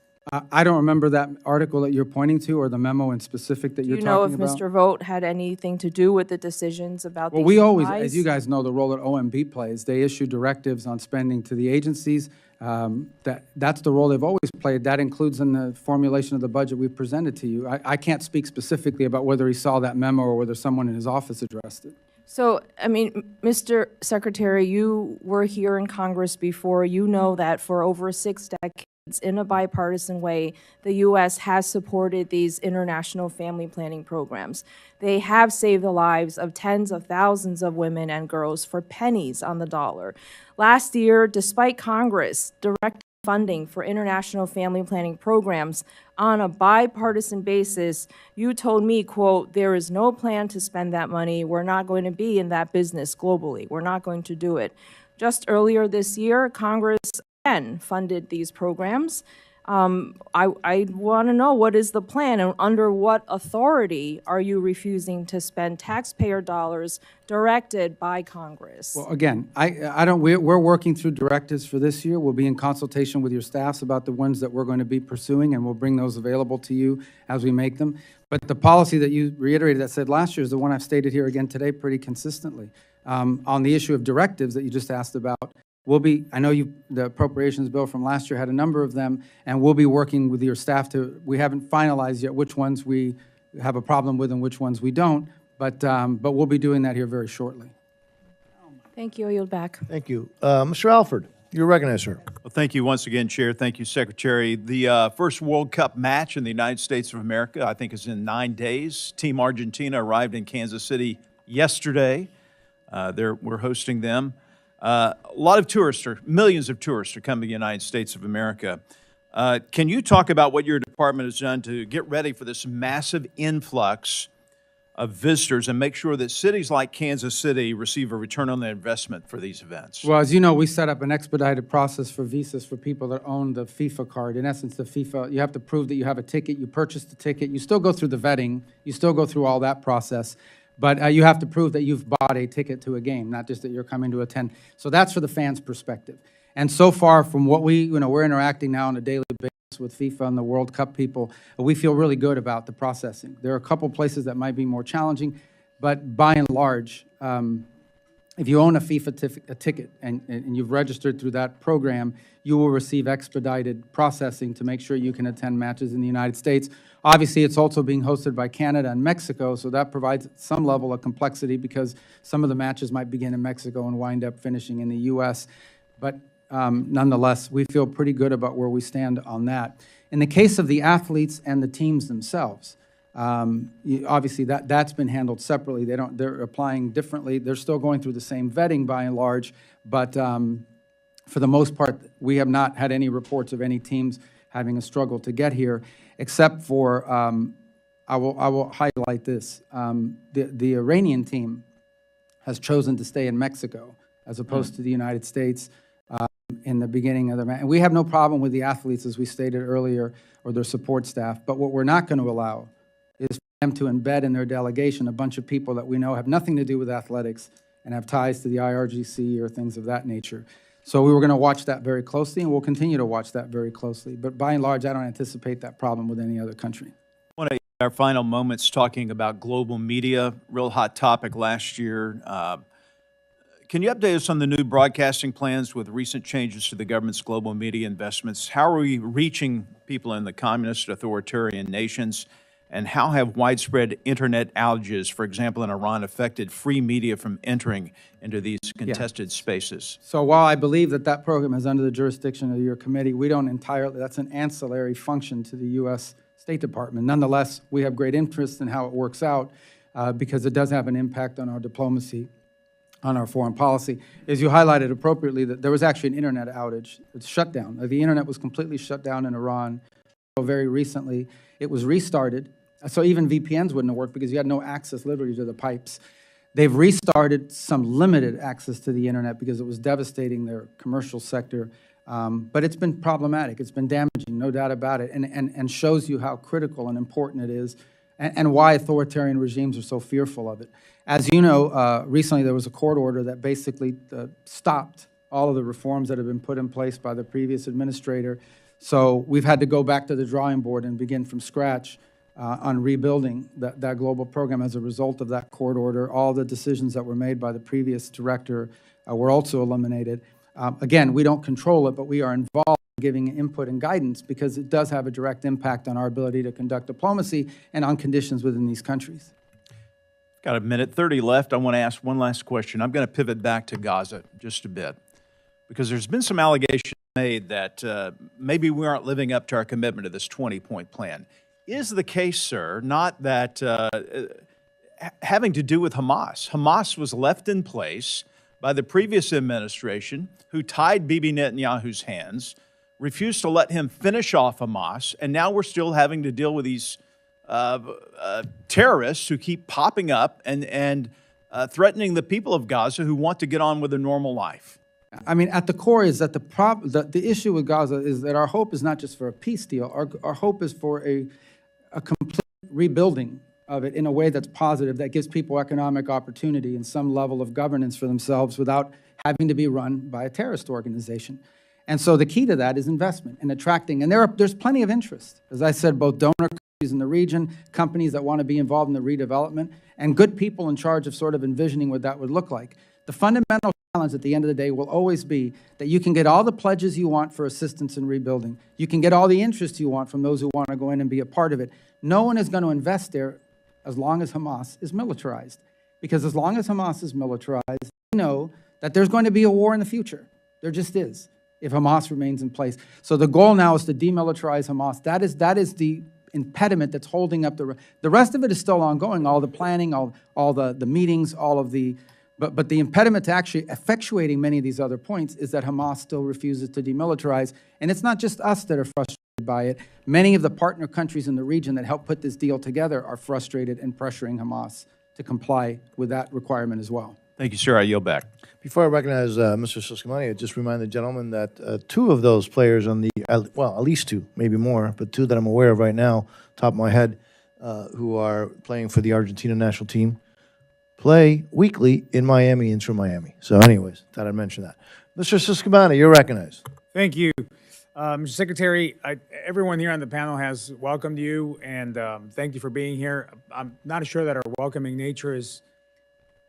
D: I don't remember that article that you're pointing to or the memo in specific that you're talking about.
H: Do you know if Mr. Vogt had anything to do with the decisions about these
D: Well, we always,
H: supplies?
D: as you guys know, the role that OMB plays, they issue directives on spending to the agencies. That's the role they've always played. That includes in the formulation of the budget we've presented to you. I can't speak specifically about whether he saw that memo or whether someone in his office addressed it.
H: So, I mean, Mr. Secretary, you were here in Congress before. You know that for over 6 decades, in a bipartisan way, the U.S. has supported these international family planning programs. They have saved the lives of tens of thousands of women and girls for pennies on the dollar. Last year, despite Congress directing funding for international family planning programs on a bipartisan basis, you told me, quote, there is no plan to spend that money. We're not going to be in that business globally. We're not going to do it. Just earlier this year, Congress again funded these programs. I want to know, what is the plan, and under what authority are you refusing to spend taxpayer dollars directed by Congress?
D: Well, again, we're working through directives for this year. We'll be in consultation with your staffs about the ones that we're going to be pursuing, and we'll bring those available to you as we make them. But the policy that you reiterated that said last year is the one I've stated here again today pretty consistently. On the issue of directives that you just asked about, I know the appropriations bill from last year had a number of them, and we'll be working with your staff we haven't finalized yet which ones we have a problem with and which ones we don't, but we'll be doing that here very shortly.
H: Thank you. I yield back.
A: Thank you. Mr. Alford, you're recognized, sir.
I: Well, thank you once again, Chair. Thank you, Secretary. The first World Cup match in the United States of America, I think, is in 9 days. Team Argentina arrived in Kansas City yesterday. We're hosting them. A lot of tourists, or millions of tourists, are coming to the United States of America. Can you talk about what your department has done to get ready for this massive influx of visitors and make sure that cities like Kansas City receive a return on their investment for these events?
D: Well, as you know, we set up an expedited process for visas for people that own the FIFA card. In essence, the FIFA, you have to prove that you have a ticket, you purchased the ticket, you still go through the vetting, you still go through all that process, but you have to prove that you've bought a ticket to a game, not just that you're coming to attend. So that's for the fans' perspective. And so far from what we're interacting now on a daily basis with FIFA and the World Cup people, we feel really good about the processing. There are a couple places that might be more challenging, but by and large, if you own a FIFA ticket and you've registered through that program, you will receive expedited processing to make sure you can attend matches in the United States. Obviously, it's also being hosted by Canada and Mexico, so that provides some level of complexity because some of the matches might begin in Mexico and wind up finishing in the U.S., but nonetheless, we feel pretty good about where we stand on that. In the case of the athletes and the teams themselves, obviously that's been handled separately. They're applying differently. They're still going through the same vetting by and large, but for the most part, we have not had any reports of any teams having a struggle to get here, except for, I will highlight this. The Iranian team has chosen to stay in Mexico as opposed to the United States in the beginning of the match. And we have no problem with the athletes, as we stated earlier, or their support staff. But what we're not going to allow is for them to embed in their delegation a bunch of people that we know have nothing to do with athletics and have ties to the IRGC or things of that nature. So we were going to watch that very closely, and we'll continue to watch that very closely. But by and large, I don't anticipate that problem with any other country.
I: I want to our final moments talking about global media, real hot topic last year. Can you update us on the new broadcasting plans with recent changes to the government's global media investments? How are we reaching people in the communist authoritarian nations? And how have widespread internet outages, for example, in Iran, affected free media from entering into these contested spaces?
D: So while I believe that program is under the jurisdiction of your committee, we don't entirely, that's an ancillary function to the U.S. State Department. Nonetheless, we have great interest in how it works out because it does have an impact on our diplomacy, on our foreign policy. As you highlighted appropriately, that there was actually an internet outage. It's shut down. The internet was completely shut down in Iran very recently. It was restarted. So even VPNs wouldn't have worked because you had no access literally to the pipes. They've restarted some limited access to the internet because it was devastating their commercial sector. But it's been problematic. It's been damaging, no doubt about it, and shows you how critical and important it is and why authoritarian regimes are so fearful of it. As you know, recently there was a court order that basically stopped all of the reforms that have been put in place by the previous administrator. So we've had to go back to the drawing board and begin from scratch on rebuilding that global program as a result of that court order. All the decisions that were made by the previous director were also eliminated. Again, we don't control it, but we are involved in giving input and guidance because it does have a direct impact on our ability to conduct diplomacy and on conditions within these countries.
I: Got a minute 30 left. I want to ask one last question. I'm going to pivot back to Gaza just a bit because there's been some allegations made that maybe we aren't living up to our commitment to this 20-point plan. Is the case, sir, not that having to do with Hamas? Hamas was left in place by the previous administration who tied Bibi Netanyahu's hands, refused to let him finish off Hamas, and now we're still having to deal with these terrorists who keep popping up and threatening the people of Gaza who want to get on with a normal life.
D: I mean, at the core is that the issue with Gaza is that our hope is not just for a peace deal. Our hope is for a complete rebuilding of it in a way that's positive, that gives people economic opportunity and some level of governance for themselves without having to be run by a terrorist organization. And so the key to that is investment and attracting. And there's plenty of interest. As I said, both donor countries in the region, companies that want to be involved in the redevelopment, and good people in charge of sort of envisioning what that would look like. The fundamental challenge at the end of the day will always be that you can get all the pledges you want for assistance in rebuilding. You can get all the interest you want from those who want to go in and be a part of it. No one is going to invest there as long as Hamas is militarized. Because as long as Hamas is militarized, we know that there's going to be a war in the future. There just is, if Hamas remains in place. So the goal now is to demilitarize Hamas. That is the impediment that's holding up the rest of it is still ongoing, all the planning, all the meetings, all of the, but the impediment to actually effectuating many of these other points is that Hamas still refuses to demilitarize. And it's not just us that are frustrated by it. Many of the partner countries in the region that helped put this deal together are frustrated and pressuring Hamas to comply with that requirement as well.
I: Thank you, sir. I yield back.
A: Before I recognize Mr. Susquehanna, I just remind the gentleman that two of those players on the, well, at least two, maybe more, but two that I'm aware of right now, top of my head, who are playing for the Argentina national team, play weekly in Miami, Inter Miami. So anyways, thought I'd mention that. Mr. Susquehanna, you're recognized.
J: Thank you. Mr. Secretary, everyone here on the panel has welcomed you, and thank you for being here. I'm not sure that our welcoming nature is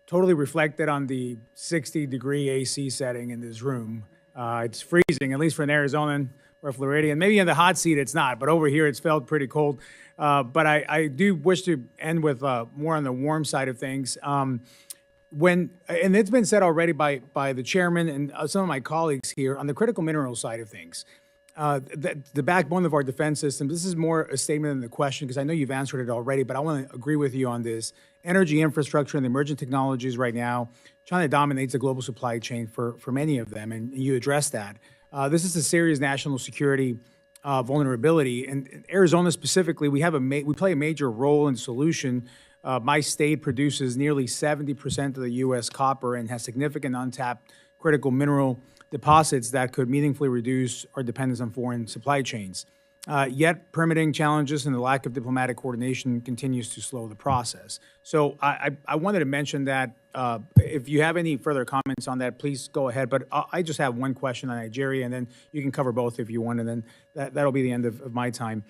J: totally reflected on the 60-degree AC setting in this room. It's freezing, at least for an Arizonan or a Floridian. Maybe in the hot seat it's not, but over here it's felt pretty cold. But I do wish to end with more on the warm side of things. And it's been said already by the chairman and some of my colleagues here on the critical mineral side of things. The backbone of our defense system, this is more a statement than the question, because I know you've answered it already, but I want to agree with you on this. Energy infrastructure and the emerging technologies right now, China dominates the global supply chain for many of them, and you address that. This is a serious national security vulnerability, and Arizona specifically, we play a major role in the solution. My state produces nearly 70% of the U.S. copper and has significant untapped critical mineral deposits that could meaningfully reduce our dependence on foreign supply chains. Yet permitting challenges and the lack of diplomatic coordination continues to slow the process. So I wanted to mention that if you have any further comments on that, please go ahead. But I just have one question on Nigeria, and then you can cover both if you want, and then that'll be the end of my time.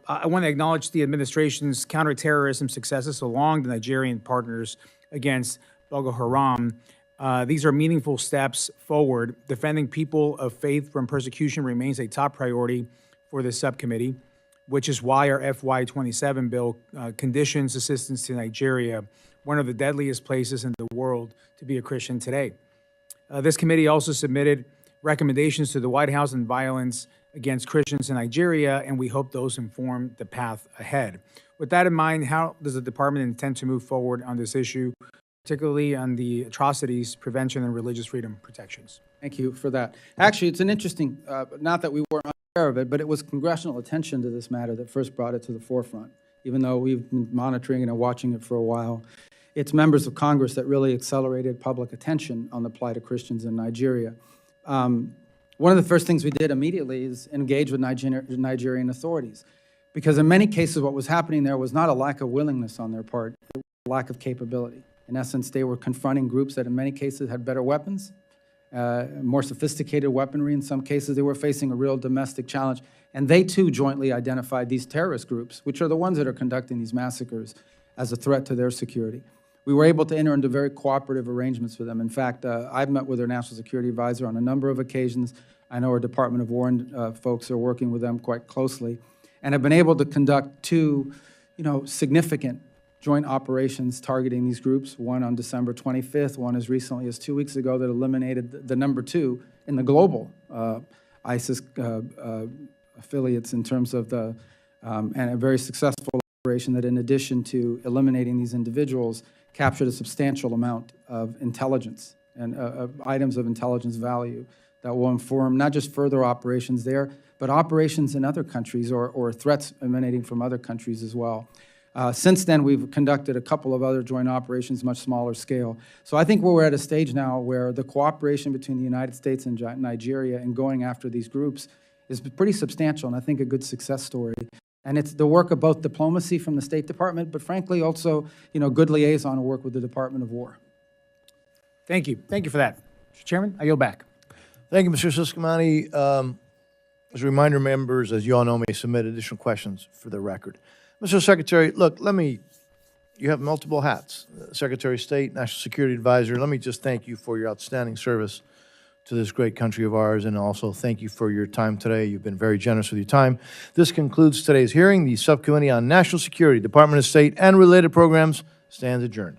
J: I want to acknowledge the administration's counterterrorism successes along the Nigerian partners against Boko Haram. These are meaningful steps forward. Defending people of faith from persecution remains a top priority for this subcommittee, which is why our FY27 bill conditions assistance to Nigeria, one of the deadliest places in the world to be a Christian today. This committee also submitted recommendations to the White House on violence against Christians in Nigeria, and we hope those inform the path ahead. With that in mind, how does the department intend to move forward on this issue, particularly on the atrocities, prevention, and religious freedom protections?
D: Thank you for that. Actually, it's an interesting, not that we weren't aware of it, but it was congressional attention to this matter that first brought it to the forefront, even though we've been monitoring it and watching it for a while. It's members of Congress that really accelerated public attention on the plight of Christians in Nigeria. One of the first things we did immediately is engage with Nigerian authorities, because in many cases what was happening there was not a lack of willingness on their part, it was a lack of capability. In essence, they were confronting groups that in many cases had better weapons, more sophisticated weaponry. In some cases, they were facing a real domestic challenge. And they, too, jointly identified these terrorist groups, which are the ones that are conducting these massacres, as a threat to their security. We were able to enter into very cooperative arrangements with them. In fact, I've met with their national security advisor on a number of occasions. I know our Department of War folks are working with them quite closely, and have been able to conduct two, significant joint operations targeting these groups, one on December 25th, one as recently as 2 weeks ago that eliminated the number two in the global ISIS affiliates in terms of and a very successful operation that, in addition to eliminating these individuals, captured a substantial amount of intelligence and items of intelligence value that will inform not just further operations there, but operations in other countries or threats emanating from other countries as well. Since then, we've conducted a couple of other joint operations, much smaller scale. So I think we're at a stage now where the cooperation between the United States and Nigeria in going after these groups is pretty substantial, and I think a good success story. And it's the work of both diplomacy from the State Department, but frankly also, good liaison work with the Department of War.
J: Thank you. Thank you for that. Mr. Chairman, I yield back.
A: Thank you, Mr. Susquehanna. As a reminder, members, as you all know, may submit additional questions for the record. Mr. Secretary, look, you have multiple hats, Secretary of State, National Security Advisor. Let me just thank you for your outstanding service to this great country of ours, and also thank you for your time today. You've been very generous with your time. This concludes today's hearing. The Subcommittee on National Security, Department of State, and Related Programs stands adjourned.